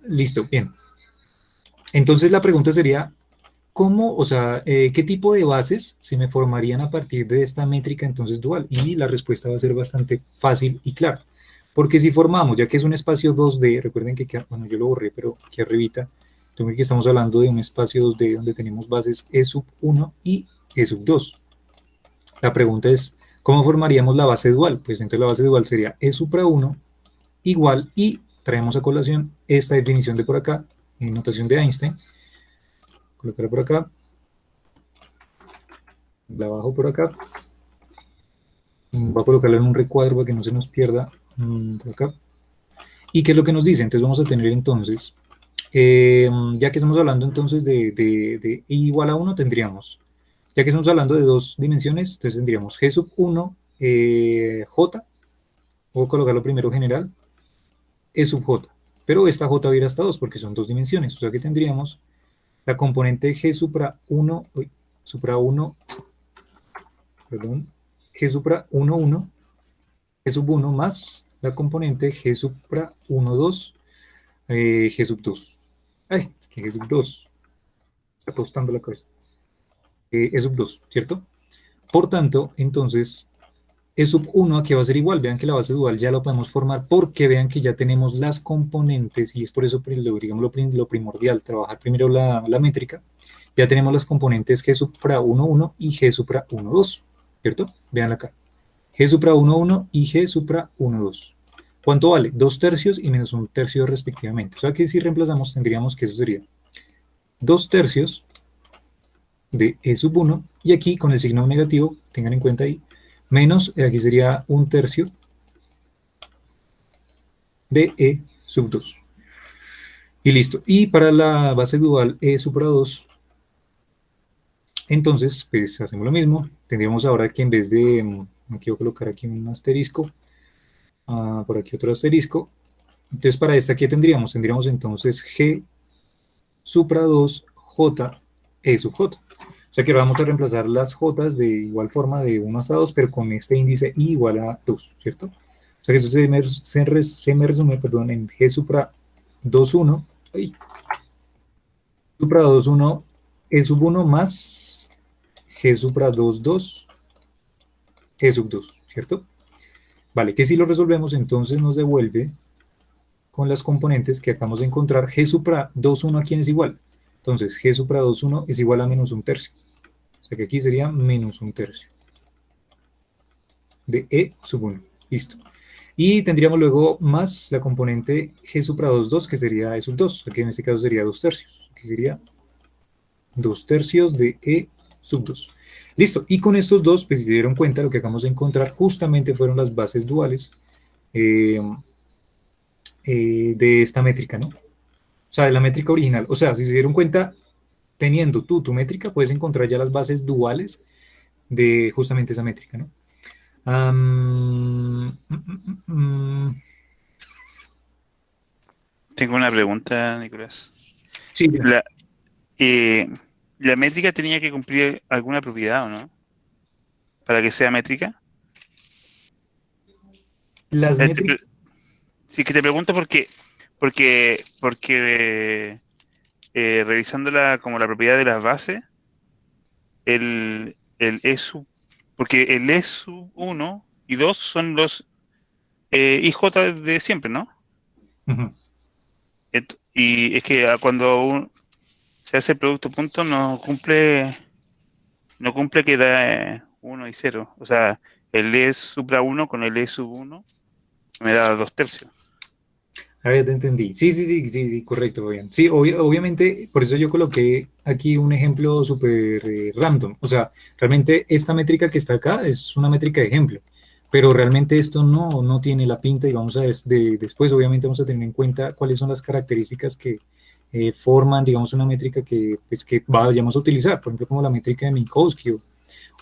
Listo, bien. Entonces la pregunta sería, ¿cómo, o sea, qué tipo de bases se me formarían a partir de esta métrica entonces dual? Y la respuesta va a ser bastante fácil y clara. Porque si formamos, ya que es un espacio 2D, recuerden que, bueno, yo lo borré, pero aquí arribita, que estamos hablando de un espacio 2D donde tenemos bases E sub 1 y E sub 2. La pregunta es, ¿cómo formaríamos la base dual? Pues entonces la base dual sería E supra 1 igual, y traemos a colación esta definición de por acá, en notación de Einstein, colocarla por acá, La bajo por acá. Voy a colocarla en un recuadro para que no se nos pierda. Por acá. ¿Y qué es lo que nos dice? Entonces vamos a tener entonces, ya que estamos hablando entonces de i igual a 1, tendríamos, ya que estamos hablando de dos dimensiones, entonces tendríamos g sub 1 j, voy a colocarlo primero general, e sub j, pero esta j va a ir hasta 2 porque son dos dimensiones, o sea que tendríamos la componente g supra 1, supra 1, perdón, g supra 1, 1, g sub 1 más la componente g supra 1, 2, g sub 2. Ay, es que g sub 2 está apostando la cabeza. E sub 2, ¿cierto? Por tanto, entonces, E sub 1 aquí va a ser igual. Vean que la base dual ya la podemos formar porque vean que ya tenemos las componentes y es por eso, digamos, lo primordial, trabajar primero la métrica. Ya tenemos las componentes G supra 1, 1 y G supra 1, 2, ¿cierto? Veanla acá. G supra 1, 1 y G supra 1, 2. ¿Cuánto vale? 2 tercios y menos 1 tercio respectivamente. O sea que si reemplazamos tendríamos que eso sería 2 tercios de E sub 1 y aquí con el signo negativo, tengan en cuenta ahí, menos, aquí sería 1 tercio de E sub 2. Y listo. Y para la base dual E supra 2, entonces, pues hacemos lo mismo. Tendríamos ahora que en vez de, aquí voy a colocar aquí un asterisco, por aquí otro asterisco. Entonces para esta, ¿qué tendríamos? Tendríamos entonces G supra 2 J E sub J. O sea que ahora vamos a reemplazar las J de igual forma de 1 hasta 2, pero con este índice I igual a 2, ¿cierto? O sea que eso se me resume, perdón, en G supra 2, 1, supra 2, 1, E sub 1 más G supra 2, 2, E sub 2, ¿cierto? Vale, que si lo resolvemos, entonces nos devuelve con las componentes que acabamos de encontrar. G supra 2, 1, ¿a quién es igual? Entonces, G supra 2, 1 es igual a menos 1 tercio. O sea que aquí sería menos 1 tercio de E sub 1. Listo. Y tendríamos luego más la componente G supra 2, 2, que sería E sub 2. Aquí en este caso sería 2 tercios. Aquí sería 2 tercios de E sub 2. Listo. Y con estos dos, pues si se dieron cuenta, lo que acabamos de encontrar justamente fueron las bases duales de esta métrica, ¿no? O sea, de la métrica original. O sea, si se dieron cuenta, teniendo tú tu métrica, puedes encontrar ya las bases duales de justamente esa métrica, ¿no? Tengo una pregunta, Nicolás. Sí, La, ¿La métrica tenía que cumplir alguna propiedad o no? Para que sea métrica. las métricas. Sí, que te pregunto porque revisando como la propiedad de las bases, el E sub, porque el E sub 1 y 2 son los IJ de siempre, ¿no? Uh-huh. Y es que cuando se hace el producto punto no cumple que da 1 y 0. O sea, el E supra 1 con el E sub 1 me da 2 tercios. A ver, te entendí. Sí, correcto, bien. Sí, obviamente, por eso yo coloqué aquí un ejemplo súper random. O sea, realmente esta métrica que está acá es una métrica de ejemplo, pero realmente esto no tiene la pinta y vamos a ver después, obviamente, vamos a tener en cuenta cuáles son las características que forman, digamos, una métrica que, pues, que vayamos a utilizar, por ejemplo, como la métrica de Minkowski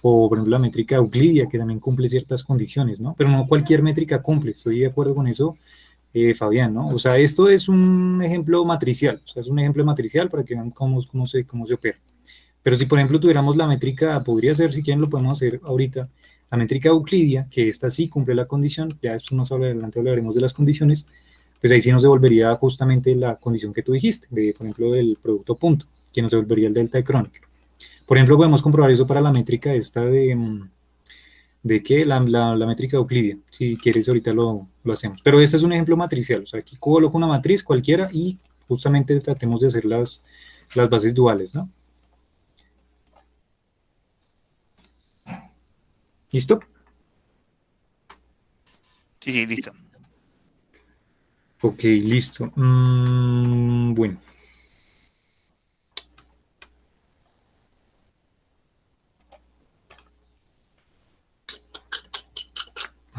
o, por ejemplo, la métrica de Euclidia, que también cumple ciertas condiciones, ¿no? Pero no cualquier métrica cumple, estoy de acuerdo con eso. Fabián, ¿no? O sea, esto es un ejemplo matricial, o sea, es un ejemplo matricial para que vean cómo se opera. Pero si, por ejemplo, tuviéramos la métrica, podría ser, si quieren lo podemos hacer ahorita, la métrica euclidia, que esta sí cumple la condición, ya después más adelante hablaremos de las condiciones, pues ahí sí nos devolvería justamente la condición que tú dijiste, de, por ejemplo, del producto punto, que nos devolvería el delta de Kronecker. Por ejemplo, podemos comprobar eso para la métrica esta de que la métrica euclidia, si quieres ahorita lo hacemos, pero este es un ejemplo matricial, o sea, aquí coloco una matriz cualquiera y justamente tratemos de hacer las bases duales, ¿no? ¿Listo? Sí, listo. Ok, listo. Bueno.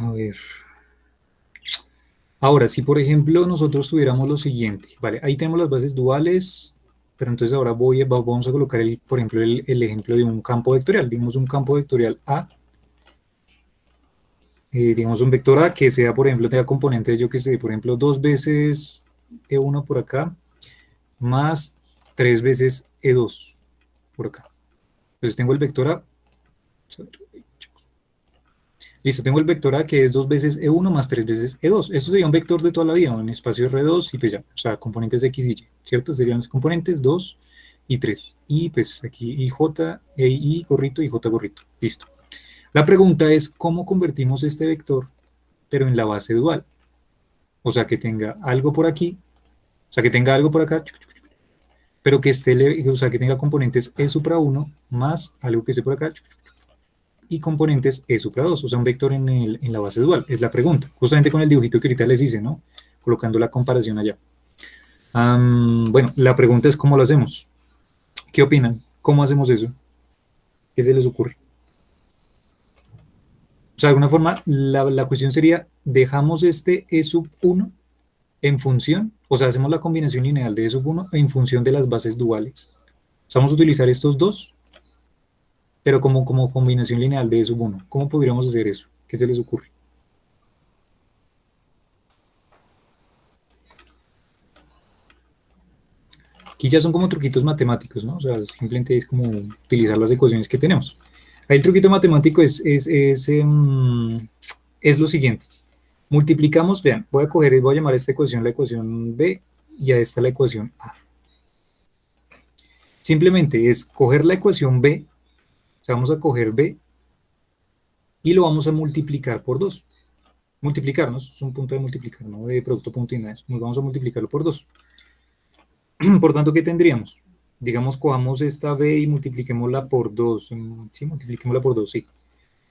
A ver. Ahora, si por ejemplo nosotros tuviéramos lo siguiente, ¿vale? Ahí tenemos las bases duales, pero entonces ahora vamos a colocar, por ejemplo, el ejemplo de un campo vectorial. Digamos un campo vectorial A, digamos un vector A que sea, por ejemplo, tenga componentes, yo que sé, por ejemplo, 2 veces E1 por acá, más 3 veces E2 por acá. Entonces tengo el vector A. Listo, tengo el vector A que es 2 veces E1 más 3 veces E2. Eso sería un vector de toda la vida, en espacio R2 y pues ya, o sea, componentes X y Y, ¿cierto? Serían los componentes 2 y 3. Y pues aquí IJ, I gorrito y J gorrito. Listo. La pregunta es, ¿cómo convertimos este vector, pero en la base dual? O sea, que tenga algo por aquí, o sea, que tenga algo por acá, pero que esté, o sea, que tenga componentes E supra 1 más algo que esté por acá, y componentes E supra 2, o sea, un vector en la base dual, es la pregunta. Justamente con el dibujito que ahorita les hice, ¿no? Colocando la comparación allá. Bueno, la pregunta es cómo lo hacemos. ¿Qué opinan? ¿Cómo hacemos eso? ¿Qué se les ocurre? O sea, de alguna forma, la cuestión sería, dejamos este E sub 1 en función, o sea, hacemos la combinación lineal de E sub 1 en función de las bases duales. O sea, vamos a utilizar estos dos, pero como combinación lineal de E sub 1. ¿Cómo podríamos hacer eso? ¿Qué se les ocurre? Aquí ya son como truquitos matemáticos, ¿no? O sea, simplemente es como utilizar las ecuaciones que tenemos. Ahí el truquito matemático es lo siguiente. Multiplicamos, vean, voy a llamar a esta ecuación la ecuación B y a esta la ecuación A. Simplemente es coger la ecuación B, o sea, vamos a coger B y lo vamos a multiplicar por 2. Multiplicar, ¿no? Es un punto de multiplicar, no de producto punto y nada. Nos vamos a multiplicarlo por 2. Por tanto, ¿qué tendríamos? Digamos, cojamos esta B y multipliquémosla por 2. Sí, multipliquémosla por 2, sí.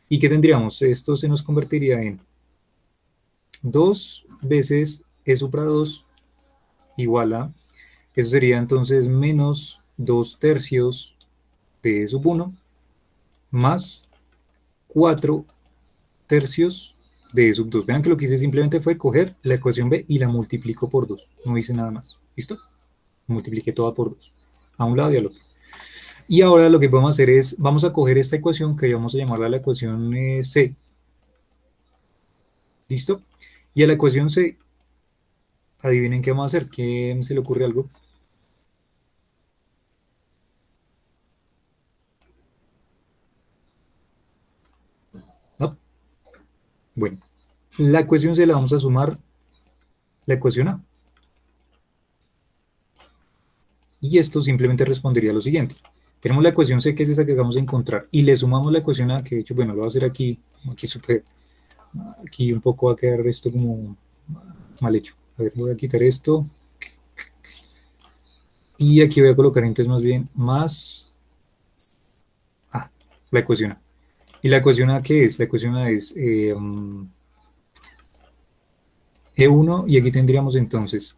¿Y qué tendríamos? Esto se nos convertiría en 2 veces E supra 2 igual a, eso sería entonces menos 2 tercios de E sub 1 más 4 tercios de E sub 2. Vean que lo que hice simplemente fue coger la ecuación B y la multiplico por 2. No hice nada más. ¿Listo? Multipliqué toda por 2. A un lado y al otro. Y ahora lo que podemos hacer es, vamos a coger esta ecuación que vamos a llamarla la ecuación C. ¿Listo? Y a la ecuación C, adivinen qué vamos a hacer. ¿Quién se le ocurre algo? ¿No? Bueno, la ecuación C la vamos a sumar la ecuación A. Y esto simplemente respondería a lo siguiente. Tenemos la ecuación C, que es esa que acabamos de encontrar, y le sumamos la ecuación A, que de hecho, bueno, lo voy a hacer aquí aquí un poco va a quedar esto como mal hecho. A ver, voy a quitar esto. Y aquí voy a colocar entonces más bien más la ecuación A. ¿Y la ecuación A qué es? La ecuación A es E1 y aquí tendríamos entonces,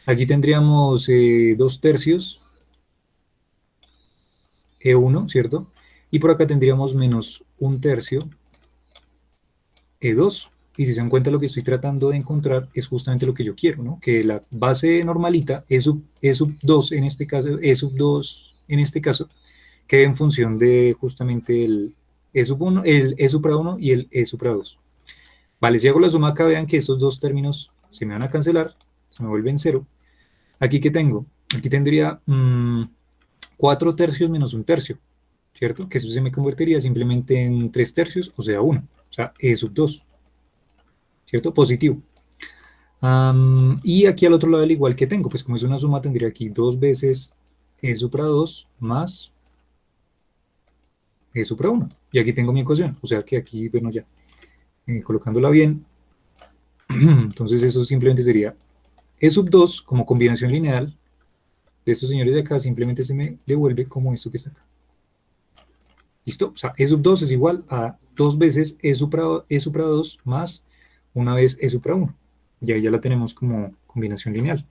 aquí tendríamos 2 tercios E1, ¿cierto? Y por acá tendríamos menos 1 tercio E2. Y si se dan cuenta, lo que estoy tratando de encontrar es justamente lo que yo quiero, ¿no? Que la base normalita, E sub 2 en este caso, E sub 2 en este caso, quede en función de justamente el E sub 1, el E supra 1 y el E supra 2. Vale, si hago la suma acá, vean que estos dos términos se me van a cancelar, se me vuelven 0. ¿Aquí qué tengo? Aquí tendría 4 tercios menos 1 tercio, ¿cierto? Que eso se me convertiría simplemente en 3 tercios, o sea, 1. O sea, E sub 2, ¿cierto? Positivo. Y aquí al otro lado, al igual que tengo, pues como es una suma, tendría aquí 2 veces E supra 2 más E supra 1. Y aquí tengo mi ecuación, o sea que aquí, bueno, ya, colocándola bien, entonces eso simplemente sería E sub 2 como combinación lineal de estos señores de acá, simplemente se me devuelve como esto que está acá. ¿Listo? O sea, E sub 2 es igual a 2 veces E supra 2 más una vez E supra 1. Y ahí ya la tenemos como combinación lineal.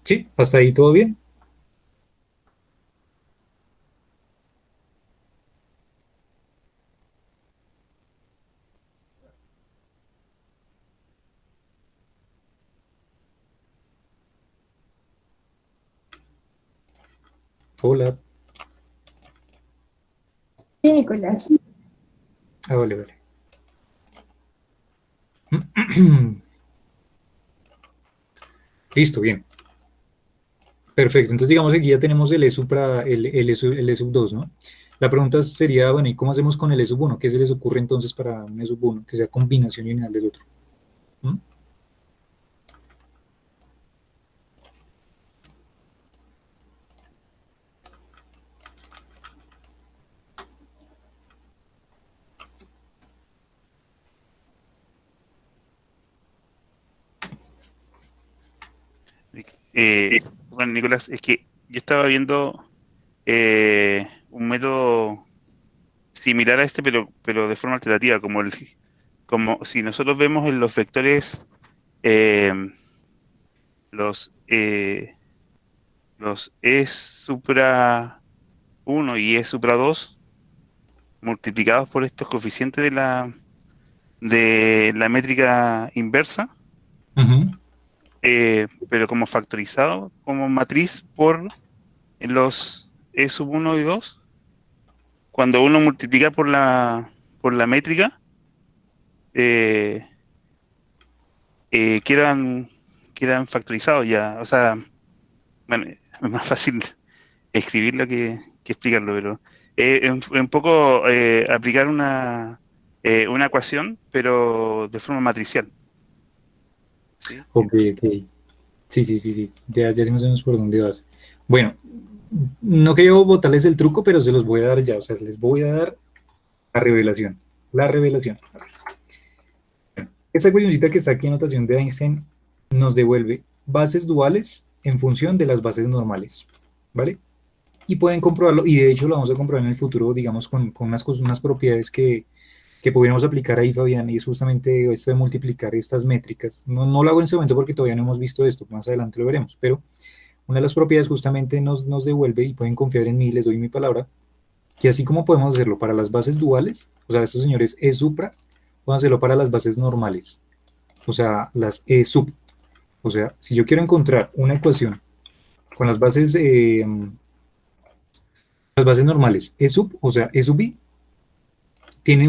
Sí, hasta ahí todo bien. Hola. Sí, Nicolás. Ah, vale, vale. Listo, bien. Perfecto. Entonces, digamos que aquí ya tenemos el E supra, el E sub 2, ¿no? La pregunta sería, bueno, ¿y cómo hacemos con el E sub 1? ¿Qué se les ocurre entonces para un E sub 1? Que sea combinación lineal del otro. ¿Mm? Bueno, Nicolás, es que yo estaba viendo un método similar a este, pero de forma alternativa, como si nosotros vemos en los vectores eh, los, eh, los E supra uno y E supra 2 multiplicados por estos coeficientes de la métrica inversa, Ujú. pero como factorizado, como matriz por los E sub 1 y 2. Cuando uno multiplica por la métrica, eh, quedan factorizados ya. O sea, bueno, es más fácil escribirlo que explicarlo, pero un poco aplicar una ecuación, pero de forma matricial. ¿Sí? Ok, ok. Sí, sí, sí, sí. Ya sí más o menos por dónde vas. Bueno, no quería botarles el truco, pero se los voy a dar ya. O sea, les voy a dar la revelación. La revelación. Bueno, esta ecuacióncita que está aquí en notación de Einstein nos devuelve bases duales en función de las bases normales. ¿Vale? Y pueden comprobarlo, y de hecho lo vamos a comprobar en el futuro, digamos, con unas propiedades que pudiéramos aplicar ahí, Fabián, y es justamente esto de multiplicar estas métricas. No lo hago en este momento porque todavía no hemos visto esto, más adelante lo veremos, pero una de las propiedades justamente nos devuelve, y pueden confiar en mí, les doy mi palabra, que así como podemos hacerlo para las bases duales, o sea, estos señores E supra, podemos hacerlo para las bases normales, o sea, las E sub. O sea, si yo quiero encontrar una ecuación con las bases normales E sub, o sea, E sub i, tiene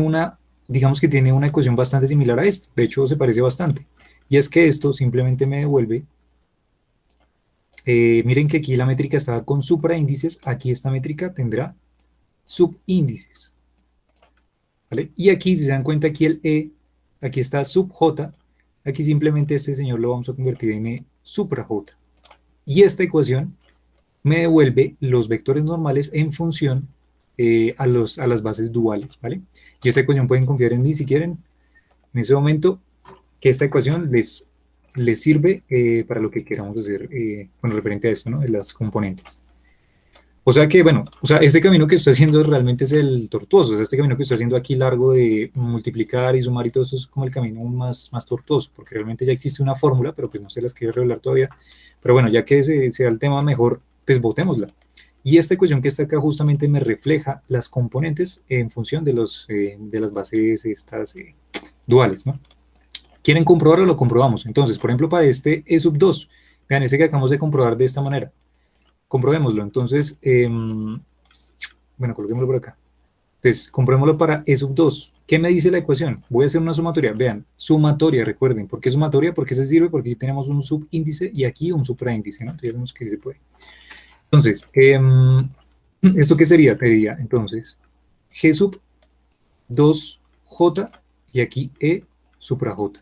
digamos que tiene una ecuación bastante similar a esta, de hecho se parece bastante, y es que esto simplemente me devuelve, miren que aquí la métrica estaba con supraíndices, aquí esta métrica tendrá subíndices, ¿vale? Y aquí, si se dan cuenta, aquí el E, aquí está sub J, aquí simplemente este señor lo vamos a convertir en E supra J, y esta ecuación me devuelve los vectores normales en función a las bases duales, ¿vale? Y esta ecuación pueden confiar en mí si quieren, en ese momento, que esta ecuación les sirve para lo que queramos hacer con referente a esto, ¿no? De las componentes. O sea que, bueno, o sea, este camino que estoy haciendo realmente es el tortuoso, o sea, este camino que estoy haciendo aquí largo de multiplicar y sumar y todo eso es como el camino más tortuoso, porque realmente ya existe una fórmula, pero pues no se las quiero revelar todavía. Pero bueno, ya que sea el tema mejor, pues botémosla. Y esta ecuación que está acá justamente me refleja las componentes en función de las bases estas duales, ¿no? ¿Quieren comprobarlo? Lo comprobamos. Entonces, por ejemplo, para este E sub 2, vean, ese que acabamos de comprobar de esta manera. Comprobémoslo. Entonces, bueno, coloquémoslo por acá. Entonces, comprobémoslo para E sub 2. ¿Qué me dice la ecuación? Voy a hacer una sumatoria. Vean, sumatoria, recuerden. ¿Por qué sumatoria? Porque se sirve porque aquí tenemos un subíndice y aquí un supraíndice, ¿no? Entonces, vemos que sí se puede. Entonces, ¿esto qué sería? Te diría, entonces, G sub 2J y aquí E supra J.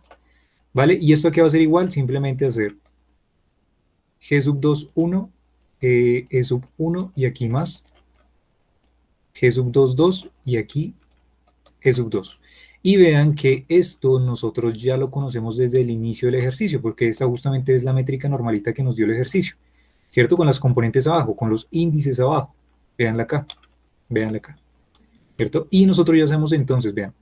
¿Vale? Y esto aquí va a ser igual, simplemente hacer G sub 2, 1, E sub 1 y aquí más, G sub 2, 2 y aquí E sub 2. Y vean que esto nosotros ya lo conocemos desde el inicio del ejercicio, porque esta justamente es la métrica normalita que nos dio el ejercicio, ¿cierto? Con las componentes abajo, con los índices abajo. Veanla acá, ¿cierto? Y nosotros ya hacemos entonces, vean,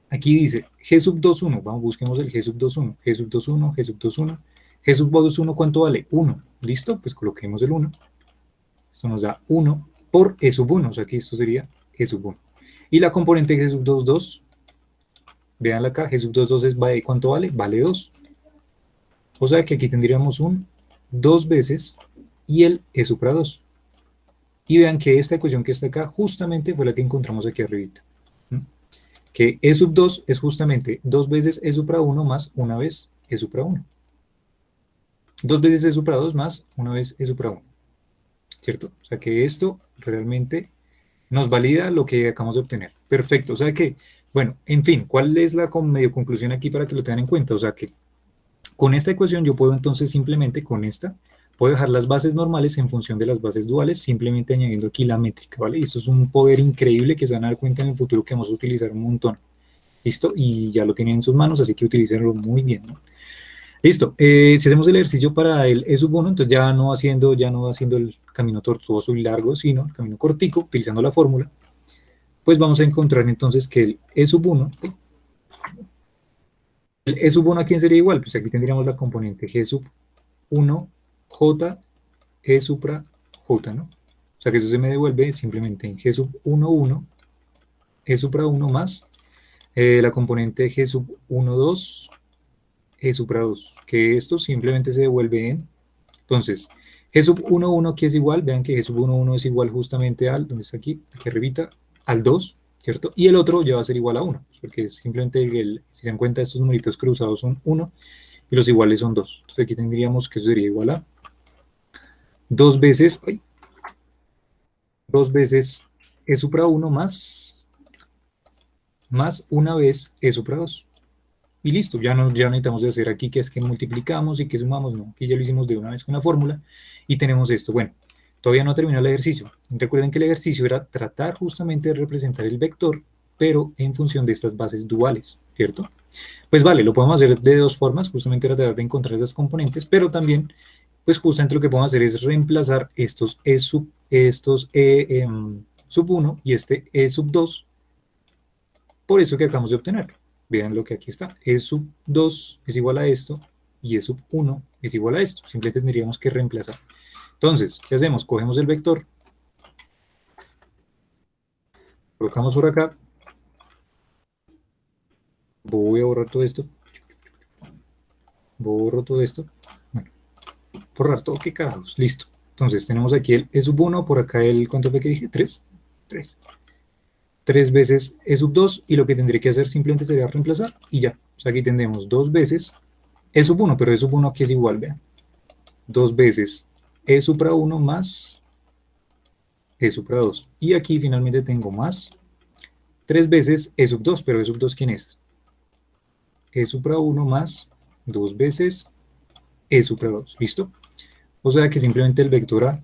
aquí dice G sub 2, 1, vamos, busquemos el G sub 2, 1, G sub 2, 1, G sub 2, 1, G sub 2, 1, ¿cuánto vale? 1, ¿listo? Pues coloquemos el 1, esto nos da 1 por E sub 1, o sea que esto sería E sub 1. Y la componente G sub 2, 2, veanla acá, G sub 2, 2 es, ¿cuánto vale? Vale 2. O sea que aquí tendríamos un 2 veces y el E supra 2. Y vean que esta ecuación que está acá justamente fue la que encontramos aquí arribita. Que E sub 2 es justamente 2 veces E supra 1 más una vez E supra 1. 2 veces E supra 2 más una vez E supra 1. ¿Cierto? O sea que esto realmente nos valida lo que acabamos de obtener. Perfecto. O sea que, bueno, en fin, ¿cuál es la medio conclusión aquí para que lo tengan en cuenta? O sea que con esta ecuación yo puedo entonces simplemente con esta, puedo dejar las bases normales en función de las bases duales, simplemente añadiendo aquí la métrica, ¿vale? Y esto es un poder increíble que se van a dar cuenta en el futuro que vamos a utilizar un montón. ¿Listo? Y ya lo tienen en sus manos, así que utilícenlo muy bien, ¿no? Listo. Si hacemos el ejercicio para el E sub 1, entonces ya no haciendo el camino tortuoso y largo, sino el camino cortico, utilizando la fórmula, pues vamos a encontrar entonces que el E sub 1 ¿a quién sería igual? Pues aquí tendríamos la componente G sub 1 J E supra J, ¿no? O sea que eso se me devuelve simplemente en G sub 1, 1, E supra 1 más la componente G sub 1, 2, E supra 2, que esto simplemente se devuelve en, entonces, G sub 1, 1 que es igual, vean que G sub 1, 1 es igual justamente al, ¿dónde está aquí arribita, al 2, ¿cierto? Y el otro ya va a ser igual a 1, porque es simplemente, si se dan cuenta, estos numeritos cruzados son 1 y los iguales son 2. Entonces aquí tendríamos que eso sería igual a 2 veces, 2 veces E supra 1 más una vez E supra 2. Y listo, ya no necesitamos de hacer aquí que es que multiplicamos y que sumamos, no, aquí ya lo hicimos de una vez con la fórmula y tenemos esto. Bueno, todavía no terminó el ejercicio. Recuerden que el ejercicio era tratar justamente de representar el vector, pero en función de estas bases duales, ¿cierto? Pues vale, lo podemos hacer de dos formas, justamente tratar de encontrar esas componentes, pero también, pues justamente lo que podemos hacer es reemplazar estos sub 1 y este E sub 2 por eso que acabamos de obtener. Vean lo que aquí está. E sub 2 es igual a esto y E sub 1 es igual a esto. Simplemente tendríamos que reemplazar. Entonces, ¿qué hacemos? Cogemos el vector, colocamos por acá. Voy a borrar todo esto. Borro todo esto. Bueno, borrar todo, qué carajos. Listo. Entonces, tenemos aquí el E sub 1, por acá el, ¿cuánto fue que dije? 3. 3. 3 veces E sub 2 y lo que tendré que hacer simplemente sería reemplazar y ya. O sea, aquí tendremos 2 veces E sub 1, pero E sub 1 aquí es igual, vean. 2 veces E supra 1 más E supra 2. Y aquí finalmente tengo más 3 veces E sub 2, pero E sub 2 ¿quién es? E supra 1 más 2 veces E supra 2. ¿Listo? O sea que simplemente el vector A,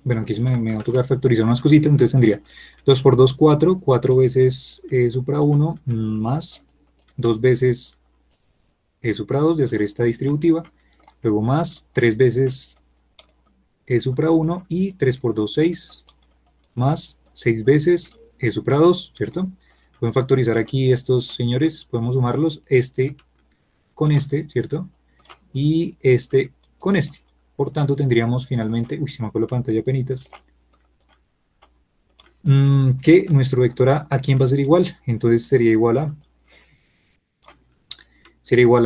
bueno, aquí me va a tocar factorizar unas cositas, entonces tendría 2 por 2, 4, 4 veces E supra 1 más 2 veces E supra 2 de hacer esta distributiva, luego más 3 veces E supra 1 y 3 por 2, 6, más 6 veces E supra 2, ¿cierto? Pueden factorizar aquí estos señores, podemos sumarlos, este con este, ¿cierto? Y este con este. Por tanto, tendríamos finalmente, uy, se me fue la pantalla penitas, que nuestro vector A quién va a ser igual. Entonces sería igual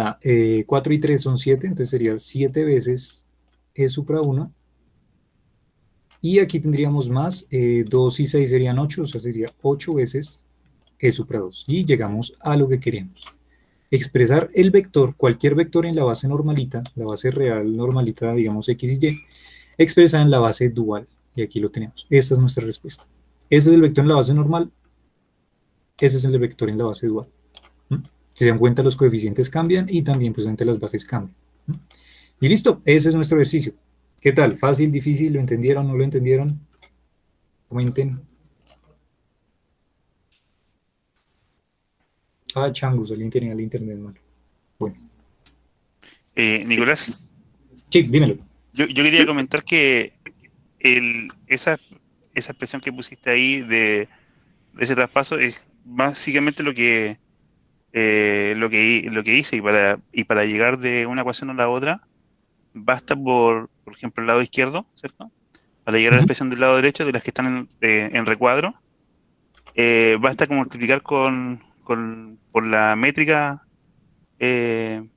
a 4 y 3 son 7, entonces sería 7 veces E supra 1. Y aquí tendríamos más, 2 y 6 serían 8, o sea, sería 8 veces E supra 2. Y llegamos a lo que queremos. Expresar el vector, cualquier vector en la base normalita, la base real normalita, digamos X y Y, expresada en la base dual. Y aquí lo tenemos. Esta es nuestra respuesta. Ese es el vector en la base normal. Ese es el vector en la base dual. ¿Mm? Si se dan cuenta, los coeficientes cambian y también pues entre las bases cambian. ¿Mm? Y listo, ese es nuestro ejercicio. ¿Qué tal? ¿Fácil, difícil? ¿Lo entendieron? ¿No lo entendieron? Comenten. Ah, changos, alguien tenía el internet malo. Bueno. Nicolás, Sí, dímelo. yo quería comentar que esa expresión que pusiste ahí de ese traspaso es básicamente lo que hice y para llegar de una ecuación a la otra basta por ejemplo el lado izquierdo, ¿cierto? Para llegar a la expresión del lado derecho de las que están en recuadro, basta con multiplicar por la métrica del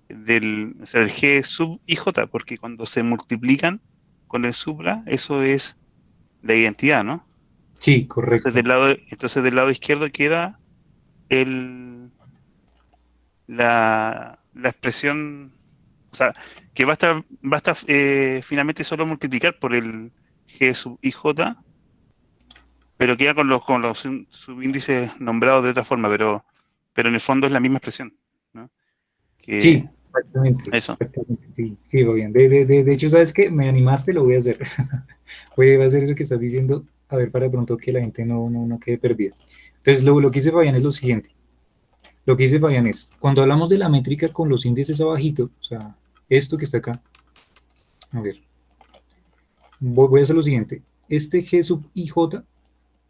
G sub IJ, porque cuando se multiplican con el supra, eso es la identidad, ¿no? Sí, correcto. Entonces del lado izquierdo queda la expresión, o sea, que va a estar finalmente solo multiplicar por el G sub IJ, pero queda con los subíndices nombrados de otra forma, pero en el fondo es la misma expresión, ¿no? Sí, Que eso. exactamente, sí, sí, Fabián. De hecho, ¿sabes qué? Me animaste, lo voy a hacer. Voy a hacer eso que estás diciendo, a ver, para de pronto que la gente no quede perdida. Entonces, lo que dice Fabián es lo siguiente. Lo que dice Fabián es, cuando hablamos de la métrica con los índices abajito, o sea, esto que está acá, a ver, voy a hacer lo siguiente. Este G sub IJ,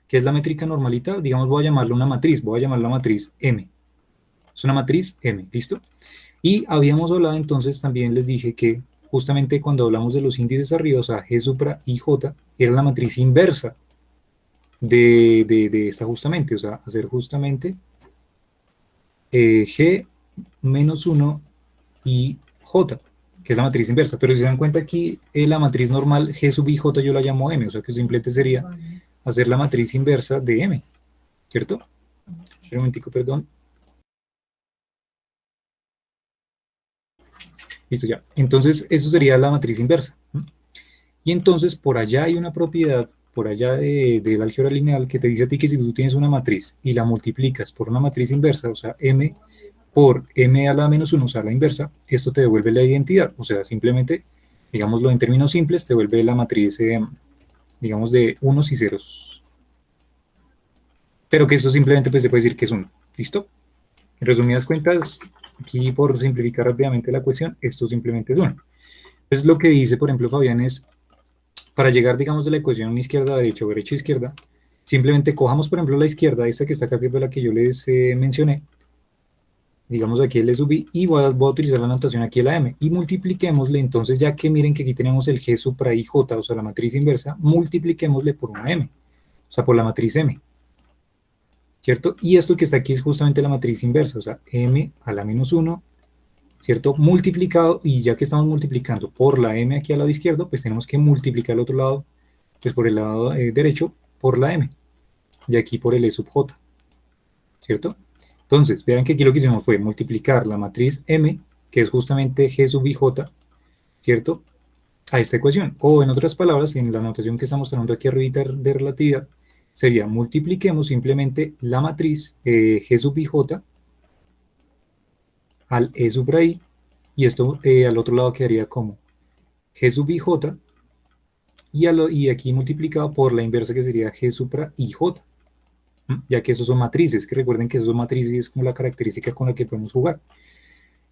que es la métrica normalita, digamos, voy a llamarlo una matriz, voy a llamarla matriz M. Es una matriz M, ¿listo? Y habíamos hablado entonces, también les dije que justamente cuando hablamos de los índices arriba, o sea, G supra IJ, era la matriz inversa de esta justamente, o sea, hacer justamente G menos 1 y J, que es la matriz inversa. Pero si se dan cuenta aquí, la matriz normal G sub IJ yo la llamo M, o sea que simplemente sería hacer la matriz inversa de M, ¿cierto? Un momentico, perdón. Listo, ya. Entonces, eso sería la matriz inversa. Y entonces, por allá hay una propiedad, por allá del álgebra lineal, que te dice a ti que si tú tienes una matriz y la multiplicas por una matriz inversa, o sea, M por M a la menos 1, o sea, la inversa, esto te devuelve la identidad. O sea, simplemente, digámoslo en términos simples, te devuelve la matriz, digamos, de unos y ceros. Pero que eso simplemente pues, se puede decir que es 1. ¿Listo? En resumidas cuentas, aquí por simplificar rápidamente la cuestión, esto simplemente es 1. Entonces lo que dice, por ejemplo, Fabián es, para llegar, digamos, de la ecuación izquierda-derecha o derecha-izquierda, simplemente cojamos, por ejemplo, la izquierda, esta que está acá, que fue la que yo les mencioné, digamos aquí le subí, y voy a utilizar la notación aquí de la M, y multipliquémosle, entonces ya que miren que aquí tenemos el G supra IJ, o sea, la matriz inversa, multipliquémosle por una M, o sea, por la matriz M, ¿cierto? Y esto que está aquí es justamente la matriz inversa, o sea, M a la menos 1, ¿cierto? Multiplicado, y ya que estamos multiplicando por la M aquí al lado izquierdo, pues tenemos que multiplicar al otro lado, pues por el lado derecho, por la M, y aquí por el E sub J, ¿cierto? Entonces, vean que aquí lo que hicimos fue multiplicar la matriz M, que es justamente G sub IJ, ¿cierto? A esta ecuación, o en otras palabras, en la notación que estamos mostrando aquí arriba de relatividad, sería multipliquemos simplemente la matriz G sub IJ al E sub I, y esto al otro lado quedaría como G sub IJ, y aquí multiplicado por la inversa que sería G supra IJ, ya que esos son matrices, que recuerden que esos son matrices y es como la característica con la que podemos jugar.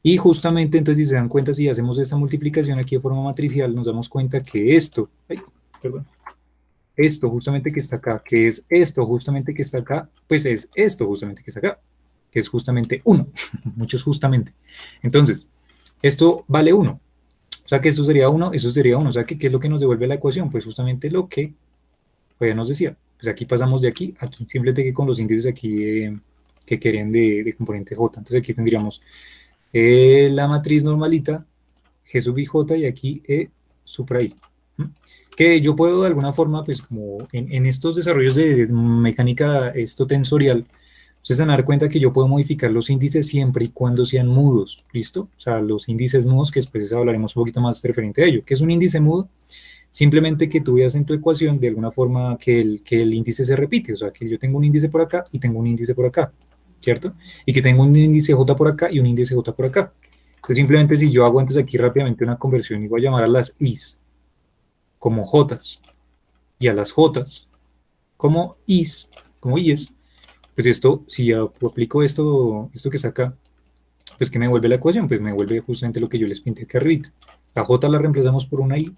Y justamente entonces si se dan cuenta, si hacemos esta multiplicación aquí de forma matricial, nos damos cuenta que esto justamente que está acá, que es esto justamente que está acá, pues es esto justamente que está acá, que es justamente 1, muchos justamente. Entonces, esto vale 1, o sea que esto sería 1, eso sería 1, o sea que ¿qué es lo que nos devuelve la ecuación? Pues justamente lo que pues ya nos decía, pues aquí pasamos de aquí a aquí, simplemente que con los índices aquí que querían de componente J, entonces aquí tendríamos la matriz normalita, G sub IJ y aquí E supra I. Que yo puedo de alguna forma, pues como en estos desarrollos de mecánica esto tensorial, ustedes se van a dar cuenta que yo puedo modificar los índices siempre y cuando sean mudos, ¿listo? O sea, los índices mudos, que después hablaremos un poquito más referente a ello. ¿Qué es un índice mudo? Simplemente que tú veas en tu ecuación de alguna forma que el índice se repite, o sea, que yo tengo un índice por acá y tengo un índice por acá, ¿cierto? Y que tengo un índice J por acá y un índice J por acá. Entonces simplemente si yo hago entonces aquí rápidamente una conversión y voy a llamar a las I's como J's y a las J's como I's, pues esto, si yo aplico esto que está acá, pues ¿qué me devuelve la ecuación? Pues me devuelve justamente lo que yo les pinté acá arriba. La J la reemplazamos por una I.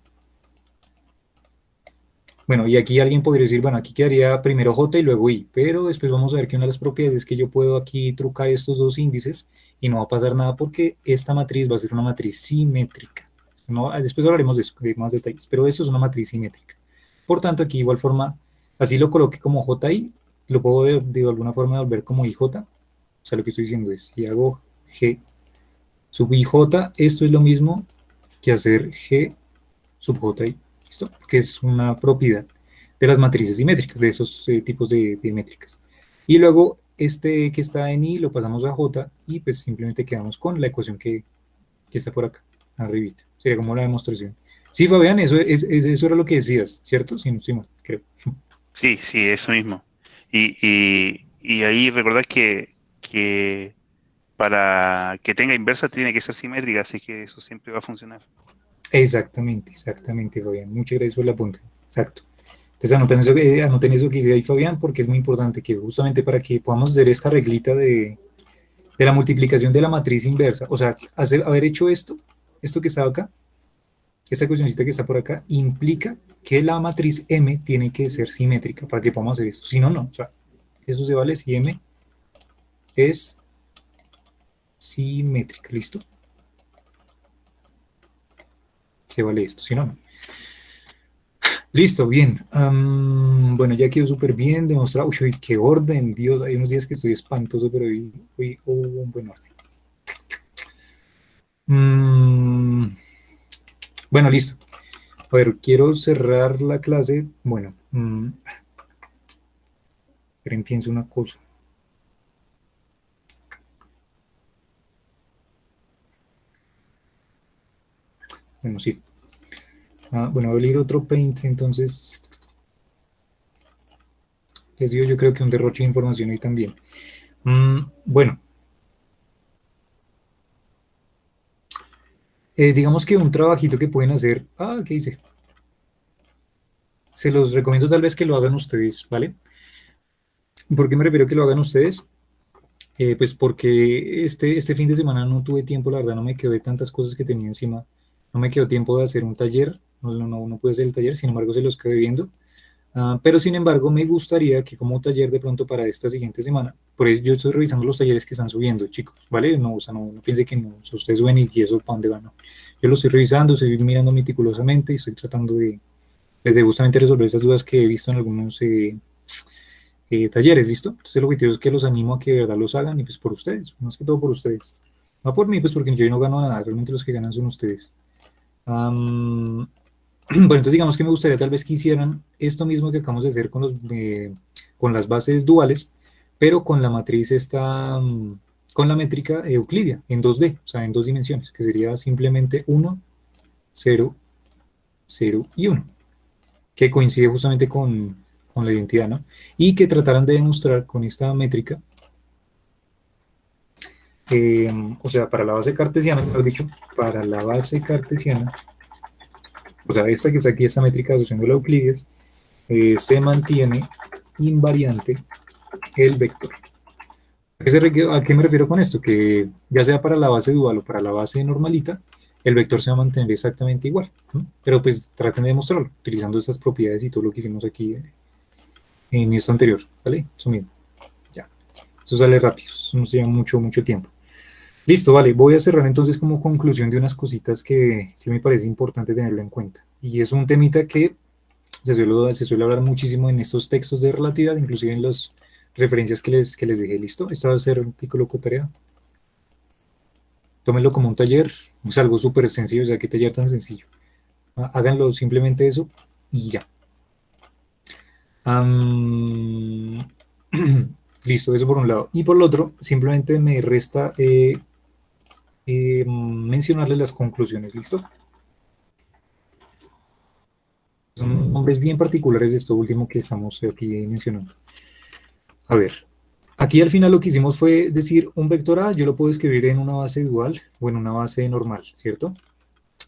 Bueno, y aquí alguien podría decir, bueno, aquí quedaría primero J y luego I, pero después vamos a ver que una de las propiedades es que yo puedo aquí trucar estos dos índices y no va a pasar nada porque esta matriz va a ser una matriz simétrica. No, después hablaremos de eso, de más detalles, pero eso es una matriz simétrica. Por tanto, aquí de igual forma, así lo coloque como JI, lo puedo de alguna forma devolver como IJ. O sea, lo que estoy diciendo es, si hago G sub IJ, esto es lo mismo que hacer G sub JI. ¿listo? Porque es una propiedad de las matrices simétricas, de esos tipos de métricas. Y luego este que está en I lo pasamos a J y pues simplemente quedamos con la ecuación que está por acá, arribita. Sería como la demostración. Sí, Fabián, eso era lo que decías, ¿cierto? Sí, no estoy mal, creo. Sí, sí, eso mismo. Y ahí recordad que para que tenga inversa tiene que ser simétrica, así que eso siempre va a funcionar. Exactamente, Fabián. Muchas gracias por el apunte. Exacto. Entonces anoten eso que dice ahí Fabián, porque es muy importante que justamente para que podamos hacer esta reglita de la multiplicación de la matriz inversa, o sea, haber hecho esto que estaba acá, esta cuestioncita que está por acá, implica que la matriz M tiene que ser simétrica para que podamos hacer esto. Si no, no. O sea, eso se vale si M es simétrica. ¿Listo? Se vale esto. Si no, no. Listo, bien. Bueno, ya quedó súper bien demostrado. Uy, qué orden, Dios. Hay unos días que estoy espantoso, pero hoy hubo un buen orden. Bueno, listo. A ver, quiero cerrar la clase. Bueno, pero pienso una cosa. Bueno, sí. Bueno, voy a leer otro Paint, entonces les digo, yo creo que un derroche de información ahí también. Bueno, digamos que un trabajito que pueden hacer, ¿qué dice? Se los recomiendo tal vez que lo hagan ustedes, ¿vale? ¿Por qué me refiero a que lo hagan ustedes? Pues porque este fin de semana no tuve tiempo, la verdad no me quedó de tantas cosas que tenía encima, no me quedó tiempo de hacer un taller, no pude hacer el taller, sin embargo se los quedé viendo. Pero sin embargo me gustaría que como taller de pronto para esta siguiente semana, por eso yo estoy revisando los talleres que están subiendo, chicos, ¿vale? No, o sea, no piense que no, o sea, ustedes suben y eso para dónde van, no. Yo lo estoy revisando, estoy mirando meticulosamente y estoy tratando de justamente resolver esas dudas que he visto en algunos talleres, ¿listo? Entonces el objetivo es que los animo a que de verdad los hagan y pues por ustedes, más que todo por ustedes. No por mí, pues porque yo no gano nada, realmente los que ganan son ustedes. Bueno, entonces digamos que me gustaría tal vez que hicieran esto mismo que acabamos de hacer con las bases duales, pero con la matriz con la métrica euclidia en 2D, o sea, en dos dimensiones, que sería simplemente 1, 0, 0 y 1, que coincide justamente con la identidad, ¿no? Y que trataran de demostrar con esta métrica, o sea, para la base cartesiana, mejor dicho, para la base cartesiana, o sea, esta que está aquí, esta métrica de asociación de la Euclides, se mantiene invariante el vector. ¿A qué me refiero con esto? Que ya sea para la base dual o para la base normalita, el vector se va a mantener exactamente igual, ¿no? Pero pues traten de demostrarlo utilizando estas propiedades y todo lo que hicimos aquí en esto anterior, ¿vale? Eso mismo, ya. Eso sale rápido, eso no se lleva mucho tiempo. Listo, vale, voy a cerrar entonces como conclusión de unas cositas que sí me parece importante tenerlo en cuenta. Y es un temita que se suele hablar muchísimo en estos textos de relatividad, inclusive en las referencias que les dejé. Listo, esta va a ser un pico loco tarea. Tómenlo como un taller, es algo súper sencillo, o sea, qué taller tan sencillo. Háganlo simplemente eso y ya. Listo, eso por un lado. Y por el otro, simplemente me resta mencionarles las conclusiones, ¿listo? Son nombres bien particulares de esto último que estamos aquí mencionando. A ver, aquí al final lo que hicimos fue decir un vector A, yo lo puedo escribir en una base dual o en una base normal, ¿cierto?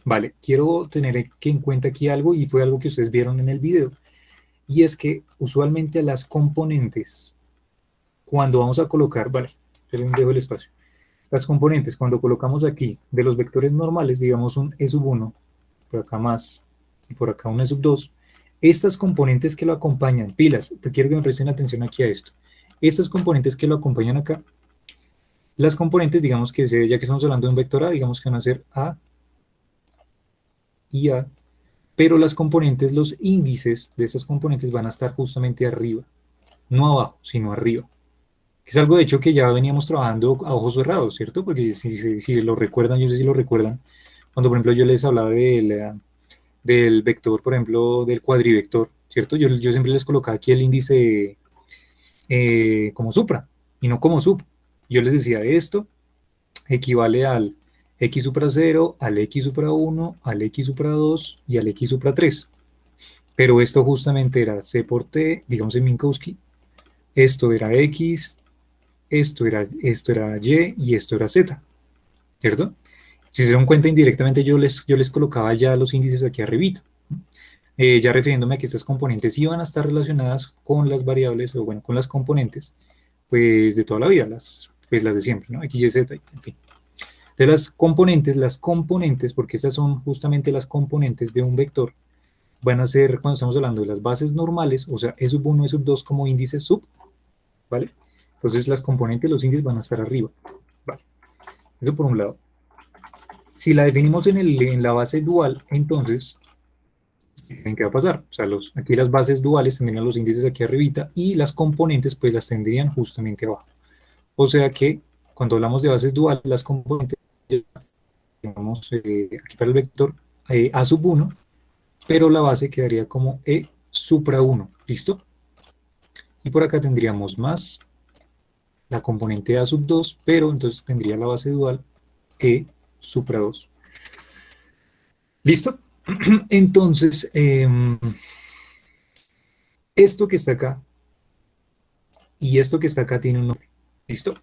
Vale, quiero tener en cuenta aquí algo y fue algo que ustedes vieron en el video, y es que usualmente a las componentes, cuando vamos a colocar, vale, les dejo el espacio, las componentes cuando colocamos aquí de los vectores normales, digamos un E sub 1, por acá más, y por acá un E sub 2, estas componentes que lo acompañan, pilas, te quiero que me presten atención aquí a esto, estas componentes que lo acompañan acá, las componentes, digamos que ya que estamos hablando de un vector A, digamos que van a ser A y A, pero las componentes, los índices de estas componentes van a estar justamente arriba, no abajo, sino arriba. Que es algo de hecho que ya veníamos trabajando a ojos cerrados, ¿cierto? Porque si lo recuerdan, yo sé si lo recuerdan, cuando por ejemplo yo les hablaba del vector, por ejemplo, del cuadrivector, ¿cierto? Yo siempre les colocaba aquí el índice como supra y no como sub. Yo les decía, esto equivale al x supra 0, al x supra 1, al x supra 2 y al x supra 3. Pero esto justamente era c por t, digamos en Minkowski, esto era x, esto era y y esto era z, ¿cierto? Si se dan cuenta, indirectamente yo les colocaba ya los índices aquí arribita, ya refiriéndome a que estas componentes iban a estar relacionadas con las variables, o bueno, con las componentes, pues de toda la vida, pues las de siempre, ¿no? X, Y, Z, en fin. Entonces las componentes, porque estas son justamente las componentes de un vector, van a ser, cuando estamos hablando de las bases normales, o sea, E sub 1, E sub 2 como índices sub, ¿vale? Entonces las componentes, los índices van a estar arriba, ¿vale? Eso por un lado. Si la definimos en la base dual, entonces, ¿qué va a pasar? O sea, aquí las bases duales tendrían los índices aquí arribita y las componentes pues las tendrían justamente abajo. O sea que cuando hablamos de bases duales, las componentes, digamos, aquí para el vector A sub 1, pero la base quedaría como E supra 1, ¿listo? Y por acá tendríamos más la componente A sub 2, pero entonces tendría la base dual E supra 2. ¿Listo? Entonces, esto que está acá y esto que está acá tiene un nombre. ¿Listo?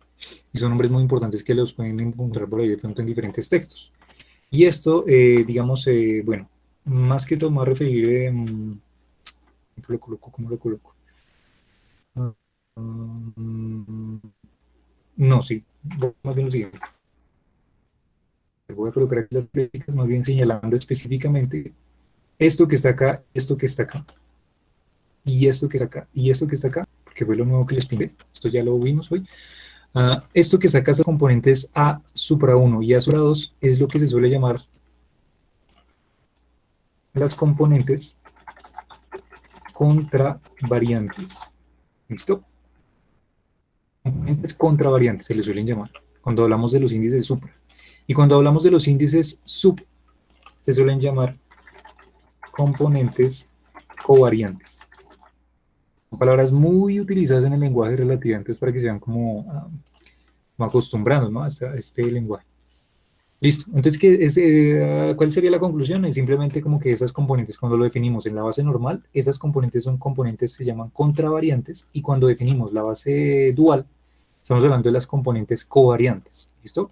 Y son nombres muy importantes que los pueden encontrar por ahí de pronto en diferentes textos. Y esto, digamos, bueno, más que todo me voy a referir, ¿cómo lo coloco? No, sí, más bien lo siguiente. Voy a colocar aquí las pláticas, más bien señalando específicamente esto que está acá, esto que está acá, y esto que está acá, y esto que está acá, porque fue lo nuevo que les pinté, esto ya lo vimos hoy. Esto que está acá, estos componentes A supra 1 y A supra 2, es lo que se suele llamar las componentes contravariantes. ¿Listo? Componentes contravariantes se les suelen llamar cuando hablamos de los índices supra. Y cuando hablamos de los índices sub, se suelen llamar componentes covariantes. Son palabras muy utilizadas en el lenguaje de relatividad, entonces para que sean como acostumbrados, ¿no? a este lenguaje. Listo. Entonces, ¿cuál sería la conclusión? Es simplemente como que esas componentes, cuando lo definimos en la base normal, esas componentes son componentes que se llaman contravariantes, y cuando definimos la base dual, estamos hablando de las componentes covariantes. ¿Listo?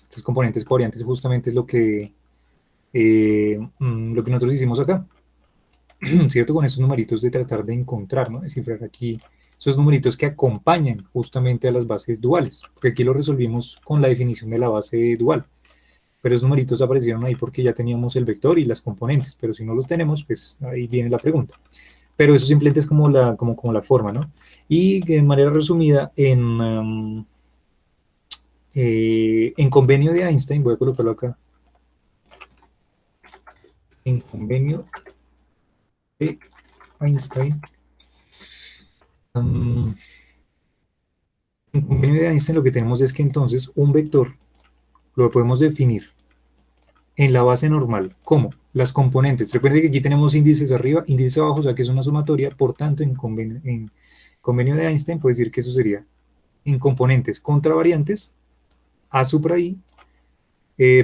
Estas componentes covariantes justamente es lo que nosotros hicimos acá, ¿cierto? Con estos numeritos de tratar de encontrar, ¿no? Descifrar aquí esos numeritos que acompañan justamente a las bases duales, porque aquí lo resolvimos con la definición de la base dual, pero esos numeritos aparecieron ahí porque ya teníamos el vector y las componentes, pero si no los tenemos, pues ahí viene la pregunta. Pero eso simplemente es como la forma, ¿no? Y de manera resumida, en convenio de Einstein, voy a colocarlo acá, en convenio de Einstein, en convenio de Einstein lo que tenemos es que entonces un vector lo podemos definir en la base normal, ¿cómo? Las componentes. Recuerden que aquí tenemos índices arriba, índices abajo, o sea que es una sumatoria, por tanto, en convenio de Einstein puede decir que eso sería en componentes contravariantes, A supra I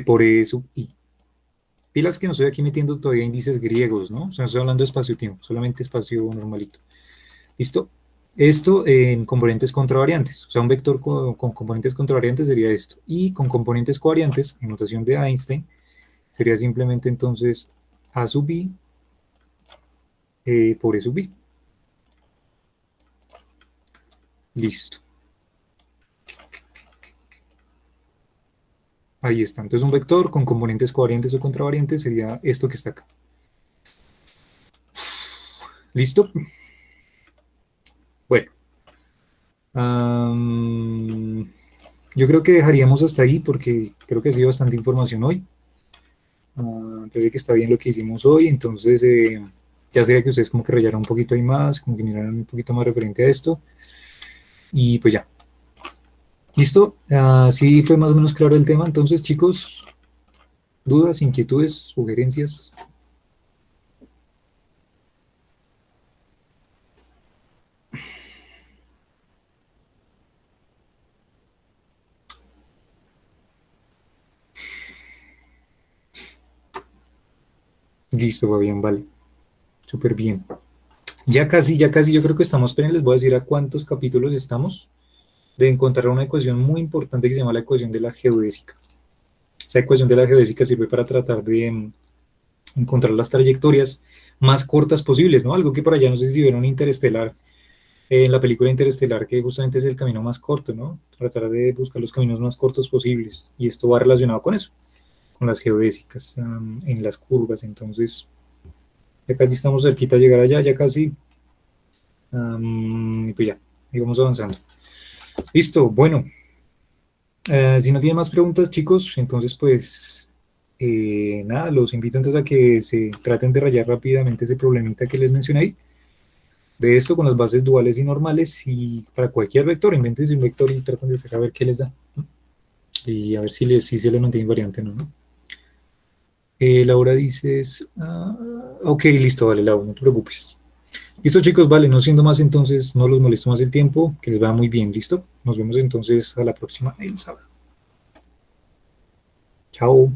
por E sub I. Pilas que no estoy aquí metiendo todavía índices griegos, ¿no? O sea, no estoy hablando de espacio-tiempo, solamente espacio normalito. ¿Listo? Esto en componentes contravariantes, o sea, un vector con componentes contravariantes sería esto. Y con componentes covariantes, en notación de Einstein, sería simplemente entonces A sub I por E sub I. Listo. Ahí está. Entonces un vector con componentes covariantes o contravariantes sería esto que está acá. ¿Listo? Bueno. Yo creo que dejaríamos hasta ahí porque creo que ha sido bastante información hoy. Parece que está bien lo que hicimos hoy, entonces ya sería que ustedes como que rayaran un poquito ahí más, como que miraran un poquito más referente a esto. Y pues ya. ¿Listo? Sí fue más o menos claro el tema. Entonces, chicos, dudas, inquietudes, sugerencias. Listo, Fabián, vale. Súper bien. Ya casi, yo creo que estamos, esperen, les voy a decir a cuántos capítulos estamos de encontrar una ecuación muy importante que se llama la ecuación de la geodésica. Esa ecuación de la geodésica sirve para tratar de encontrar las trayectorias más cortas posibles, ¿no? Algo que por allá, no sé si vieron Interestelar, en la película Interestelar, que justamente es el camino más corto, ¿no? Tratar de buscar los caminos más cortos posibles. Y esto va relacionado con eso, con las geodésicas, en las curvas. Entonces, ya casi estamos cerquita de llegar allá, ya casi. Y pues ya, ahí vamos avanzando. Listo, bueno. Si no tienen más preguntas, chicos, entonces pues nada, los invito entonces a que se traten de rayar rápidamente ese problemita que les mencioné ahí, de esto con las bases duales y normales, y para cualquier vector, invéntense un vector y traten de saber a ver qué les da, ¿no? Y a ver si se les mantiene invariante o no, ¿no? Laura dices, ok, listo, vale, Laura, no te preocupes. Listo, chicos, vale, no siendo más entonces, no los molesto más el tiempo, que les vaya muy bien, ¿listo? Nos vemos entonces a la próxima el sábado. Chao.